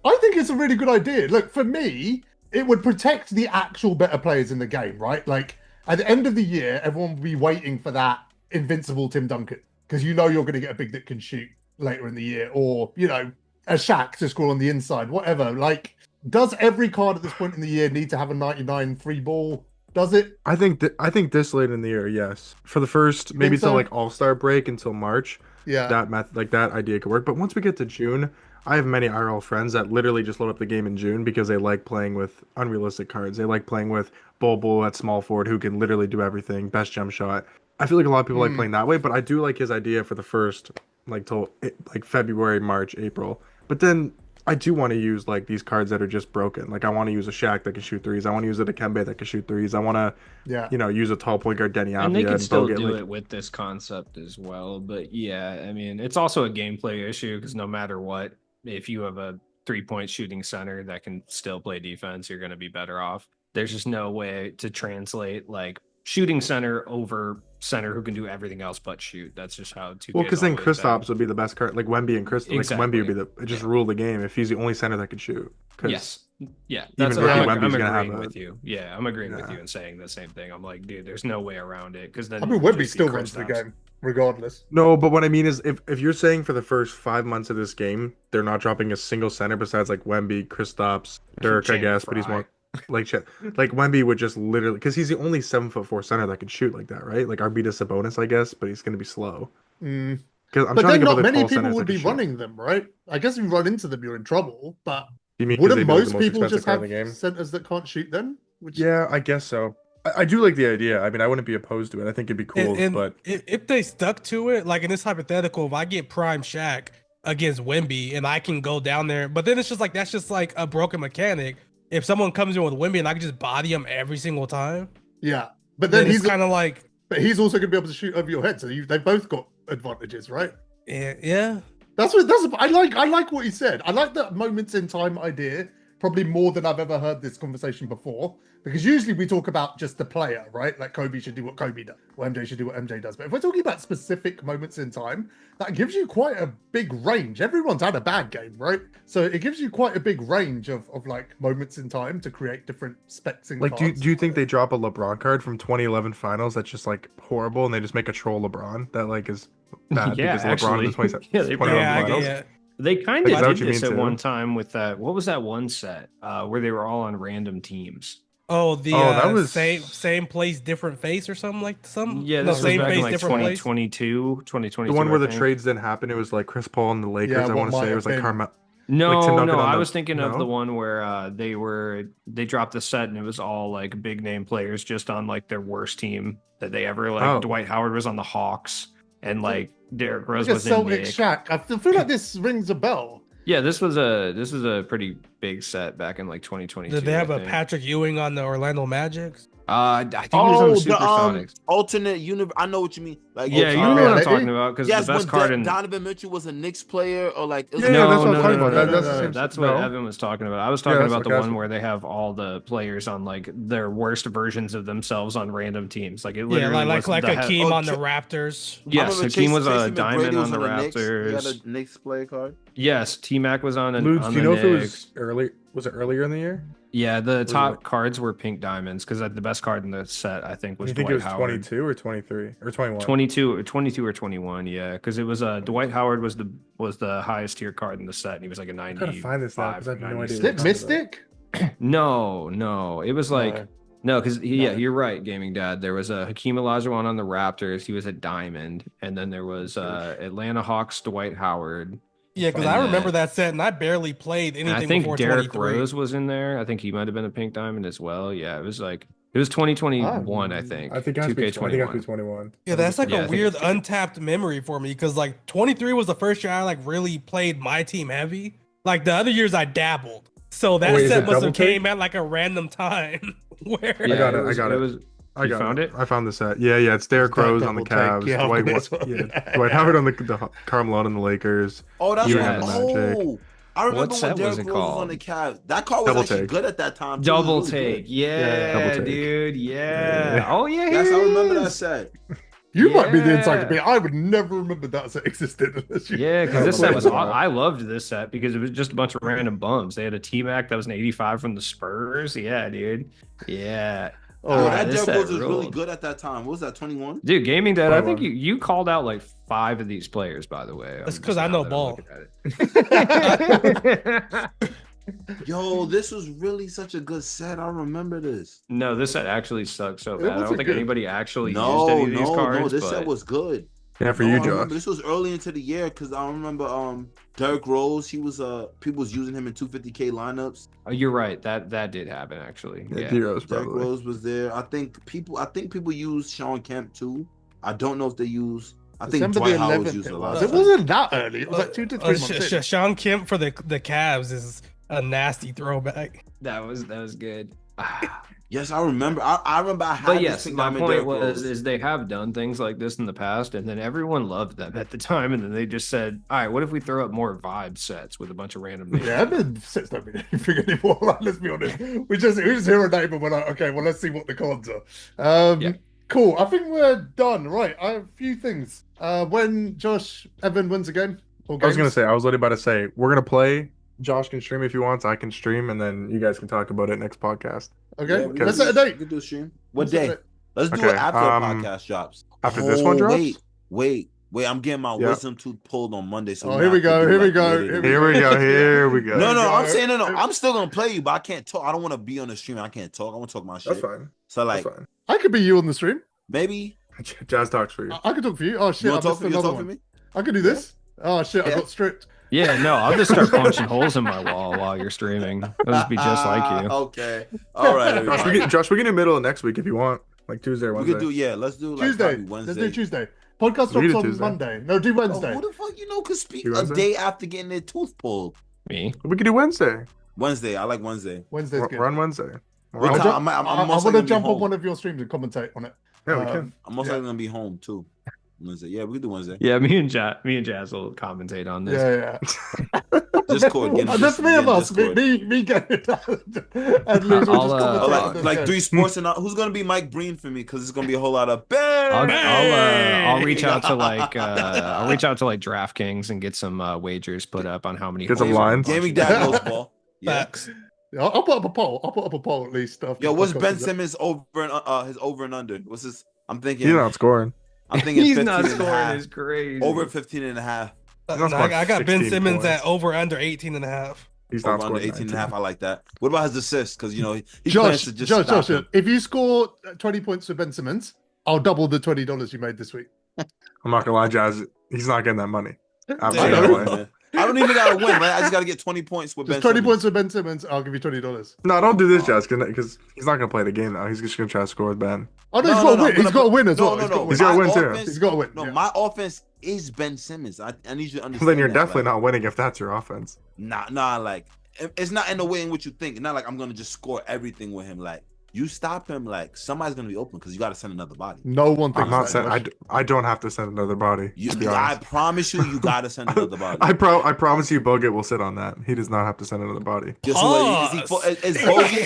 I think it's a really good idea. Look, for me, it would protect the actual better players in the game, right? Like, at the end of the year, everyone will be waiting for that invincible Tim Duncan because you know you're going to get a big that can shoot later in the year or, you know, a Shaq to score on the inside, whatever. Like, does every card at this point in the year need to have a 99 free ball? Does it? I think this late in the year, yes. For the first, maybe till like All-Star break until March. Yeah. That idea could work. But once we get to June, I have many IRL friends that literally just load up the game in June because they like playing with unrealistic cards. They like playing with Bull at small forward who can literally do everything, best jump shot. I feel like a lot of people like playing that way, but I do like his idea for the first, like till like February, March, April. But then I do want to use like these cards that are just broken. Like I want to use a Shaq that can shoot threes. I want to use a Dikembe that can shoot threes. I want to, use a tall point guard Denny Avdia. And they can still do it with this concept as well. But yeah, I mean, it's also a gameplay issue because no matter what, if you have a 3-point shooting center that can still play defense, you're going to be better off. There's just no way to translate like shooting center over center who can do everything else but shoot. That's just how 2K. Well, because then Kristaps would be the best card. Like Wemby and Kristaps. Exactly. Like Wemby would be just rule the game if he's the only center that could shoot. Yes. Yeah. That's even I'm Wemby's agreeing gonna have with you. Yeah, I'm agreeing with you and saying the same thing. I'm like, dude, there's no way around it because then I mean, Wemby still runs the game regardless. No, but what I mean is if you're saying for the first 5 months of this game, they're not dropping a single center besides like Wemby, Kristaps, Dirk, I guess, but he's more like Wemby would just literally because he's the only 7'4" center that can shoot like that, right? Like Arvydas Sabonis, I guess, but he's gonna be slow. Because I'm but trying then to not many people would be running them, right? I guess if you run into them, you're in trouble. But wouldn't most people just have centers that can't shoot then? Yeah, I guess so. I do like the idea. I mean, I wouldn't be opposed to it. I think it'd be cool. But if they stuck to it, like in this hypothetical, if I get Prime Shaq against Wemby and I can go down there, but then it's just like that's just like a broken mechanic. If someone comes in with Wemby and I can just body him every single time, yeah. But then he's kind of like, but he's also gonna be able to shoot over your head. So they've both got advantages, right? Yeah. That's I like what he said. I like that moments in time idea probably more than I've ever heard this conversation before. Because usually we talk about just the player, right? Like Kobe should do what Kobe does, or MJ should do what MJ does. But if we're talking about specific moments in time, that gives you quite a big range. Everyone's had a bad game, right? So it gives you quite a big range of like moments in time to create different specs in like, cards. do you think they drop a LeBron card from 2011 finals that's just like horrible and they just make a troll LeBron that like is bad because LeBron in the 2011 finals? Yeah. They kind of did this at one time with that. What was that one set where they were all on random teams? Oh, that was same place, different face or something like something. Yeah, this was back in like 2022, 2022. The one where the trades didn't happen. It was like Chris Paul and the Lakers. I want to say it was like Carmelo. No, I was thinking of the one where they dropped the set and it was all like big name players just on like their worst team that they ever like. Dwight Howard was on the Hawks and like Derrick Rose was in Nick. Shaq. I feel like this rings a bell. Yeah, this was a pretty big set back in like 2022. Did they have a Patrick Ewing on the Orlando Magic? I think he was on the Supersonics. Alternate universe. I know what you mean. Like, yeah, you know what I'm talking about because the best card in Donovan Mitchell was a Knicks player, or like that's what I'm talking about. That's what Evan was talking about. I was talking about the one where they have all the players on like their worst versions of themselves on random teams. Like it literally like Hakeem on the Raptors. Yes, Hakeem was a diamond on the Raptors. He had a Knicks player card. Yes, T-Mac was on. Do you know if it was early? Was it earlier in the year? Yeah, the top cards were pink diamonds because the best card in the set I think was. You think Dwight it was Howard. 22 or 23 or 21? 22 or 21. Yeah, because it was Dwight Howard was the highest tier card in the set, and he was like a 90. I'm trying to find this now because I have no idea. Is it Mystic? No, it was like no, because you're right, Gaming Dad. There was a Hakeem Olajuwon on the Raptors. He was a diamond, and then there was Atlanta Hawks Dwight Howard. Yeah, because I remember that set, and I barely played anything before 23. I think Derrick Rose was in there. I think he might have been a pink diamond as well. Yeah, it was 2021, I think. I think I 2K21. Yeah, that's like a weird untapped memory for me because like 23 was the first year I like really played my team heavy. Like the other years, I dabbled. So that wait, is set it must double have came at like a random time. Where I got it. You found it? I found the set. Yeah, it's Derrick Rose on the Cavs. Yeah, Dwight, Dwight Howard on the Carmelo on the Lakers. Oh, that's Ewing right. on the Magic. Oh, I remember What when set was Derrick it Rose was on the called? Cavs. That card was Double actually take. good at that time. Too. Double It was really take. good. Yeah, Double take. dude. Yeah. Oh, yeah. Yes, here I it remember that is. set. You might be the Yeah. encyclopedia. I would never remember that set existed unless you. Yeah, because this set was. Yeah. I loved this set because it was just a bunch of random bums. They had a T-Mac that was an 85 from the Spurs. Yeah, dude. Yeah. Oh, That this Derrick set Rose was really ruled. good at that time. What was that? 21. Dude, Gaming Dad, I think 21. you called out like 5 of these players, by the way. That's I'm 'cause just I now know that I'm ball. looking at it. Yo, this was really such a good set. I remember this. No, this set actually sucks so It bad. I don't wasn't think good. anybody actually used No, any of these no, cards. no. This but... set was good. Yeah, for No, you, I remember Josh. this was early into the year because I remember Derrick Rose. He was people was using him in 250K lineups. Oh, you're right. That did happen actually. Yeah. Heroes Derrick probably. Rose was there. I think people use Sean Kemp too. I don't know if they use. I think December Dwight the Howard 11th. used a It lot. was. of It wasn't that early. It was like 2 to 3 months in. Sean Kemp for the Cavs is a nasty throwback. That was good. Yes, I remember. I remember. I had But this yes, pick my diamond point Derrick was Rose. is they have done things like this in the past, and then everyone loved them at the time, and then they just said, "All right, what if we throw up more vibe sets with a bunch of random names?" Yeah, the sets don't mean anything anymore. Like, let's be honest. We just hear a name and we're like, okay, well, let's see what the cons are. Yeah. Cool. I think we're done. Right. I have a few things. When Josh Evan wins again. I was gonna say, I was literally about to say, we're gonna play. Josh can stream if he wants. I can stream, and then you guys can talk about it next podcast. Okay. Yeah, we Let's can set a do- date. We can do a stream. What Let's set a day? date. Let's do Okay, it after the podcast drops. After this one drops? Wait. I'm getting my Yeah. wisdom tooth pulled on Monday. So Oh, here we go. Here we go. Here we go. Here we go. No, go. I'm saying no. I'm still gonna play you, but I can't talk. I don't want to be on the stream. I can't talk. I want to talk my shit. That's fine. So like That's fine. I could be you on the stream. maybe Jazz talks for you. I could talk for you. Oh shit! you I want to missed talk for another me? one. I could do this. Oh shit! I Yeah. got stripped. Yeah, no, I'll just start punching holes in my wall while you're streaming. It'll just be just like you. Okay. All right. Josh, we can do middle of next week if you want, like Tuesday or We Wednesday. could do let's do like Tuesday. probably Wednesday. Let's do Tuesday. Podcast We can drops do on Tuesday. Monday. No, do Wednesday. Who the fuck could speak Do a Wednesday? day after getting their tooth pulled? Me. We could do Wednesday. Wednesday. I like Wednesday. Wednesday's good. We're on Wednesday. What I'll time? jump- I'm I most want likely to gonna be jump on home. one of your streams and commentate on it. Yeah, we can. I'm most Yeah. likely gonna be home too. Wednesday. Yeah, we can do Wednesday. Yeah, me and Jazz will commentate on this. Yeah. Discord, get in That's me Discord, and us. Discord. Me get it. And Luz will just I'll, commentate like, on this like game. 3 sports and who's gonna be Mike Breen for me? Because it's gonna be a whole lot of I'll reach out to like DraftKings and get some wagers put up on how many Get some holes lines. Gaming Dad knows ball. Yeah. Facts. Yeah, I'll put up a poll. I'll put up a poll at least. after Yo, the what's podcast Ben is up. Simmons his over and under? What's his? I'm thinking. He's not scoring. I'm thinking. He's 15 not and a scoring half. is crazy. Over 15 and a half. He's not No, scoring I got Ben 16 Simmons points. at over under 18 and a half. He's not Over under scoring 18 and a 19. half. I like that. What about his assists? Because he plans Josh, to just Josh, stop Josh, him. if you score 20 points for Ben Simmons, I'll double the $20 you made this week. I'm not gonna lie, Jazz. He's not getting that money. I'm Damn, not know. gonna lie. man. I don't even gotta win, right? I just gotta get 20 points with Just Ben 20 Simmons. points for Ben Simmons, I'll give you $20. No, don't do this, Jazz, because he's not gonna play the game now. He's just gonna try to score with Ben. Oh, no, No, he's no, got to no, win. I'm He's gonna got to put- win as well. No, He's no, got to no. win. He's gotta My win, too. offense- He's got to win. No, yeah. my offense is Ben Simmons. I need you to understand. Then you're that. definitely Like, not winning if that's your offense. Nah. Like it's not in the way in which you think. It's not like I'm gonna just score everything with him. Like you stop him, like somebody's gonna be open because you got to send another body. No one thinks I'm not that, saying Josh. I don't have to send another body. You, To be I honest. promise you got to send another body. I promise you, Bogut will sit on that. He does not have to send another body. Just is Bogey?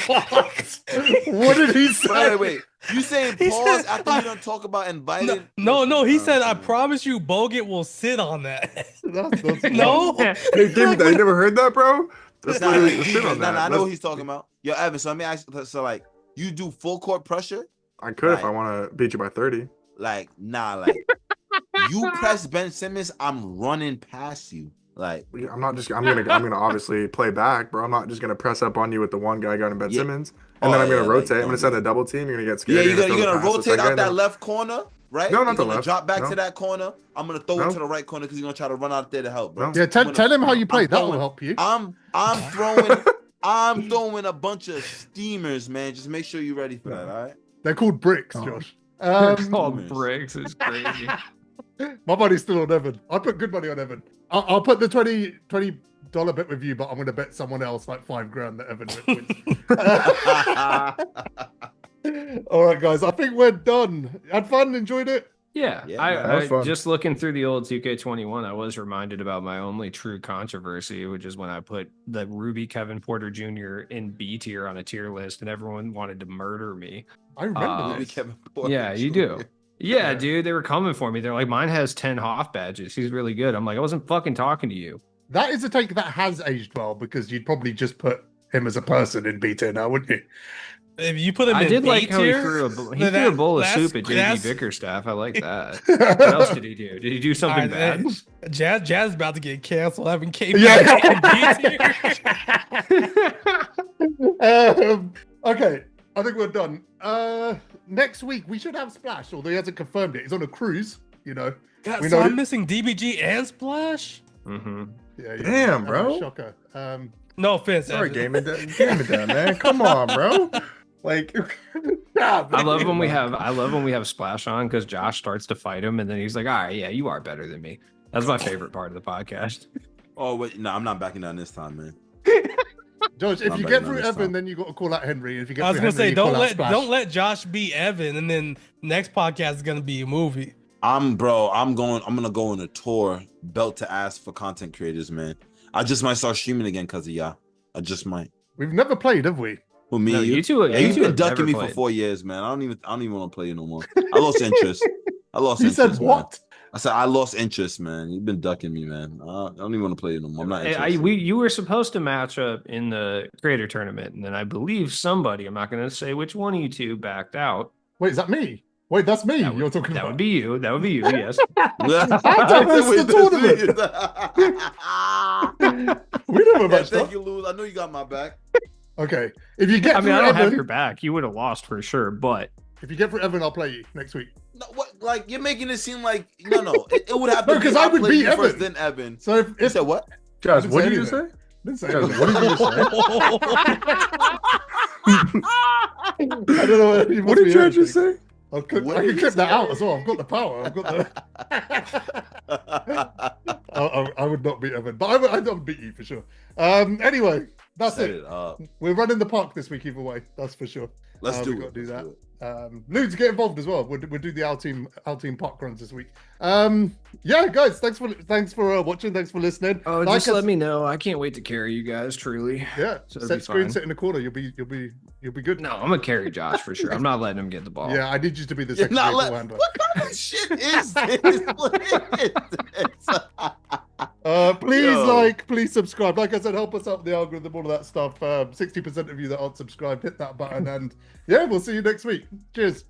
What did he say? Wait. You saying He pause said- after you don't talk about invited? No. He said, "I promise you, Bogut will sit on that." That's No. Hey, David, I never heard that, bro. That's Nah, literally the shit on nah, that. I know what he's talking about. Yo, Evan. So let me ask you. So like, you do full court pressure? I could if Right. I want to beat you by 30. Like, nah. Like, you press Ben Simmons, I'm running past you. Like, I'm not just. I'm gonna obviously play back, bro. I'm not just gonna press up on you with the one guy guarding Ben Yeah. Simmons, and then I'm gonna yeah, rotate. like, I'm gonna send a double team. You're gonna get yeah, scared. you're gonna throw the pass to rotate second out guy, that then- left corner, right? No, not you're the gonna left. drop back No. to that corner. I'm gonna throw No. it to the right corner because you're gonna try to run out there to help, bro. No. Yeah, I'm gonna- tell him how you play. I'm That will throwing- help you. I'm throwing a bunch of steamers, man. Just make sure you're ready for that, all right? They're called bricks, Oh. Josh. Called bricks is crazy. My money's still on Evan. I put good money on Evan. I'll put the 20 dollar bet with you, but I'm going to bet someone else like $5,000 that Evan wins. All right, guys. I think we're done. Had fun? Enjoyed it? Yeah, I just looking through the old 2K21, I was reminded about my only true controversy, which is when I put the Ruby Kevin Porter Jr. in B tier on a tier list, and everyone wanted to murder me. I remember this. Kevin Porter Yeah, you Jr. do. Yeah, dude, they were coming for me. They're like, mine has 10 Hoff badges. He's really good. I'm like, I wasn't fucking talking to you. That is a take that has aged well because you'd probably just put him as a person in B tier now, wouldn't you? If you put him I in did B like how he tier, threw a bowl of soup at JD Bickerstaff. I like that. What else did he do? Did he do something bad? Jazz is about to get canceled. Having KP in B tier. Okay, I think we're done. Next week we should have Splash, although he hasn't confirmed it. He's on a cruise, you know. God, so I'm missing DBG and Splash. Mm-hmm. Yeah, damn, bro. Shocker. No offense. Sorry, GamingDad, man. Come on, bro. Like, I love when we have Splash on because Josh starts to fight him and then he's like, all right, yeah, you are better than me. That's my favorite part of the podcast. Oh wait, no, I'm not backing down this time, man. Josh, if you get through Evan, then you got to call out Henry. If you get I was through gonna Henry, say don't let Josh be Evan, and then next podcast is gonna be a movie. I'm gonna go on a tour, belt to ass for content creators, man. I just might start streaming again because of y'all. I just might. We've never played, have we? With me, no, you two. Yeah, you've been ducking me for 4 years, man. I don't even want to play you no more. I lost interest. You said what? Man. I said I lost interest, man. You've been ducking me, man. I don't even want to play you no more. I'm not interested. You were supposed to match up in the creator tournament, and then I believe somebody, I'm not going to say which one of you two, backed out. Wait, is that me? Wait, that's me. You're talking about. That would be you. That would be you. Yes. I don't miss the tournament. We never matched up. Thank you, Luz. I know you got my back. Okay, if you get, I don't have your back. You would have lost for sure. But if you get through Evan, I'll play you next week. No, what? Like you're making it seem like no. It would have to because I would be Evan first, then Evan. So if you said what? Josh, what did you say? Didn't say Josh, what did you say? I don't know. What did you just say? I can clip that out as well. I've got the power. I've got the. I would not beat Evan, but I don't beat you for sure. Anyway, that's it. We're running the park this week either way. That's for sure. Let's do that. Ludes, get involved as well. We'll do the Ourteam park runs this week. Yeah, guys, thanks for watching. Thanks for listening. Oh, just let me know. I can't wait to carry you guys. Truly. Yeah. Set screen, sit in the corner. You'll be good. No, I'm gonna carry Josh for sure. I'm not letting him get the ball. Yeah, I need you to be the secondary ball handler. What kind of shit is this? What is this? Please subscribe. Like I said, help us up the algorithm, all of that stuff. 60% of you that aren't subscribed, hit that button, and yeah, we'll see you next week. Cheers.